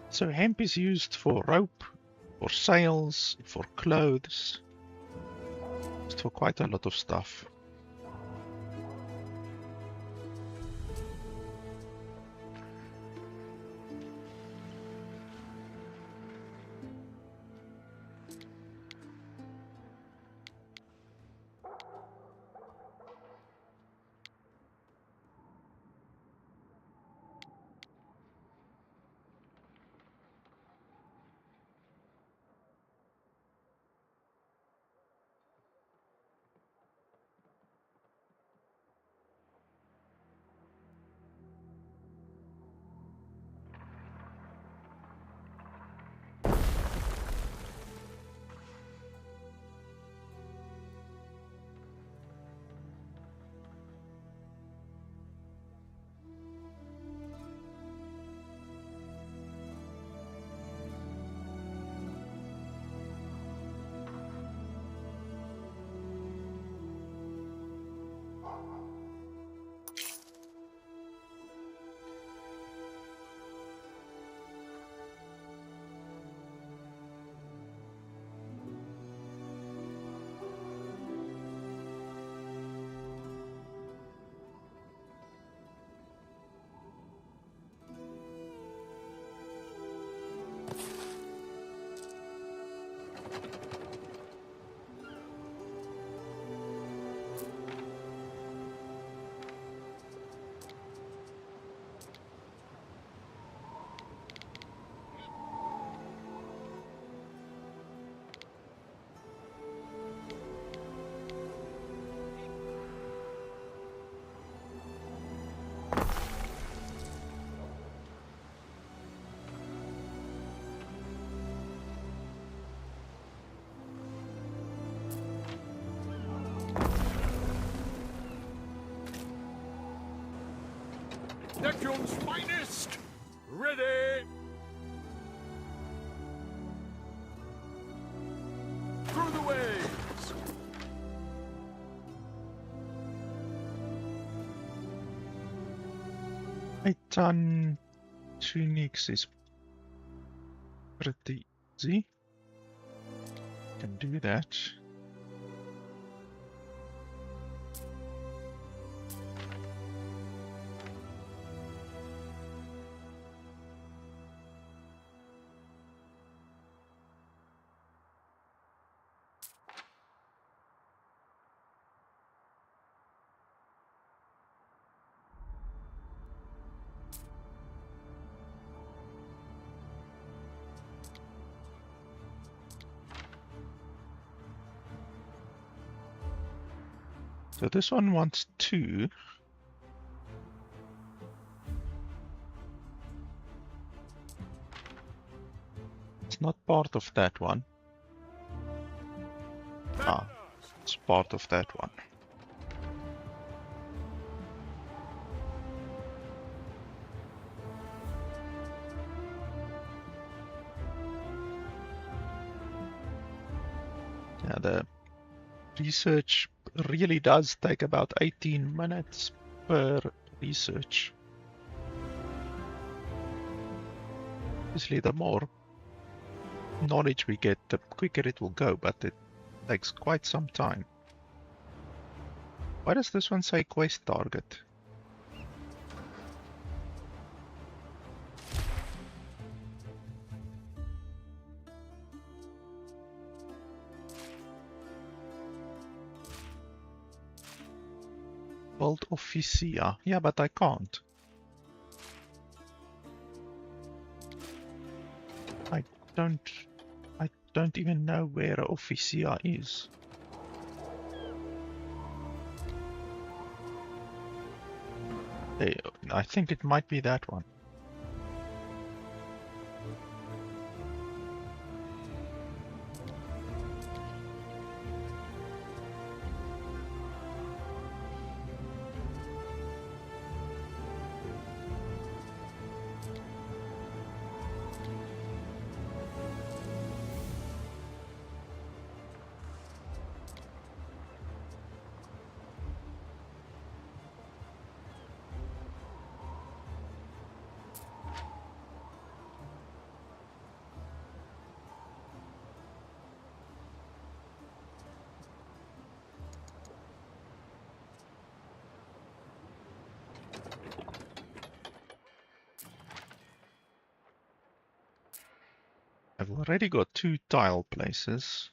So hemp is used for rope, for sails, for clothes, used for quite a lot of stuff. realm's finest. Ready. Through the waves. Titan tunics is pretty easy. Can do that. So this one wants 2. It's not part of that one. Ah, it's part of that one. Yeah, the research really does take about 18 minutes per research. Obviously, the more knowledge we get, the quicker it will go, but it takes quite some time. Why does this one say quest target? Build Officia. Yeah, but I can't. I don't even know where Officia is. There, I think it might be that one. I've already got 2 tile places.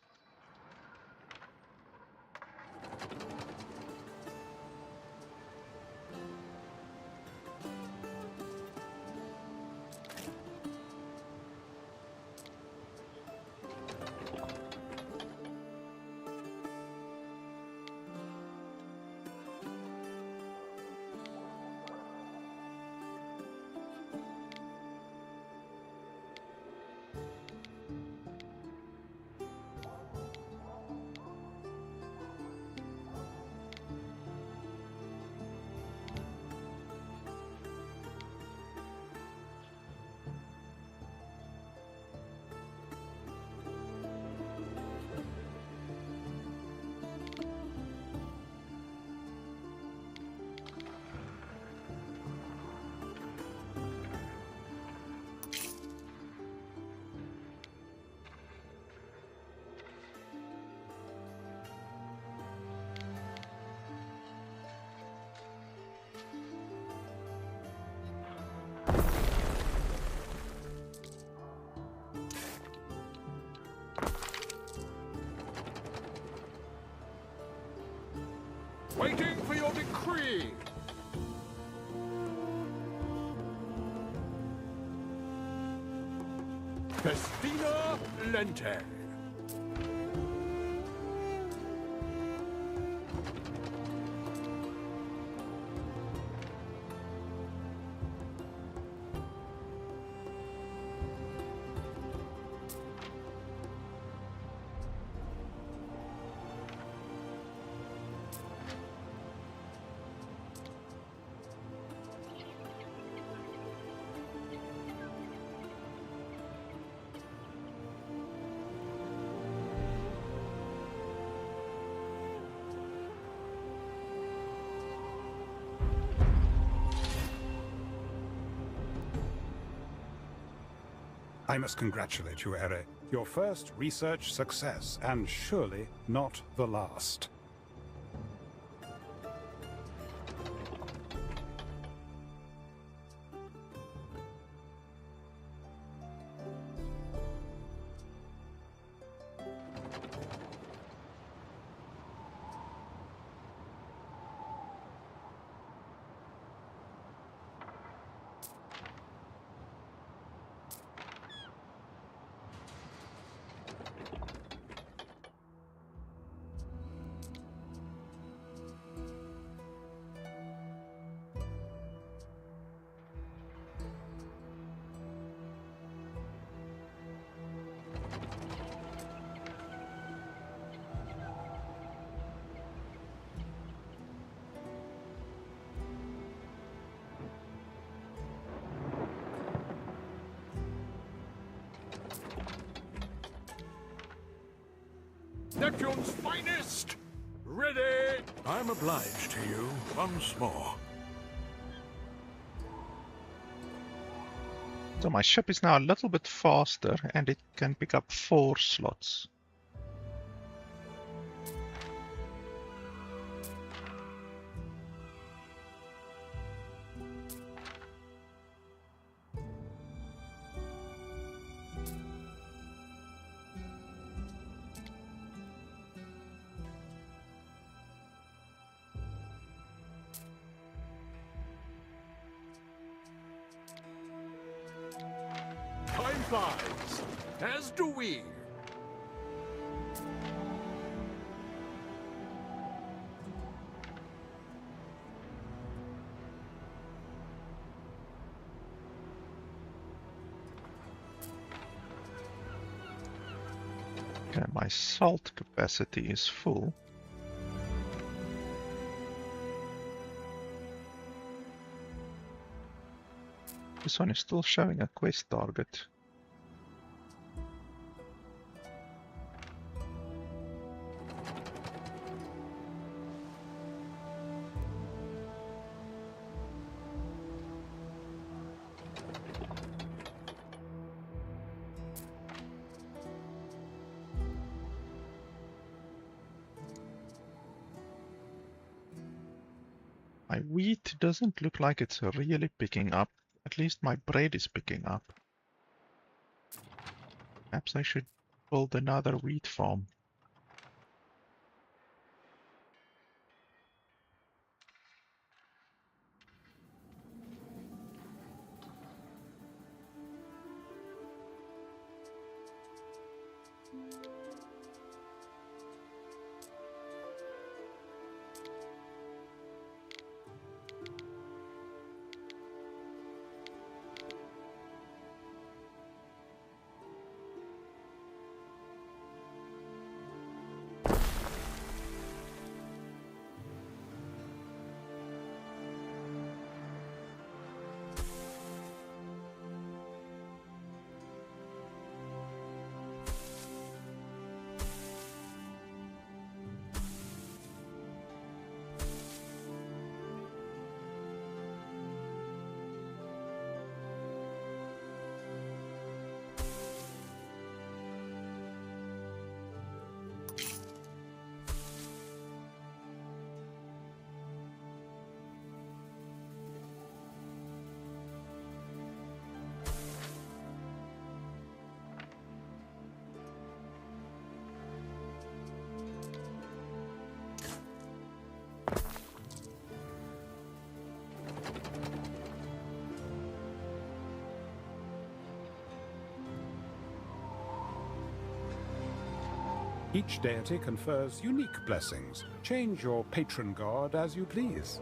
Waiting for your decree. Festina Lente. I must congratulate you, Ere. Your first research success, and surely not the last. Neptune's finest! Ready! I'm obliged to you once more. So my ship is now a little bit faster and it can pick up 4 slots. Time flies, as do we. Okay, my salt capacity is full. This one is still showing a quest target. My wheat doesn't look like it's really picking up. At least my bread is picking up. Perhaps I should build another wheat farm. Each deity confers unique blessings. Change your patron god as you please.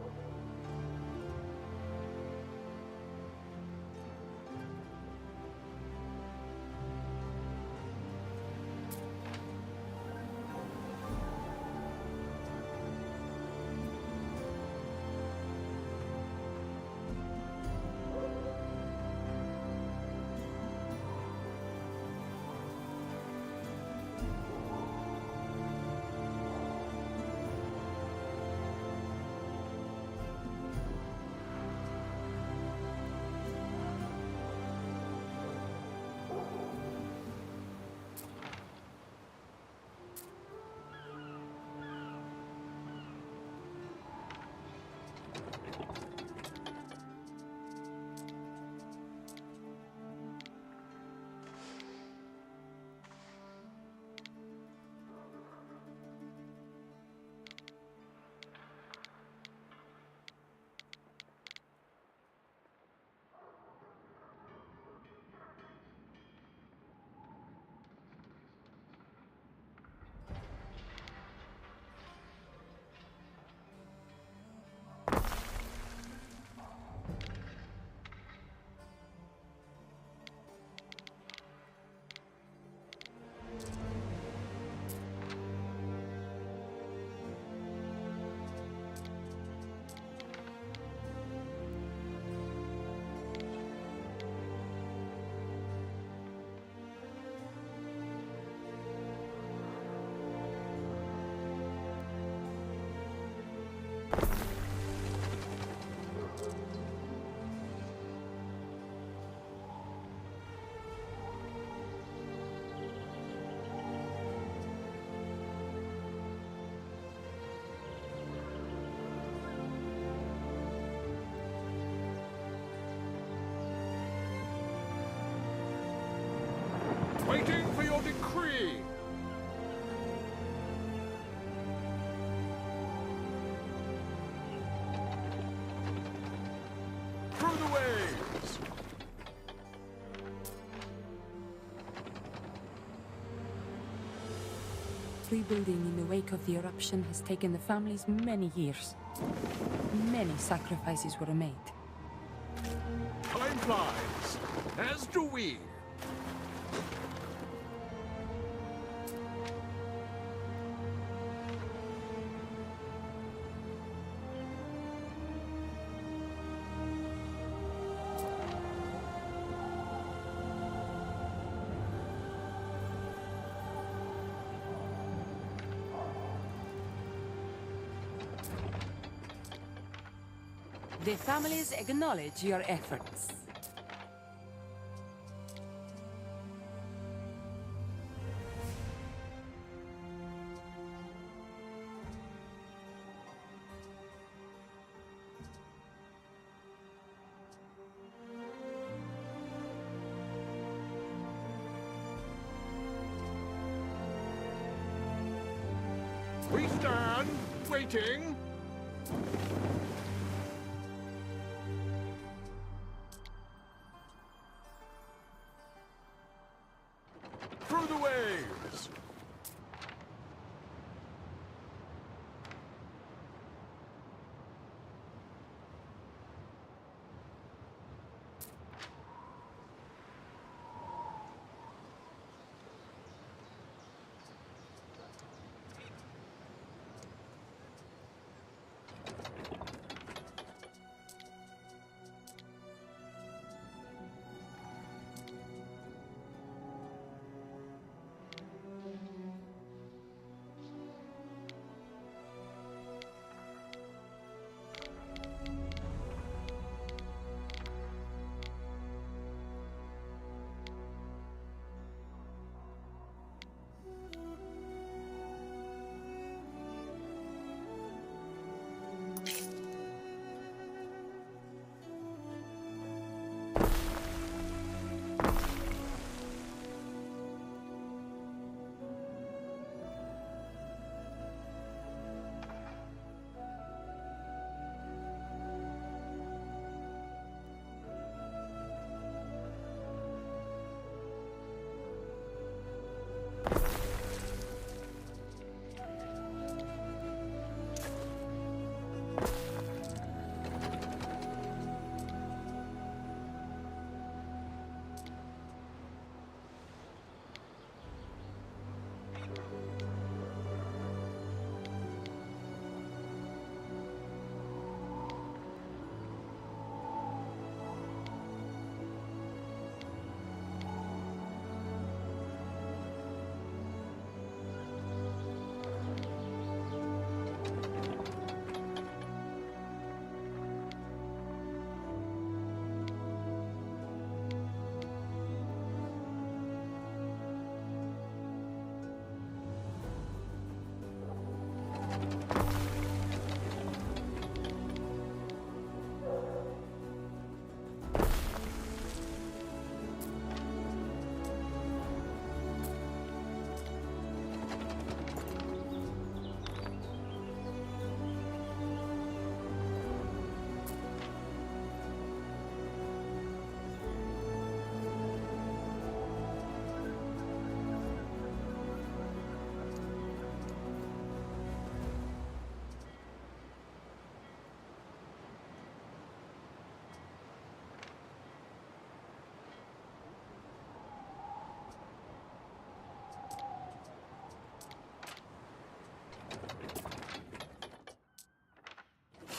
Rebuilding in the wake of the eruption has taken the families many years. Many sacrifices were made. Time flies, as do we. The families acknowledge your efforts. We stand, waiting. Through the waves.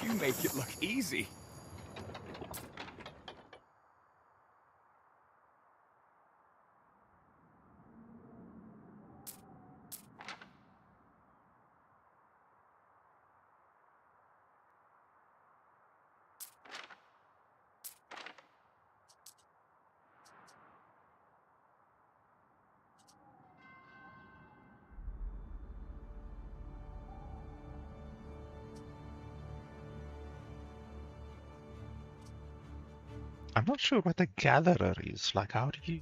You make it look easy. I'm not sure what a gatherer is. Like, how do you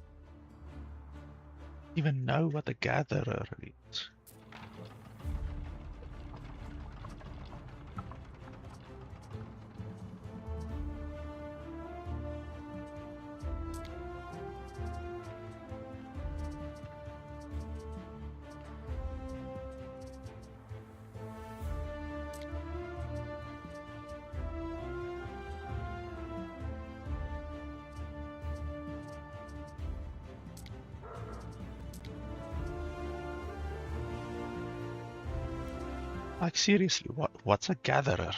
even know what a gatherer is? Like seriously, what's a gatherer?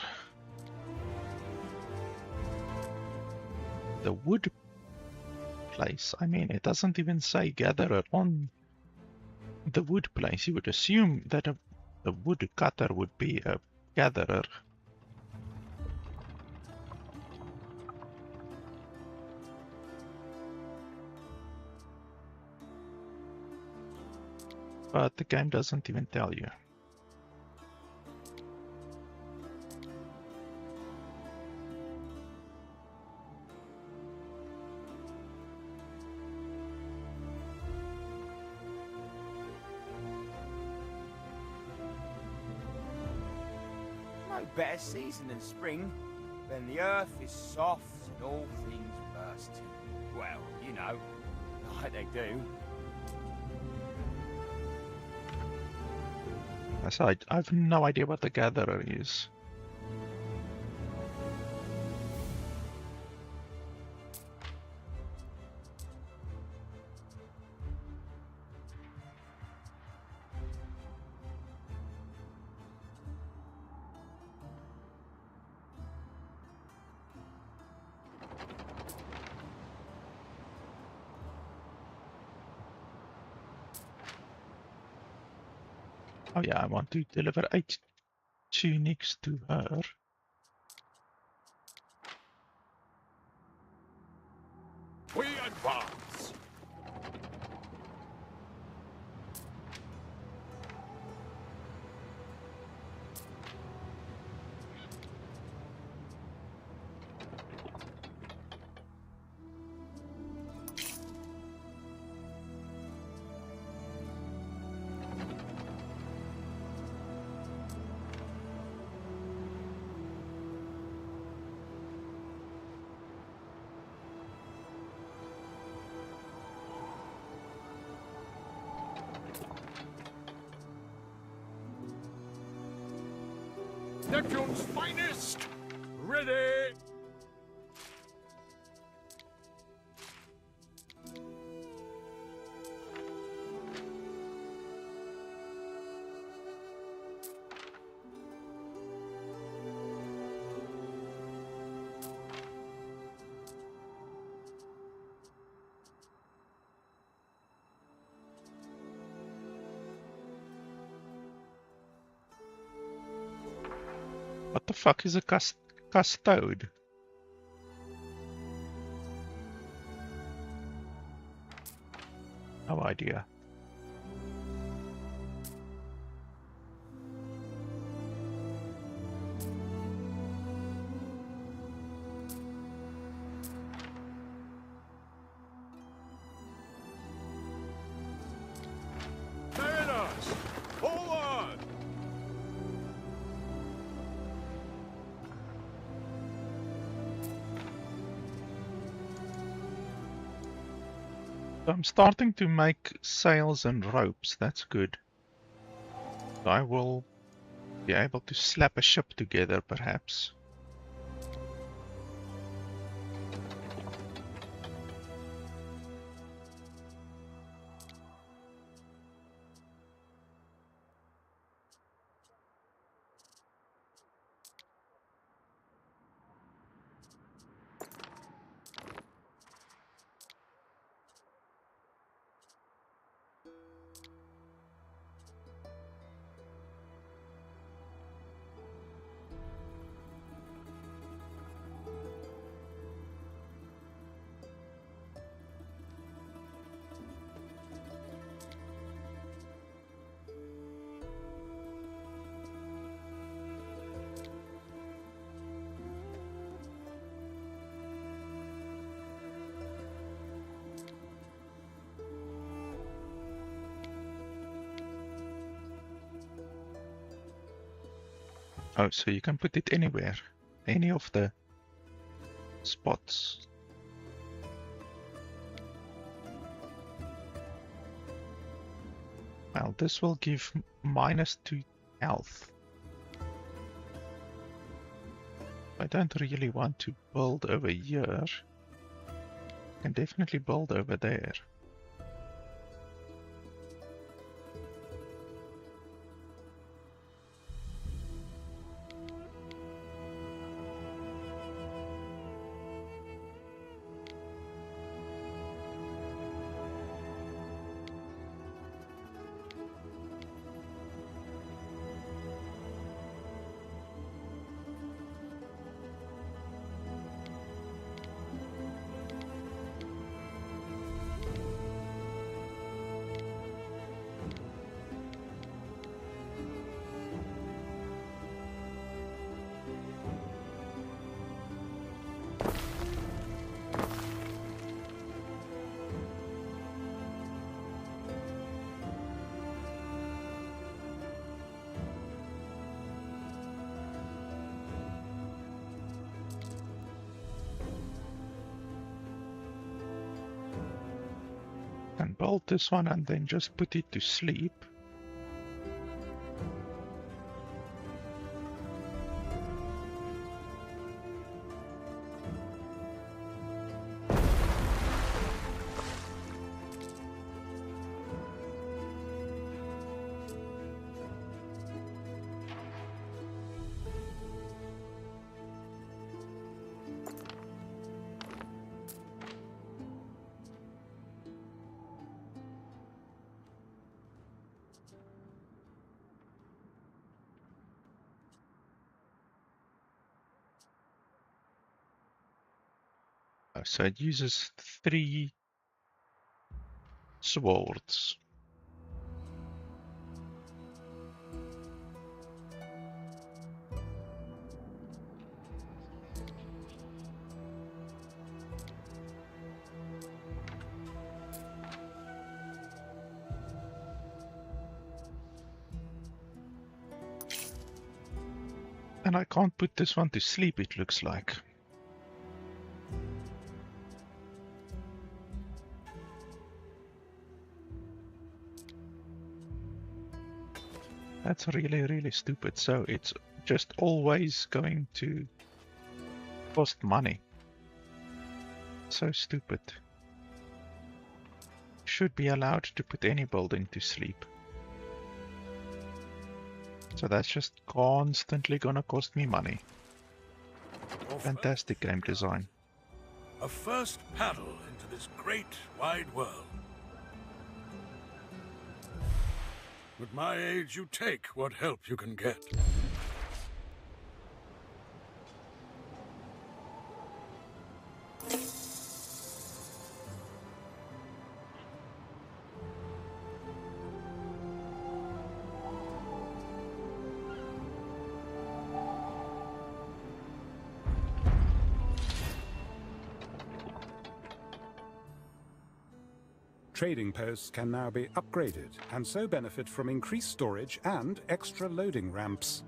The wood place. I mean, it doesn't even say gatherer on the wood place. You would assume that a wood cutter would be a gatherer. But the game doesn't even tell you. No better season than spring, when the earth is soft and all things burst. Well, you know, like they do. So I have no idea what the gatherer is. Oh yeah, I want to deliver 8 tunics to her. We advance. Neptune's finest! Ready! What the fuck is a custode? No idea. Mariners! Forward! I'm starting to make sails and ropes. That's good. I will be able to slap a ship together, perhaps. Oh, so you can put it anywhere. Any of the spots. Well, this will give -2 health. I don't really want to build over here. I can definitely build over there. can build this one and then just put it to sleep. So it uses 3 swords. And I can't put this one to sleep, it looks like. That's really, really stupid. So it's just always going to cost money. So stupid. Should be allowed to put any building to sleep. So that's just constantly gonna cost me money. Fantastic game design. A first paddle into this great wide world. At my age, you take what help you can get. Trading posts can now be upgraded and so benefit from increased storage and extra loading ramps.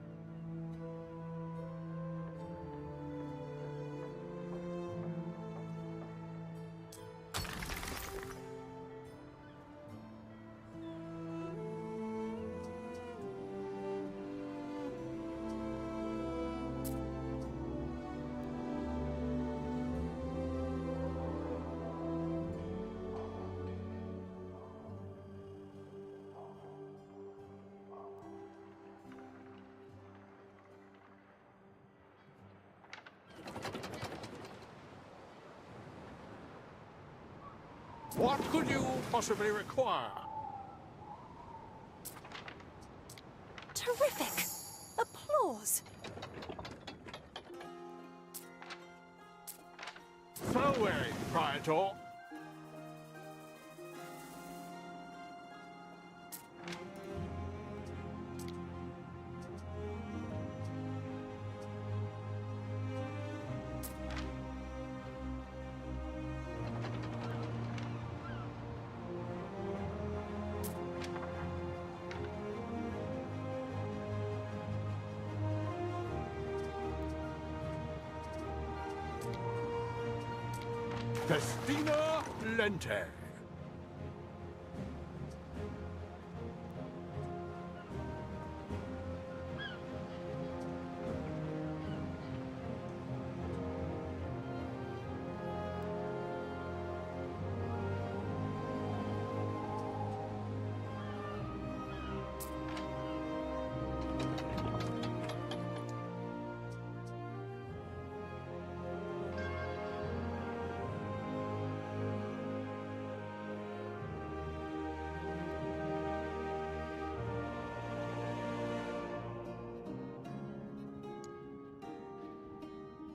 What could you possibly require? Terrific! Applause! So weary, Praetor. Festina Lente.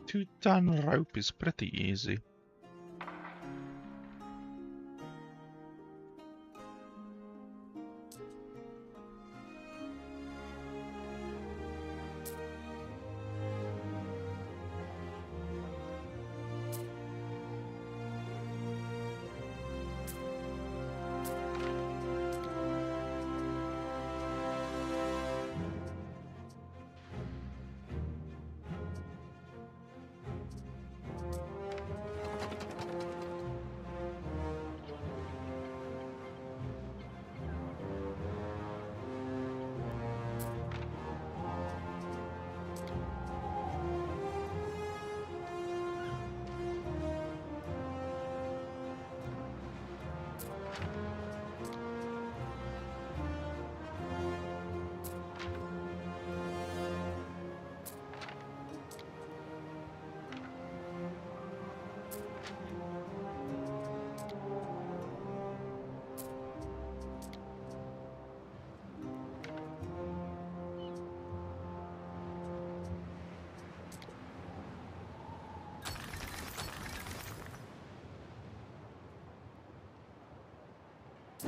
Two-ton rope is pretty easy.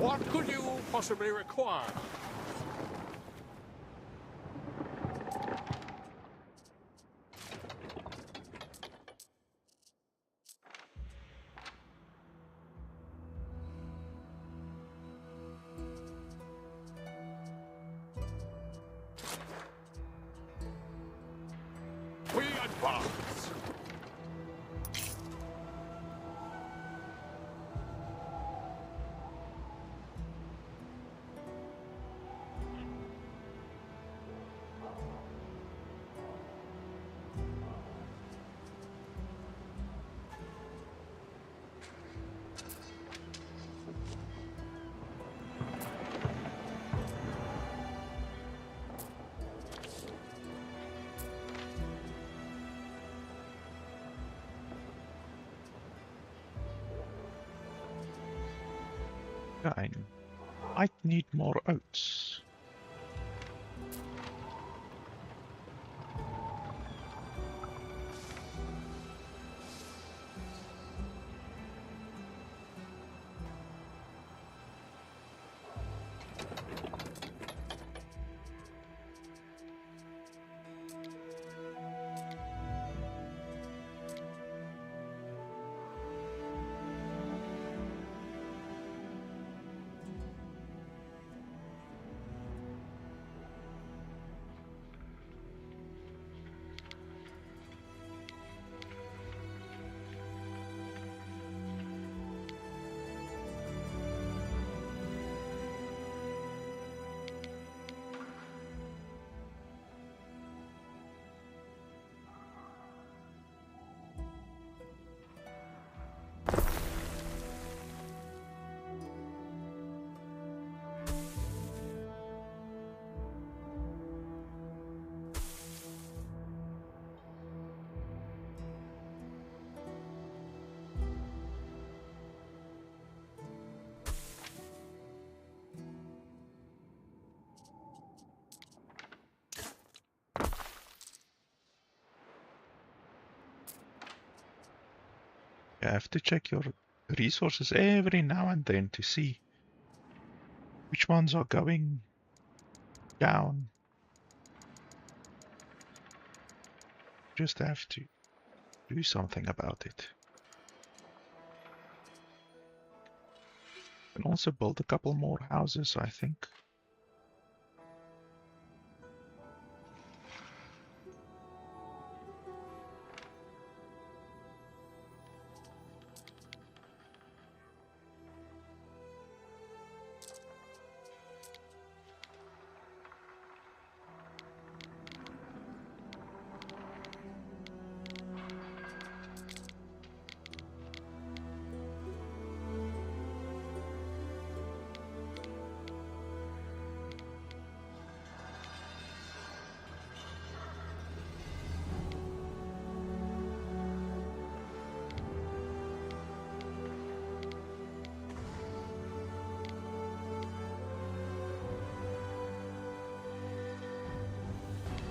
What could you possibly require? We advance. I might need more oats. You have to check your resources every now and then to see which ones are going down. Just have to do something about it. And also build a couple more houses, I think.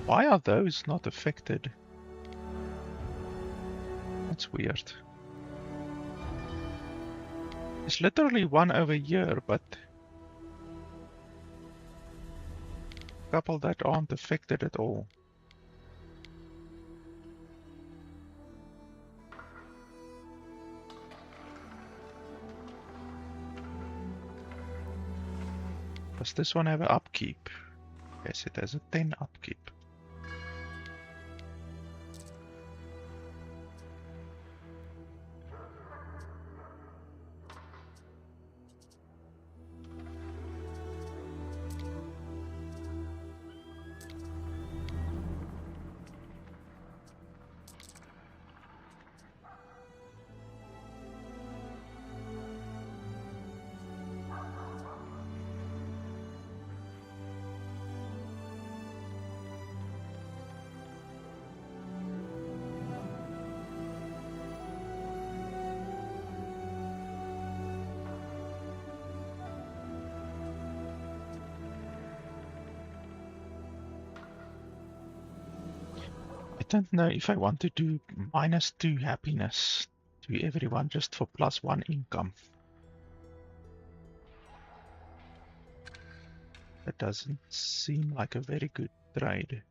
Why are those not affected? That's weird. It's literally one over here, but a couple that aren't affected at all. Does this one have an upkeep? Yes, it has a 10 upkeep. I don't know if I want to do -2 happiness to everyone just for +1 income. That doesn't seem like a very good trade.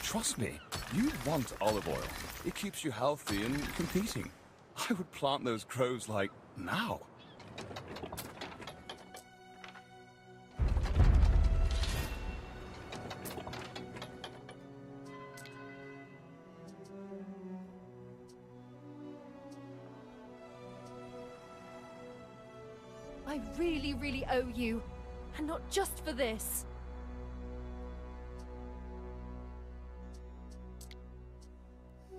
Trust me, you want olive oil. It keeps you healthy and competing. I would plant those groves like now. I really, really owe you. And not just for this.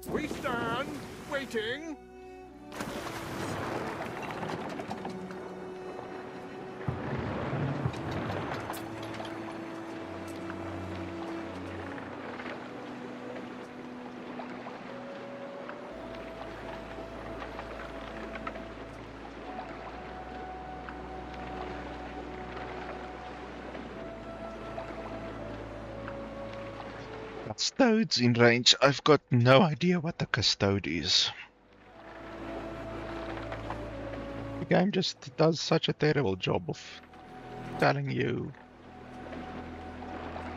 We stand, waiting. Custodes in range. I've got no idea what the custode is. The game just does such a terrible job of telling you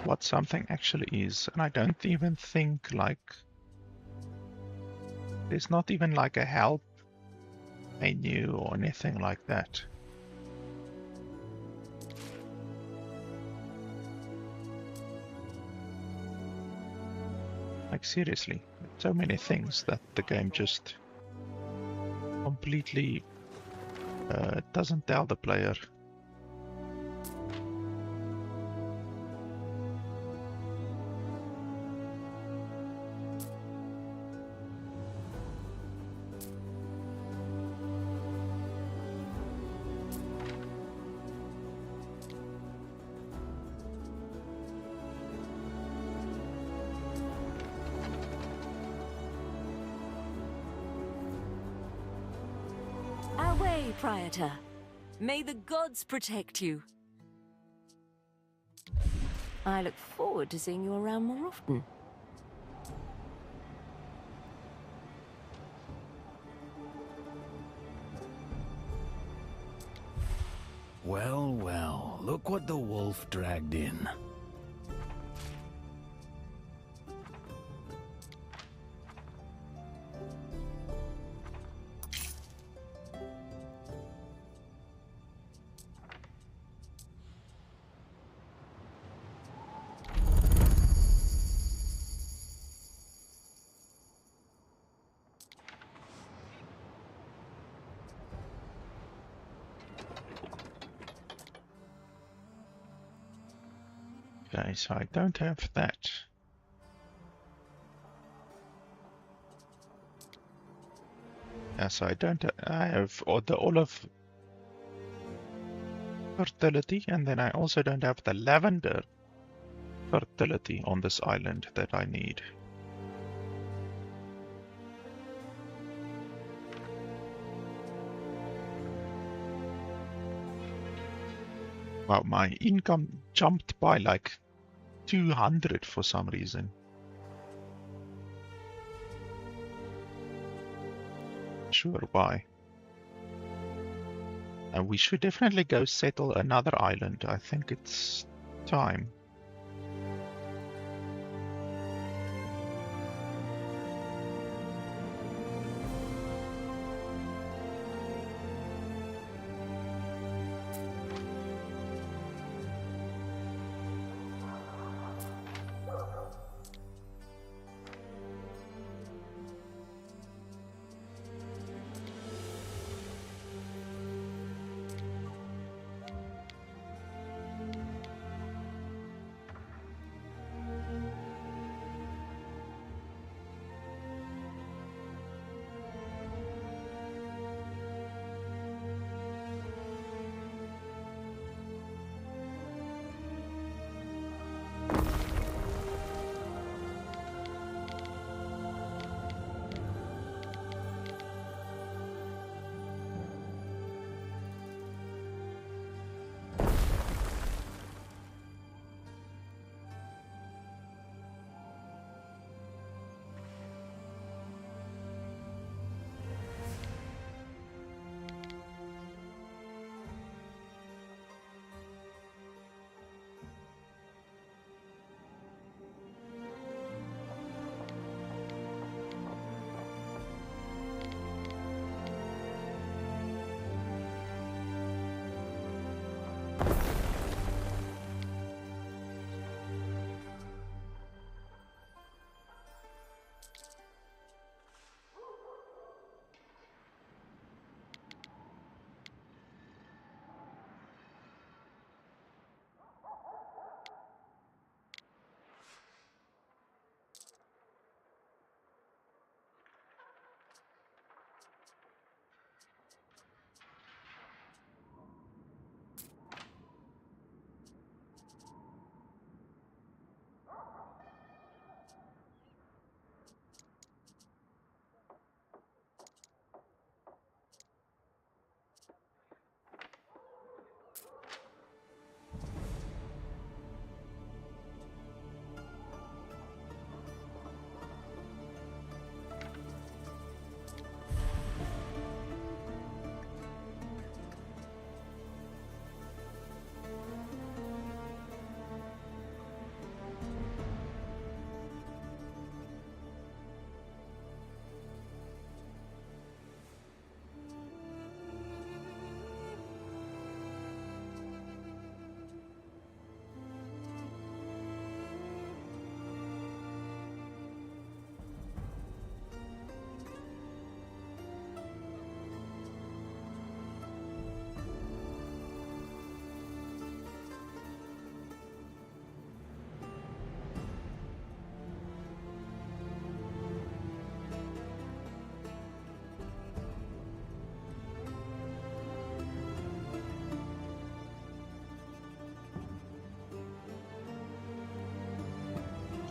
what something actually is, and I don't even think like there's not even like a help menu or anything like that. Like seriously, so many things that the game just completely doesn't tell the player. day, Praetor. May the gods protect you. I look forward to seeing you around more often. Well, well, look what the wolf dragged in. Okay, so I don't have that. Yeah, so I don't. I have all of fertility, and then I also don't have the lavender fertility on this island that I need. Wow, my income jumped by like 200 for some reason. Sure why. And we should definitely go settle another island. I think it's time.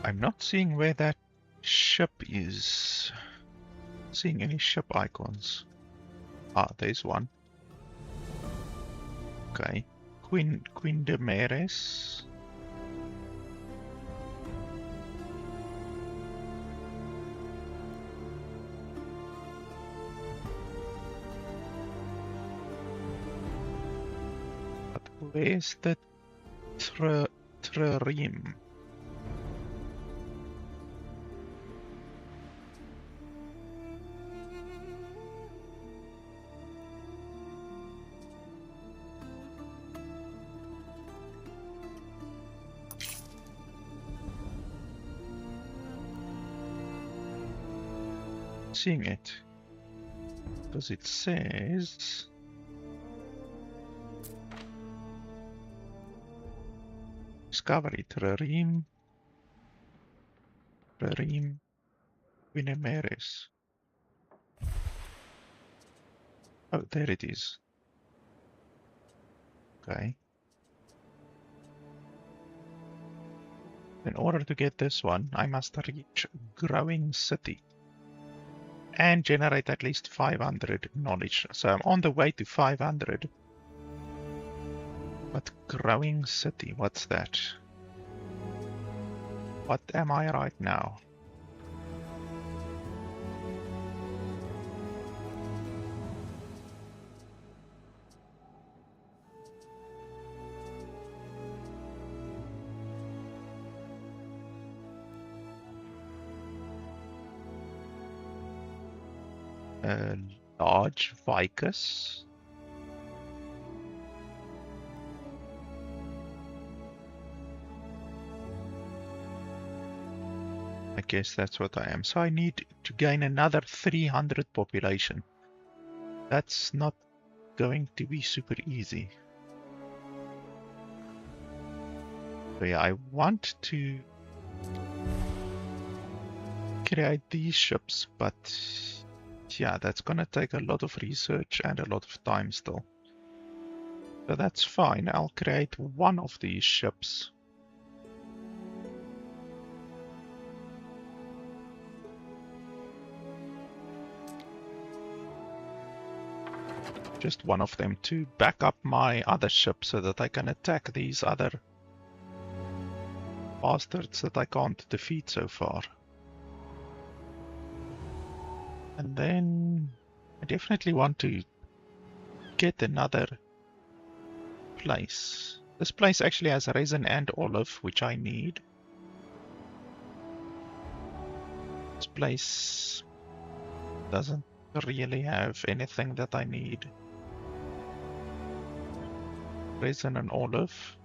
I'm not seeing where that ship is. Seeing any ship icons. Ah, there's one. Okay. Queen Damaris. But where's the Trireme? Seeing it because it says discovery Trireme Winemaris. Oh, there it is. Okay. In order to get this one, I must reach Growing City and generate at least 500 knowledge. So I'm on the way to 500. But Growing City, what's that? What am I right now? Large vicus. I guess that's what I am. So I need to gain another 300 population. That's not going to be super easy. So yeah, I want to create these ships, but yeah, that's gonna take a lot of research and a lot of time still. So that's fine, I'll create one of these ships. Just one of them to back up my other ship so that I can attack these other bastards that I can't defeat so far. And then I definitely want to get another place. This place actually has resin and olive, which I need. This place doesn't really have anything that I need. Resin and olive.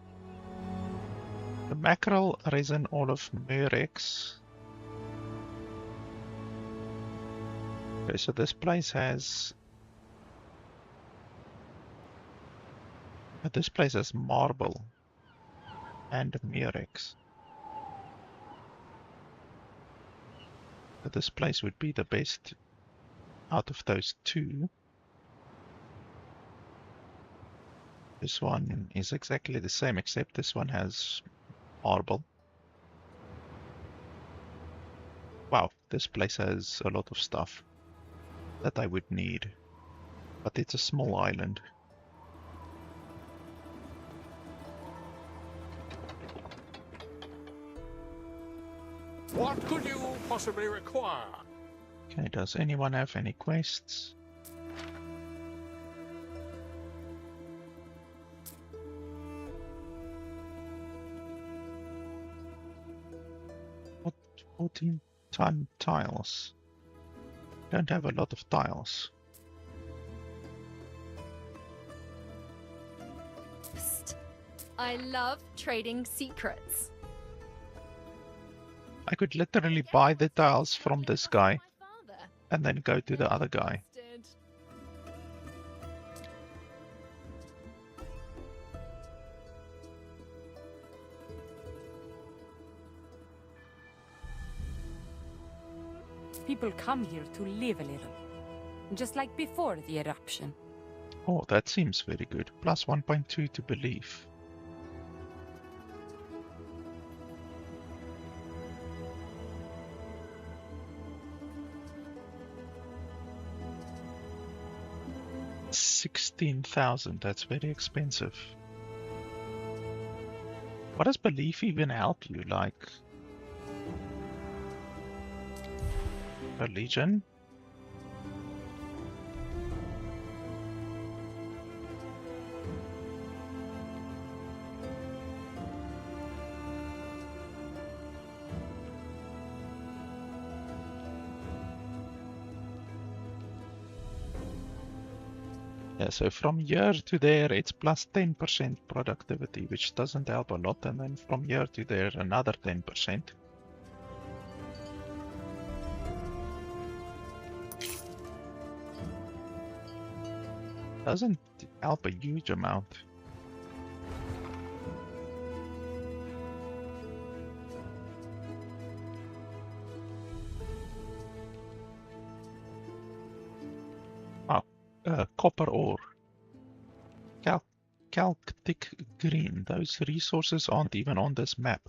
The mackerel, resin, olive, murex. Okay, so this place has... This place has marble and murex. So this place would be the best out of those two. This one is exactly the same, except this one has marble. Wow, this place has a lot of stuff that I would need, but it's a small island. What could you possibly require? Okay, does anyone have any quests? What 14-ton tiles? Don't have a lot of tiles. Psst. I love trading secrets. I could literally buy the tiles from this guy and then go to the other guy. People come here to live a little, just like before the eruption. Oh, that seems very good. Plus 1.2 to belief. 16,000. That's very expensive. What does belief even help you? Like religion? Yeah, so from here to there, it's plus 10% productivity, which doesn't help a lot. And then from here to there, another 10%. Doesn't help a huge amount. Copper ore. Calcitic green. Those resources aren't even on this map.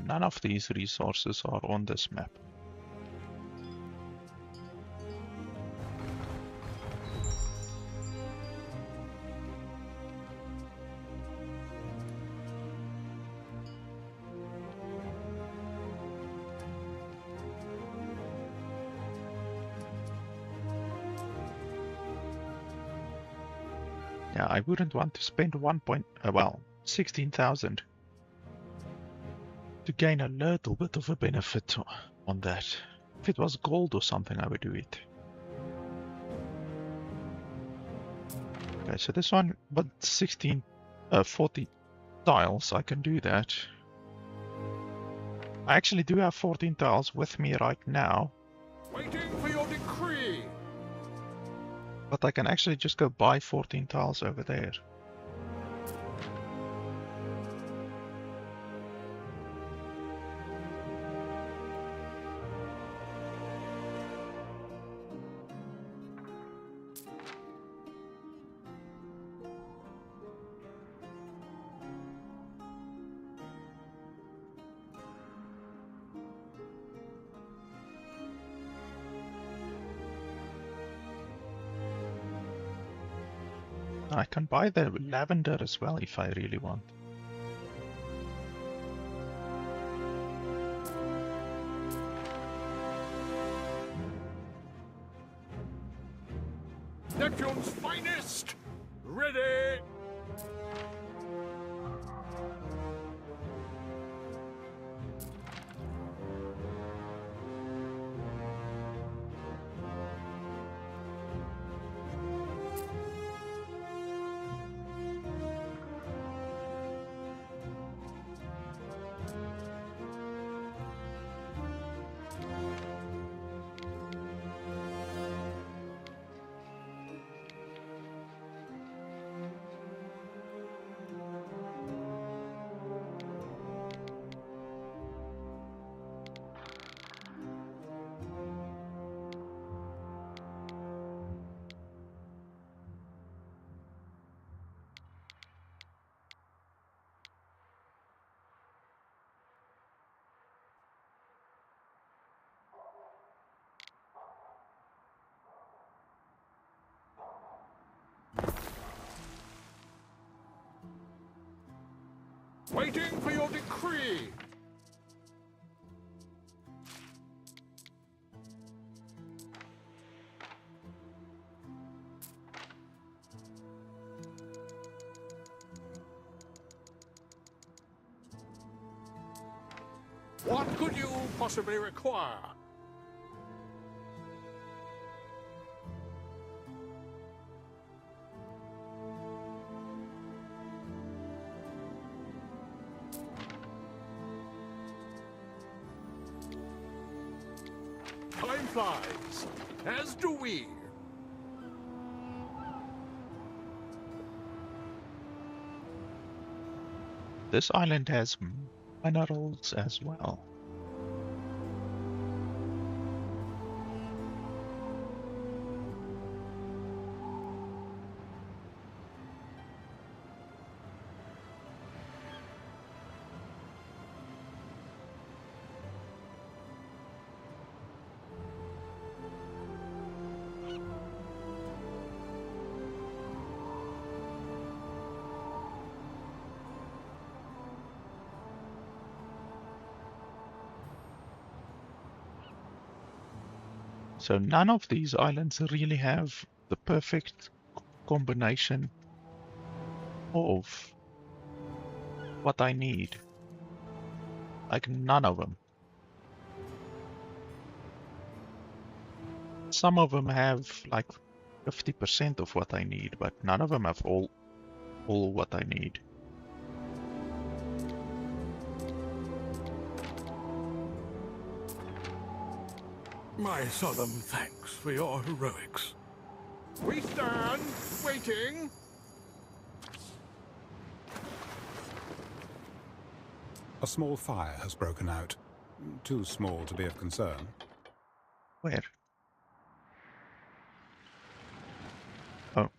None of these resources are on this map. Yeah, I wouldn't want to spend 16,000 to gain a little bit of a benefit on that. If it was gold or something, I would do it. Okay, so this one, but 40 tiles, I can do that. I actually do have 14 tiles with me right now. Waiting for your decree. But I can actually just go buy 14 tiles over there. I can buy the lavender as well if I really want. Neptune's finest! Ready! Waiting for your decree. What could you possibly require? Time flies, as do we. This island has minerals as well. So none of these islands really have the perfect combination of what I need. Like none of them. Some of them have like 50% of what I need, but none of them have all what I need. My solemn thanks for your heroics. We stand, waiting. A small fire has broken out. Too small to be of concern. Where? Oh.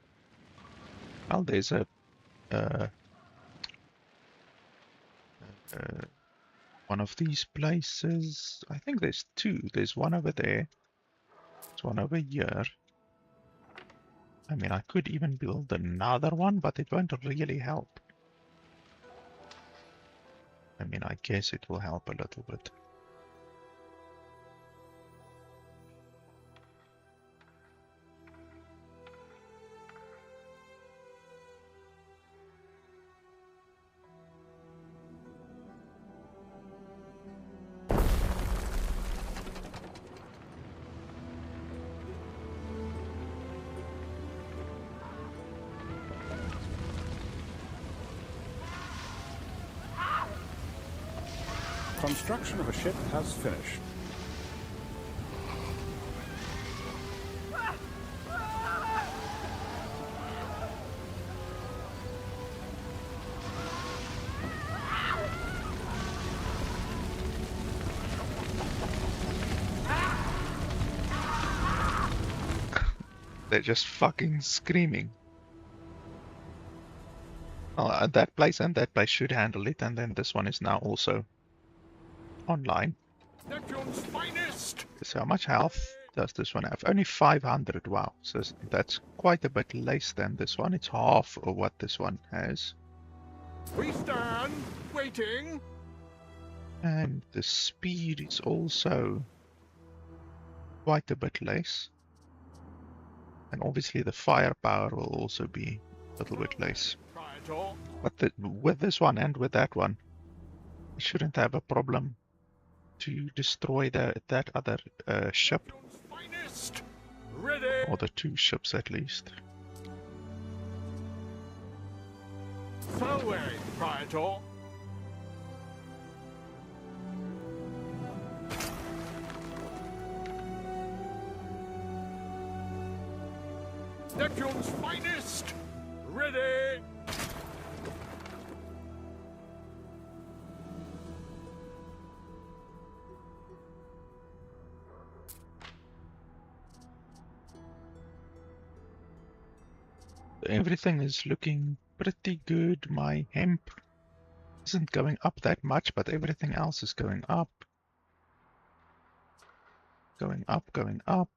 Well, there's a one of these places. I think there's two. There's one over there. There's one over here. I mean, I could even build another one, but it won't really help. I mean, I guess it will help a little bit. Construction of a ship has finished. They're just fucking screaming. Oh, that place and that place should handle it, and then this one is now also online. Neptune's finest. So how much health does this one have? Only 500. Wow, so that's quite a bit less than this one. It's half of what this one has. We stand, waiting. And the speed is also quite a bit less. And obviously the firepower will also be a little bit less. But with this one and with that one, I shouldn't have a problem to destroy that other ship. Ready. Or the two ships at least. Away, Praetor. Neptune's finest! Ready! Everything is looking pretty good. My hemp isn't going up that much, but everything else is going up. Going up, going up.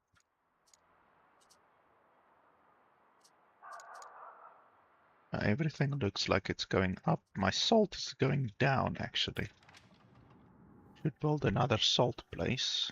Everything looks like it's going up. My salt is going down, actually. Should build another salt place.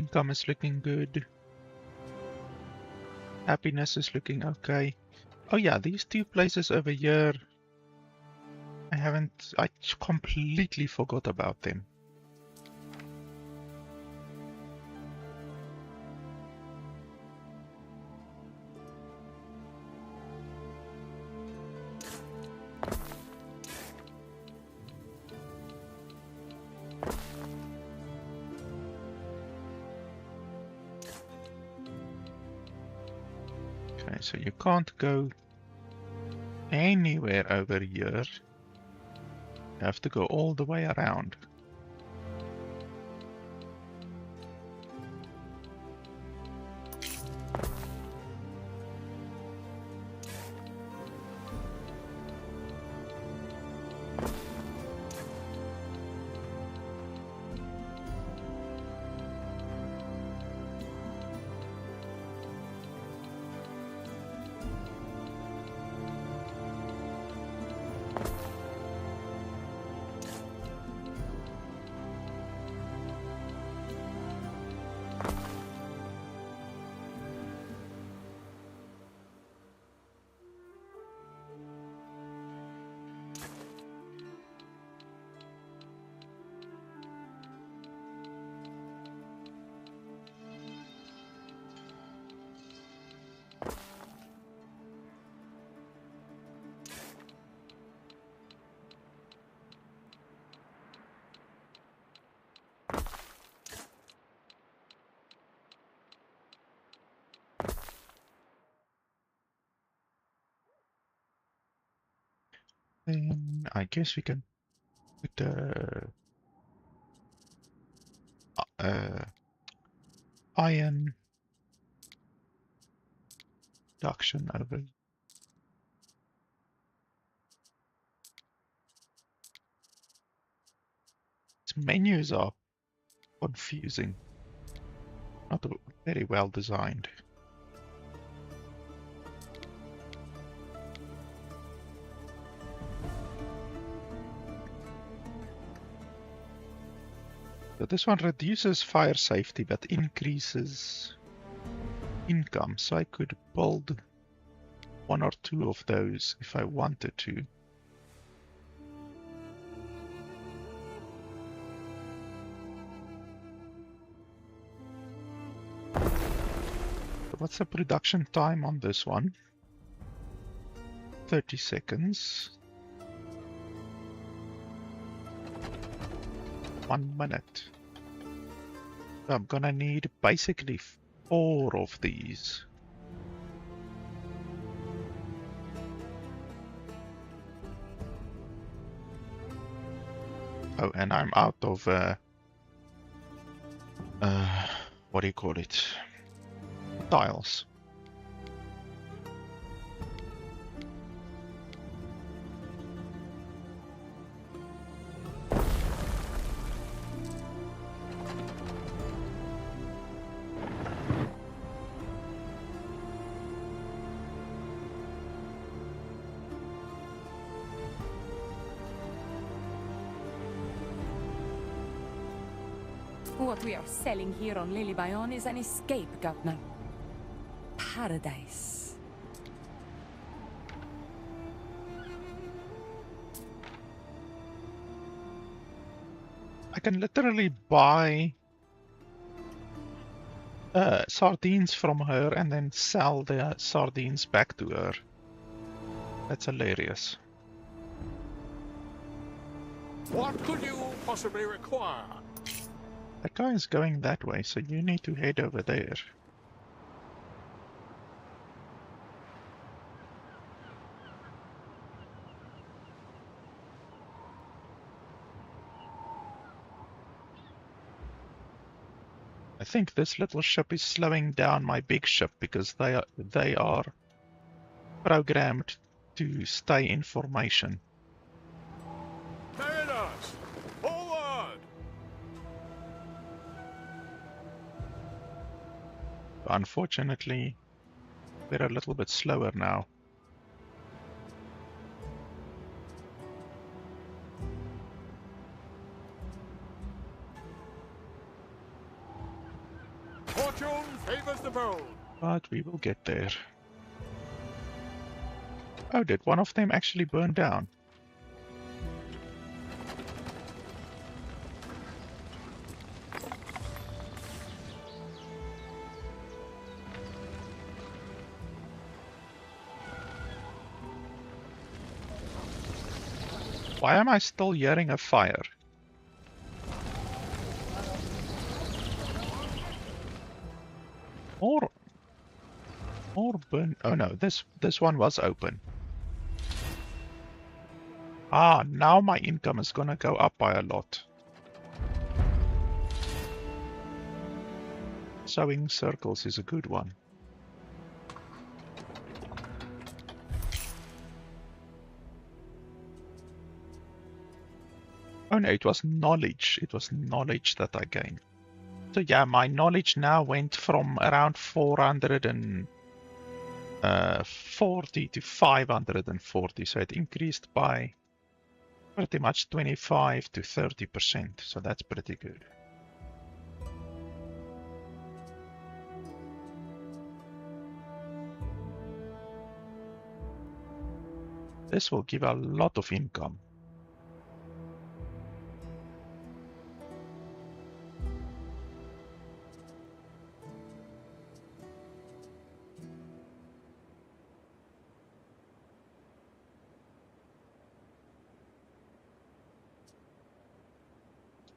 Income is looking good. Happiness is looking okay. Oh yeah, these two places over here, I completely forgot about them. Okay, so you can't go anywhere over here. You have to go all the way around. Then I guess we can put the iron production over. Its menus are confusing, not very well designed. So this one reduces fire safety but increases income, so I could build one or two of those if I wanted to. So what's the production time on this one? 30 seconds. 1 minute. So I'm gonna need basically 4 of these. Oh, and I'm out of what do you call it? Tiles. What we are selling here on Lily Bayon is an escape, Governor. Paradise. I can literally buy sardines from her and then sell the sardines back to her. That's hilarious. What could you possibly require? That guy is going that way, so you need to head over there. I think this little ship is slowing down my big ship because they are programmed to stay in formation. Very nice. Forward! Unfortunately, they're a little bit slower now. But we will get there. Oh, did one of them actually burn down? Why am I still hearing a fire? More burn. Oh no, this one was open. Ah, now my income is gonna go up by a lot. Sewing circles is a good one. Oh no, it was knowledge. It was knowledge that I gained. So yeah, my knowledge now went from around 440 to 540. So it increased by pretty much 25 to 30%. So that's pretty good. This will give a lot of income.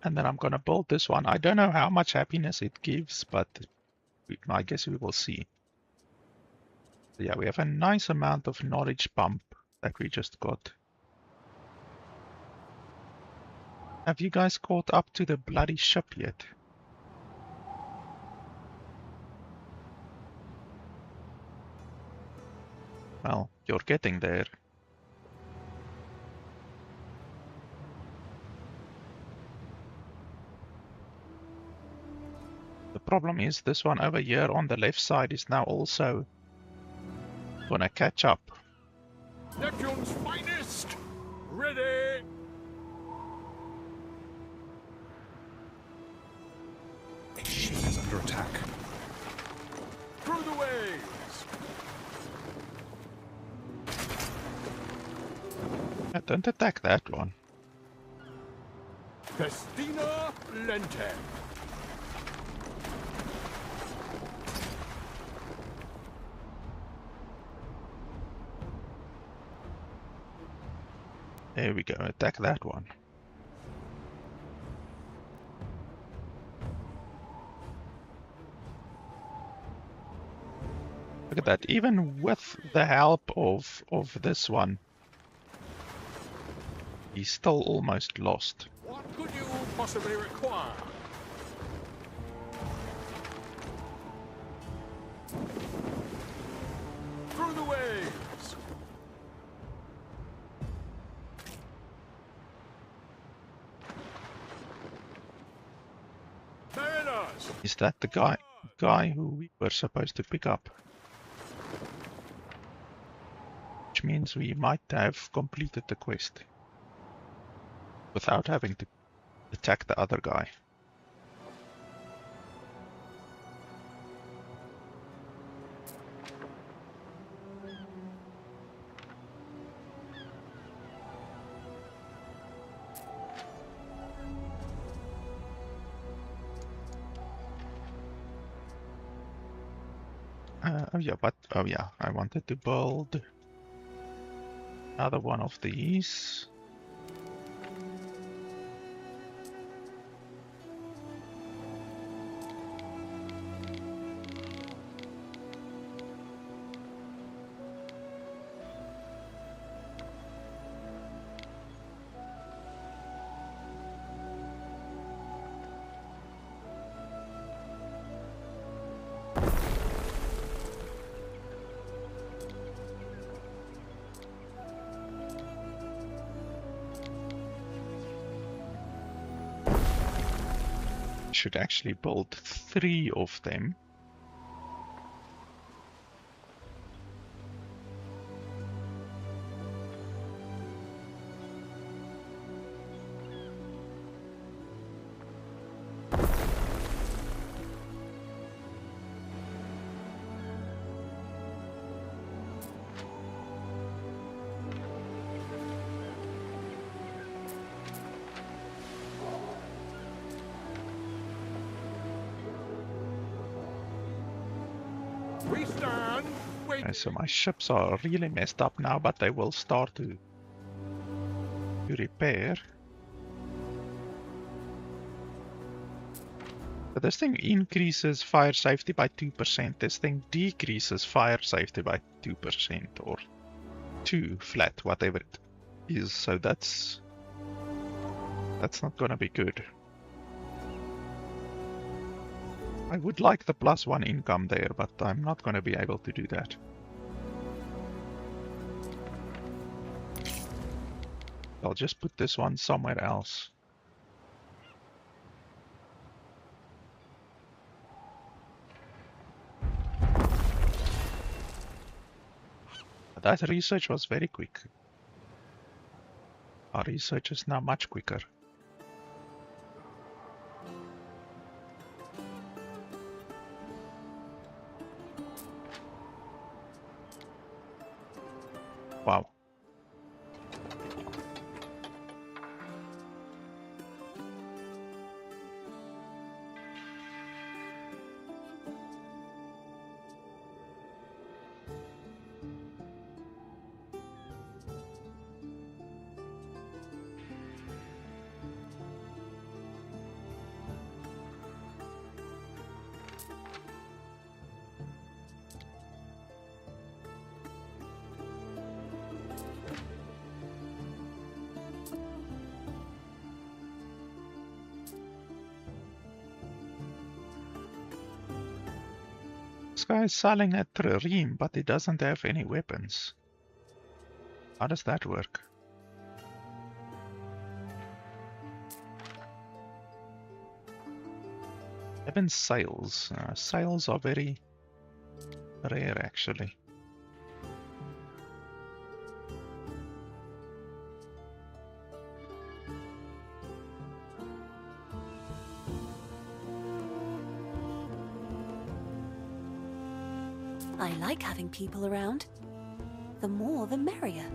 And then I'm going to build this one. I don't know how much happiness it gives, but I guess we will see. Yeah, we have a nice amount of knowledge bump that we just got. Have you guys caught up to the bloody ship yet? Well, you're getting there. The problem is this one over here on the left side is now also gonna catch up. Neptune's finest! Ready! A ship is under attack. Through the waves! Don't attack that one. Festina Lente. There we go, attack that one. Look at that, even with the help of this one, he's still almost lost. What could you possibly require? Through the waves! Mariners! Is that the guy who we were supposed to pick up? Which means we might have completed the quest without having to attack the other guy. Oh yeah, I wanted to build another one of these. Should actually build 3 of them. We stand. Wait. Okay, so my ships are really messed up now, but they will start to repair. So this thing increases fire safety by 2%. This thing decreases fire safety by 2% or 2 flat, whatever it is. So that's not gonna be good. I would like the +1 income there, but I'm not gonna be able to do that. I'll just put this one somewhere else. That research was very quick. Our research is now much quicker. Wow. This guy is selling a trireme, but he doesn't have any weapons. How does that work? Even sales. Sales are very rare, actually. I like having people around. The more, the merrier.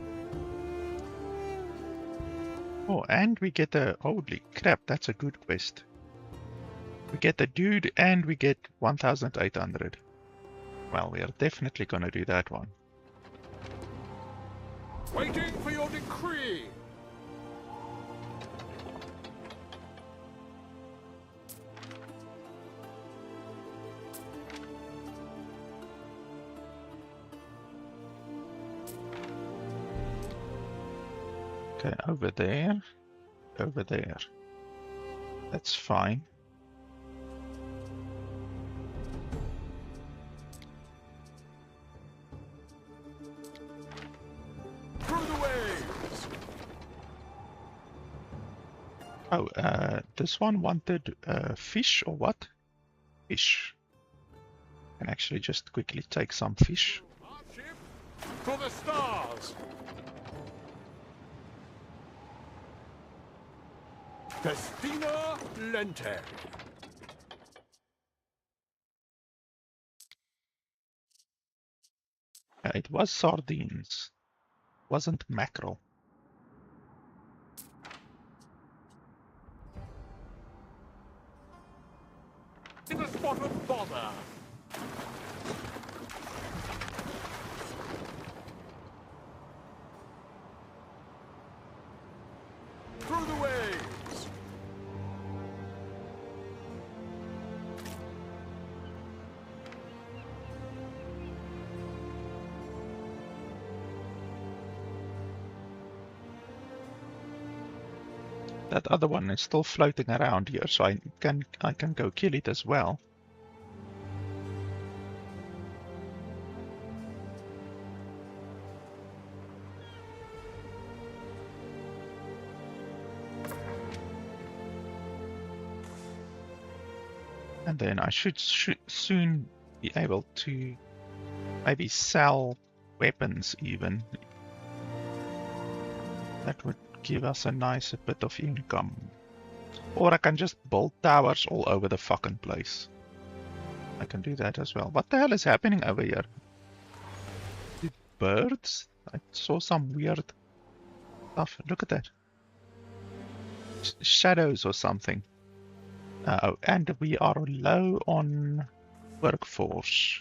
Oh, and we get a... Holy crap, that's a good quest. We get the dude and we get 1,800. Well, we are definitely gonna do that one. Waiting for your decree. Okay, over there. Over there. That's fine. Through the waves. Oh, this one wanted fish or what? Fish. Can actually just quickly take some fish. Our ship for the stars. Festina Lente. It was sardines. Wasn't mackerel. In a spot of bother. Through the waves. That other one is still floating around here, so I can go kill it as well. And then I should soon be able to maybe sell weapons even. That would give us a nice bit of income. Or I can just build towers all over the fucking place. I can do that as well. What the hell is happening over here? The birds? I saw some weird stuff. Look at that. Shadows or something. Oh, and we are low on workforce.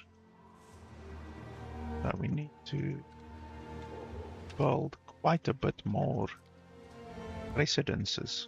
So we need to build quite a bit more residences.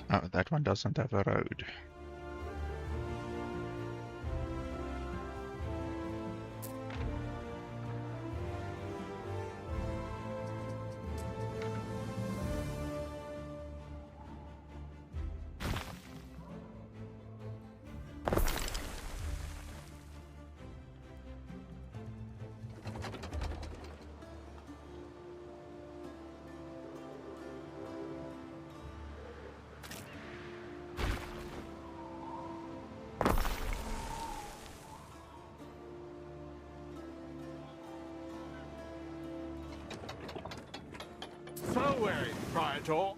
Oh, that one doesn't have a road. Fareway, Praetor.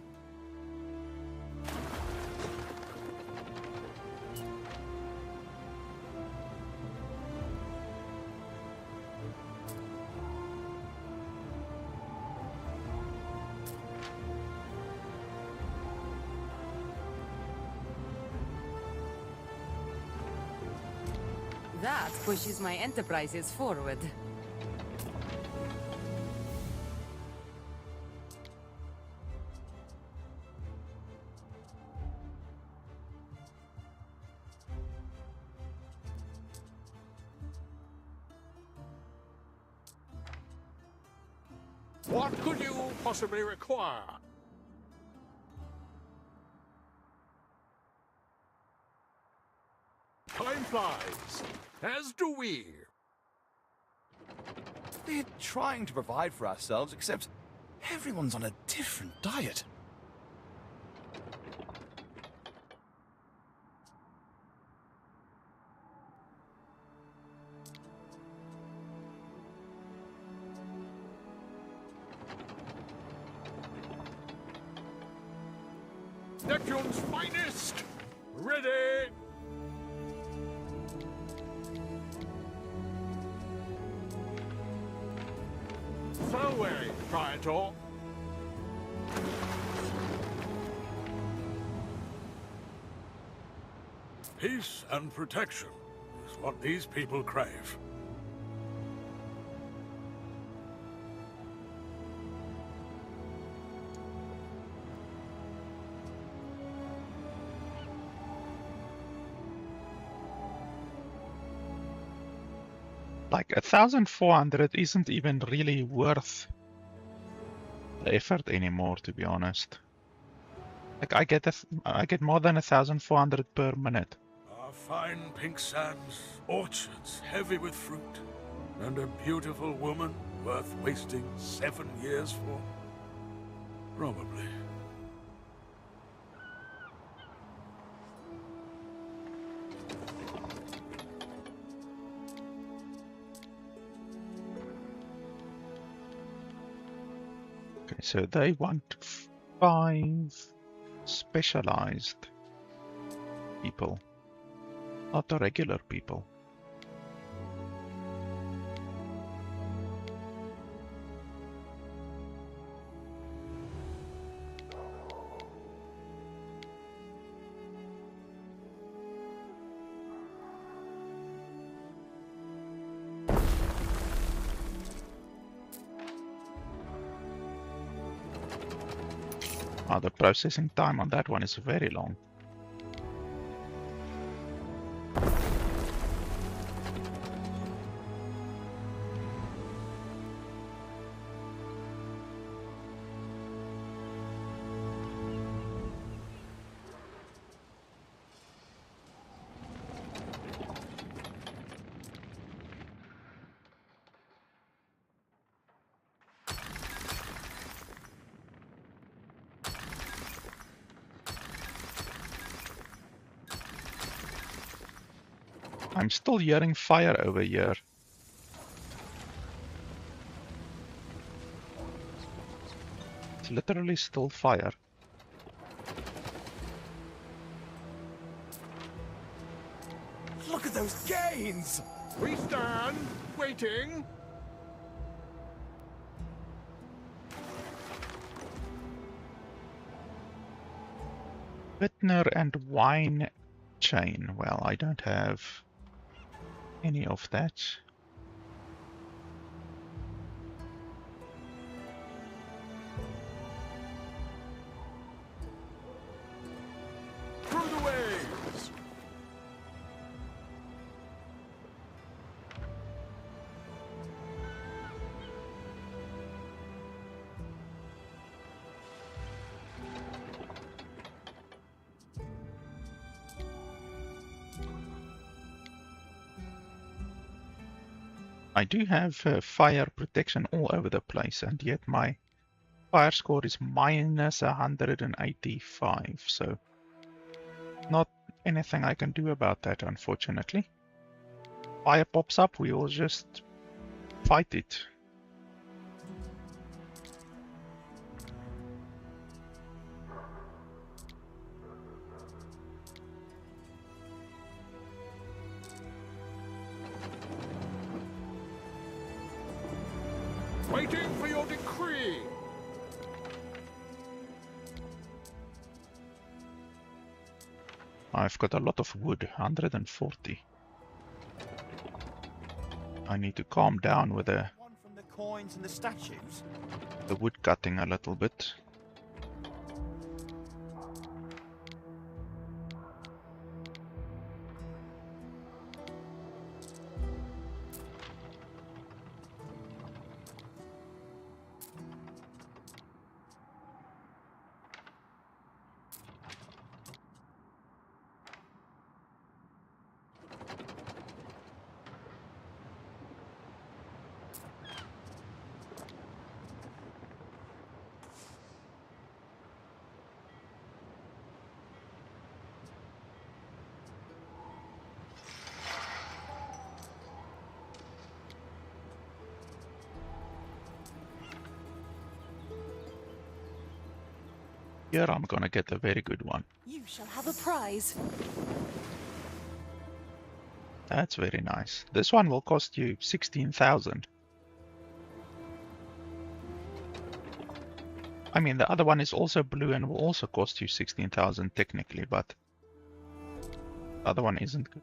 That pushes my enterprises forward. What could you possibly require? Time flies, as do we. We're trying to provide for ourselves, except everyone's on a different diet. Neptune's finest! Ready! Fareway, Praetor. Peace and protection is what these people crave. Like 1,400 isn't even really worth the effort anymore, to be honest. Like I get more than 1,400 per minute. Our fine pink sands, orchards heavy with fruit, and a beautiful woman worth wasting 7 years for? Probably. Okay, so they want 5 specialized people, not the regular people. The processing time on that one is very long. I'm still hearing fire over here. It's literally still fire. Look at those gains! We stand, waiting. Vintner and wine chain. Well, I don't have any of that. Through the waves. I do have fire protection all over the place, and yet my fire score is minus 185, so not anything I can do about that, unfortunately. Fire pops up, we will just fight it. Waiting for your decree. I've got a lot of wood, 140. I need to calm down with One from the coins and the statues. the wood cutting a little bit. Here I'm gonna get a very good one. You shall have a prize. That's very nice. This one will cost you 16,000. I mean, the other one is also blue and will also cost you 16,000 technically, but the other one isn't good.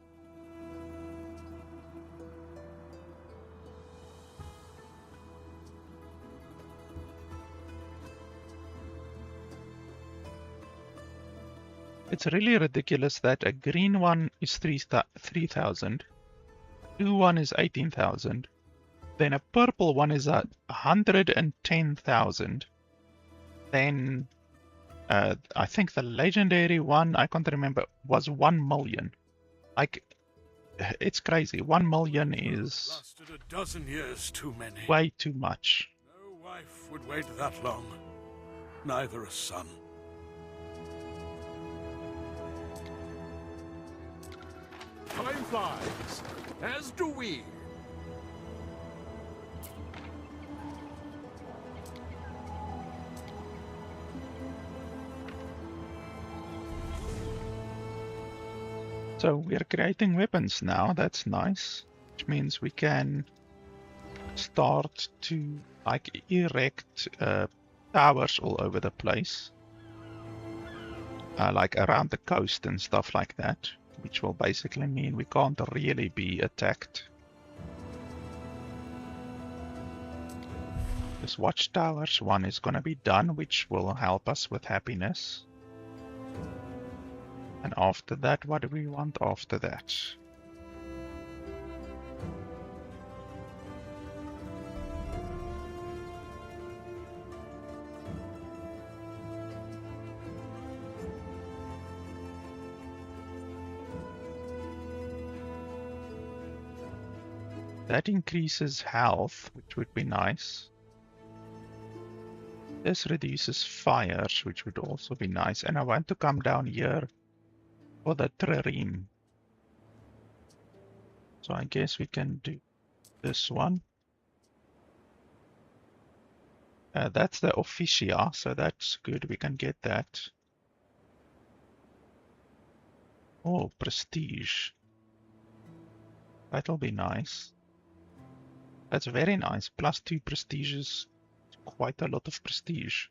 It's really ridiculous that a green one is 3,000, blue one is 18,000, then a purple one is 110,000. Then I think the legendary one, I can't remember, was 1 million. Like, it's crazy. 1 million is Lasted a dozen years too many. way too much. No wife would wait that long. Neither a son. Time flies, as do we. So we are creating weapons now, that's nice. Which means we can start to like erect towers all over the place. Like around the coast and stuff like that. Which will basically mean we can't really be attacked. This watchtowers one is gonna be done, which will help us with happiness. And after that, what do we want after that? That increases health, which would be nice. This reduces fires, which would also be nice. And I want to come down here for the trireme. So I guess we can do this one. That's the officia, so that's good. We can get that. Oh, prestige. That'll be nice. That's very nice. Plus 2 prestiges. Quite a lot of prestige.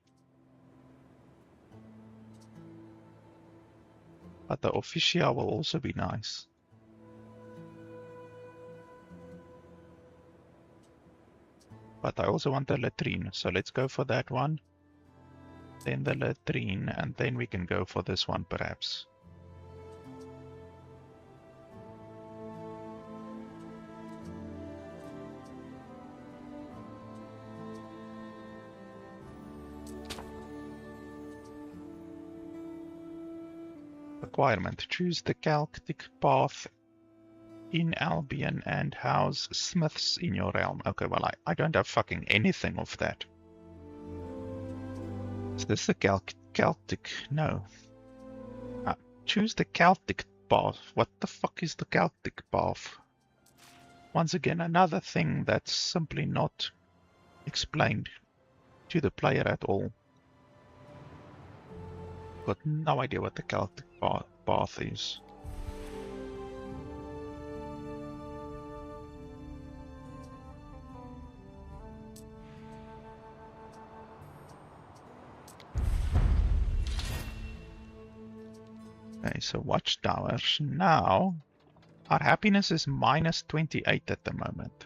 But the officia will also be nice. But I also want the latrine, so let's go for that one. Then the latrine, and then we can go for this one perhaps. Requirement: choose the Celtic path in Albion and house smiths in your realm. Okay, well, I don't have fucking anything of that. Is this the Celtic? No. Choose the Celtic path. What the fuck is the Celtic path? Once again, another thing that's simply not explained to the player at all. Got no idea what the Celtic path is. Okay, so watchtowers. Now, our happiness is minus 28 at the moment.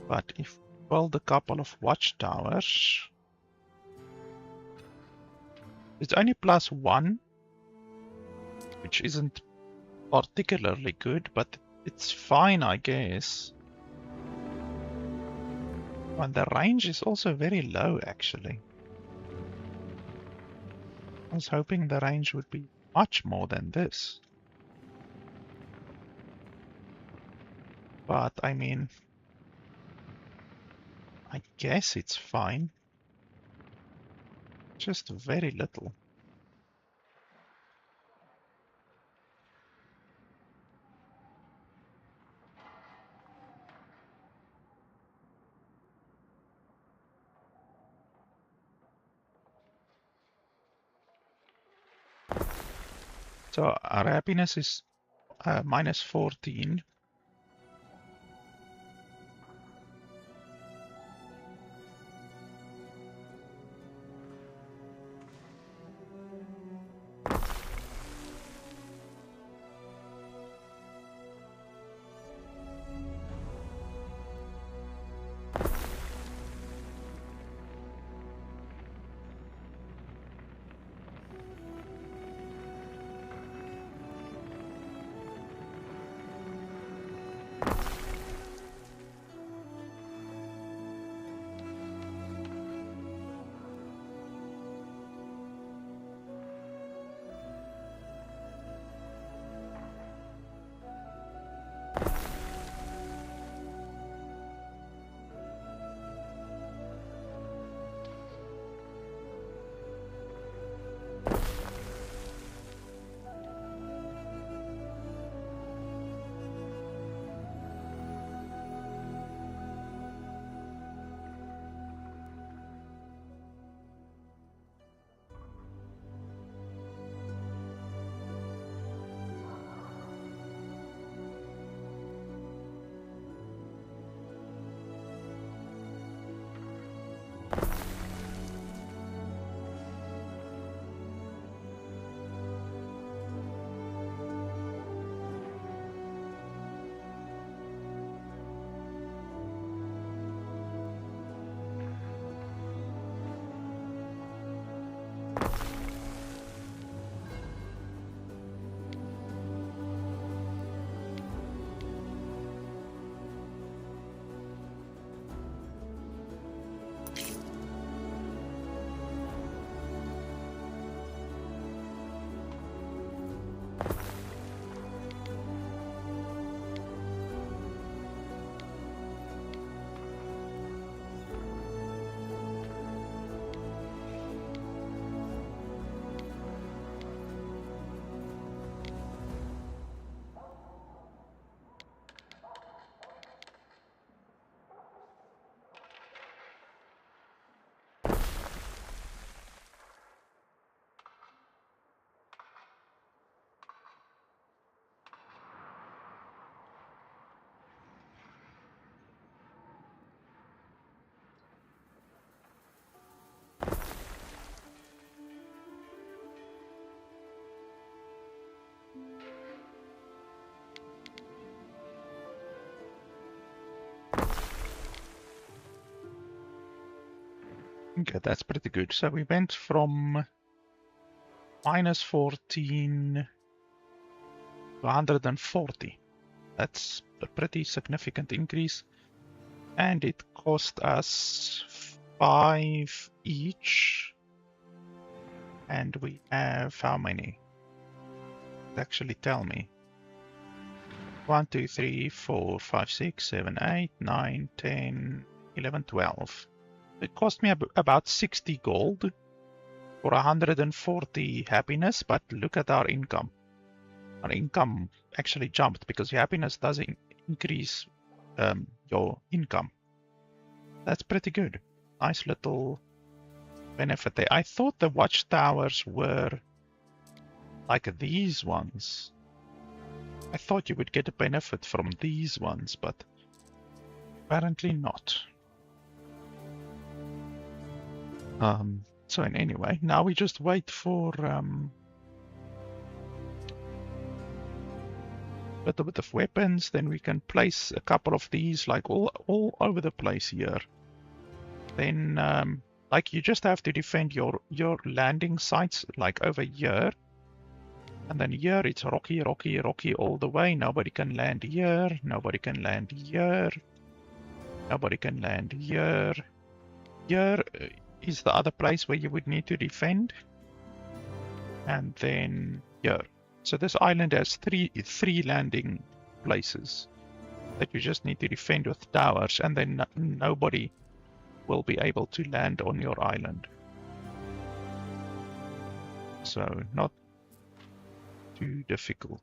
But if we build a couple of watchtowers, it's only plus 1, which isn't particularly good, but it's fine, I guess. And the range is also very low, actually. I was hoping the range would be much more than this. But, I mean, I guess it's fine. Just very little. So our happiness is minus 14. Okay, that's pretty good. So we went from minus 14 to 140. That's a pretty significant increase. And it cost us 5 each. And we have how many? Actually tell me. 1, 2, 3, 4, 5, 6, 7, 8, 9, 10, 11, 12. It cost me about 60 gold for 140 happiness, but look at our income. Our income actually jumped because your happiness does increase your income. That's pretty good. Nice little benefit there. I thought the watchtowers were like these ones. I thought you would get a benefit from these ones, but apparently not. So anyway, now we just wait for a little bit of weapons, then we can place a couple of these like all over the place here. Then like you just have to defend your landing sites like over here. And then here it's rocky, rocky, rocky all the way. Nobody can land here. Nobody can land here. Nobody can land here. Here is the other place where you would need to defend. And then here. So this island has three landing places that you just need to defend with towers. And then nobody will be able to land on your island. So not too difficult.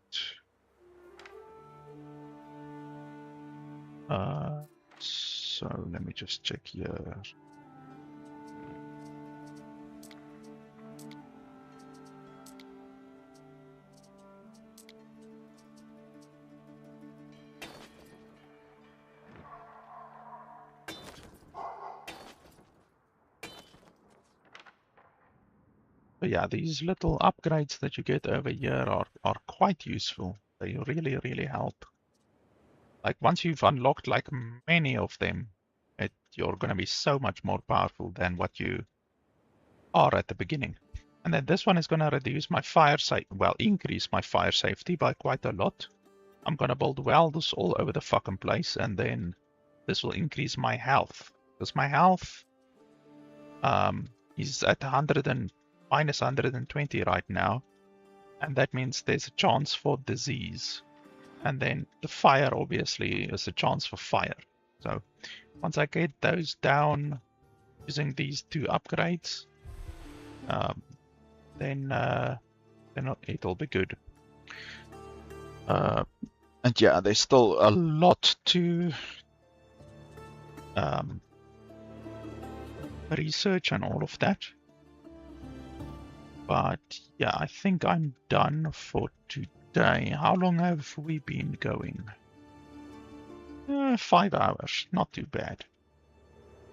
So let me just check here. But yeah, these little upgrades that you get over here are quite useful. They really, really help. Like once you've unlocked like many of them, you're going to be so much more powerful than what you are at the beginning. And then this one is going to reduce my increase my fire safety by quite a lot. I'm going to build wells all over the fucking place, and then this will increase my health. Because my health is at minus 120 right now, and that means there's a chance for disease. And then the fire obviously is a chance for fire. So once I get those down using these two upgrades, then it'll be good. And yeah, there's still a lot to research and all of that. But yeah, I think I'm done for today. How long have we been going? 5 hours, not too bad.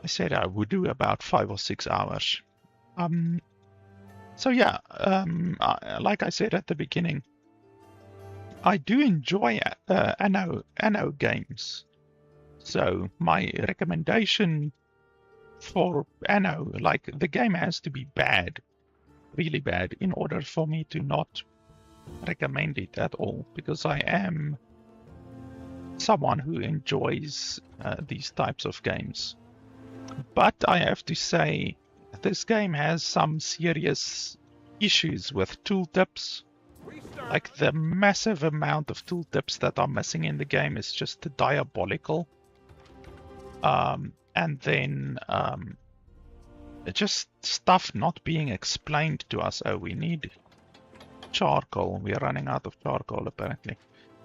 I said I would do about 5 or 6 hours. So yeah, like I said at the beginning, I do enjoy Anno games. So my recommendation for Anno, like the game has to be bad, really bad, in order for me to not recommend it at all, because I am someone who enjoys these types of games. But I have to say, this game has some serious issues with tooltips. Like the massive amount of tooltips that are missing in the game is just diabolical. And then just stuff not being explained to us. Oh, we need charcoal. We are running out of charcoal apparently.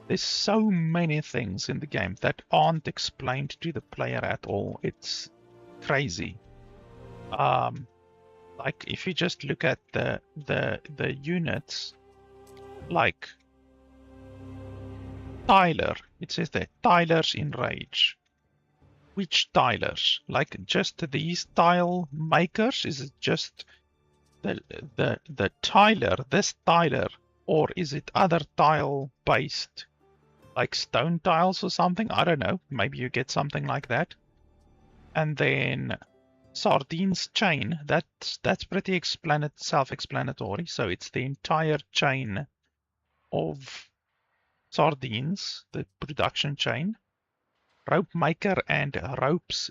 There's so many things in the game that aren't explained to the player at all. It's crazy. Like if you just look at the units, like Tyler, it says there, Tyler's in rage. Which Tylers? Like just these tile makers? Is it just the Tyler, this Tyler, or is it other tile based, like stone tiles or something? I don't know. Maybe you get something like that. And then sardines chain, that's pretty self-explanatory. So it's the entire chain of sardines, the production chain. Rope maker and ropes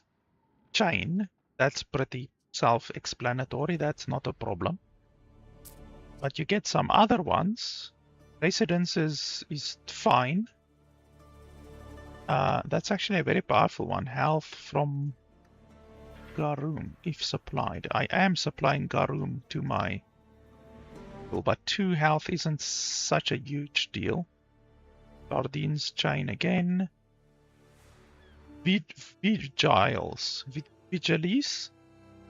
chain, that's pretty self-explanatory. That's not a problem. But you get some other ones. Residence is fine. That's actually a very powerful one. Health from Garum, if supplied. I am supplying Garum to my people, but 2 health isn't such a huge deal. Sardines chain again. Vigiles.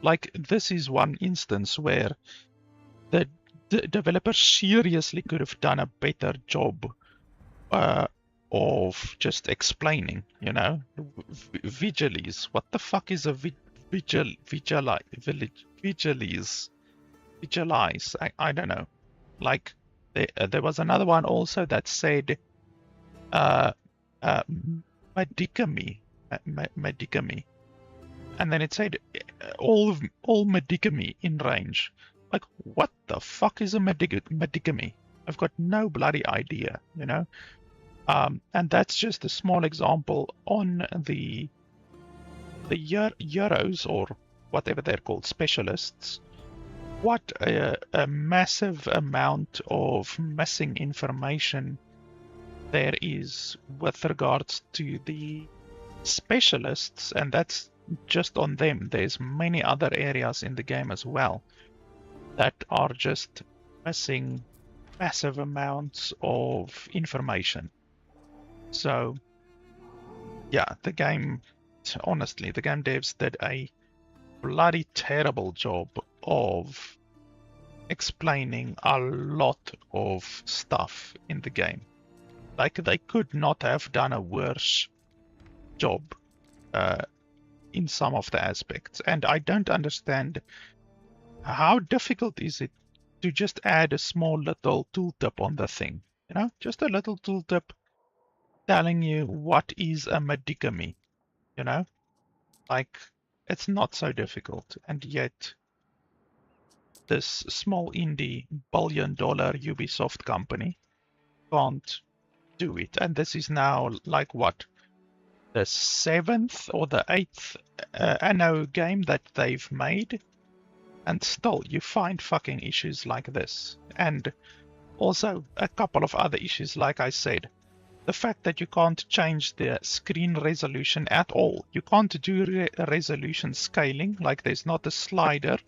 Like, this is one instance where the developer seriously could have done a better job of just explaining, you know. Vigiles. What the fuck is a Vigiles? I don't know. Like, there was another one also that said medicamy. And then it said all medicamy in range. Like, what the fuck is a medicamy? I've got no bloody idea, you know. And that's just a small example on the Euros, or whatever they're called, specialists. What a massive amount of missing information there is with regards to the specialists, and that's just on them. There's many other areas in the game as well that are just missing massive amounts of information. So yeah, the game, honestly, the game devs did a bloody terrible job of explaining a lot of stuff in the game. Like, they could not have done a worse job in some of the aspects. And I don't understand how difficult is it to just add a small little tooltip on the thing. You know, just a little tooltip telling you what is a medicamy. You know, like, it's not so difficult. And yet this small indie billion-dollar Ubisoft company can't do it. And this is now, like, what, the 7th or the 8th Anno game that they've made, and still you find fucking issues like this. And also a couple of other issues, like I said. The fact that you can't change the screen resolution at all. You can't do resolution scaling, like there's not a slider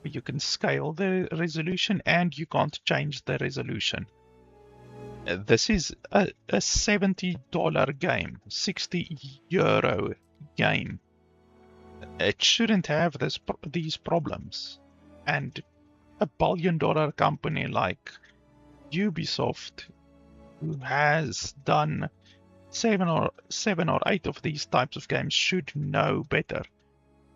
where you can scale the resolution, and you can't change the resolution. This is a $70 game, €60 game. It shouldn't have these problems. And a billion-dollar company like Ubisoft, who has done 7 or 8 of these types of games, should know better.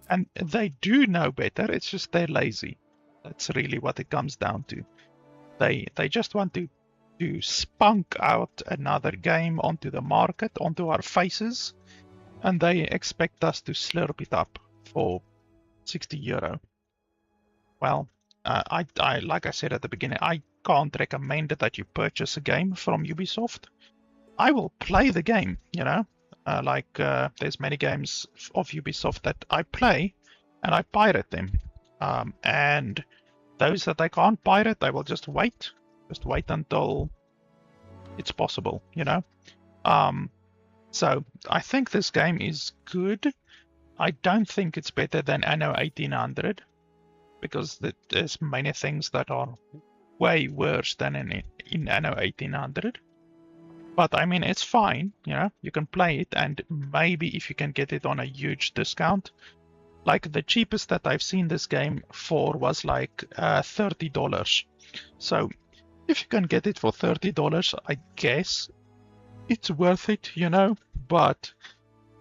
And they do know better, it's just they're lazy. That's really what it comes down to. They just want to spunk out another game onto the market, onto our faces, and they expect us to slurp it up for €60. Well, I like I said at the beginning, I can't recommend that you purchase a game from Ubisoft. I will play the game, you know. There's many games of Ubisoft that I play, and I pirate them. And those that I can't pirate, I will just wait until it's possible, you know. So I think this game is good. I don't think it's better than Anno 1800, because there's many things that are way worse than in Anno 1800. But I mean, it's fine, you know, you can play it, and maybe if you can get it on a huge discount. Like, the cheapest that I've seen this game for was like $30. So if you can get it for $30, I guess it's worth it, you know. But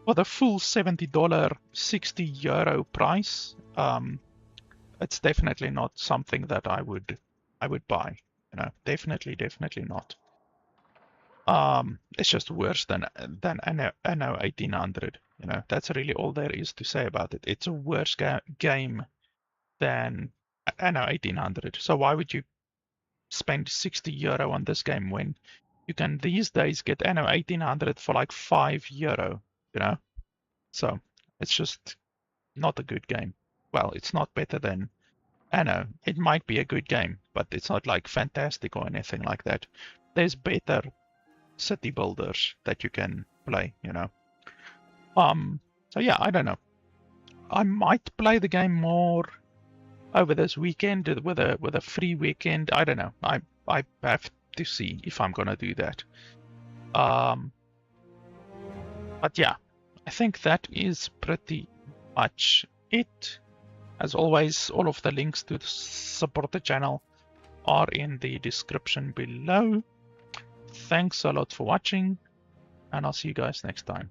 for the full $70, €60 price, it's definitely not something that I would buy, you know. Definitely not. It's just worse than Anno 1800. You know, that's really all there is to say about it. It's a worse game than Anno 1800. So why would you spend €60 on this game when you can these days get Anno 1800 for like €5, you know? So it's just not a good game. Well, it's not better than Anno. It might be a good game, but it's not like fantastic or anything like that. There's better city builders that you can play, you know. So yeah, I don't know. I might play the game more over this weekend with a free weekend. I don't know. I have to see if I'm gonna do that. But yeah, I think that is pretty much it. As always, all of the links to support the channel are in the description below. Thanks a lot for watching, and I'll see you guys next time.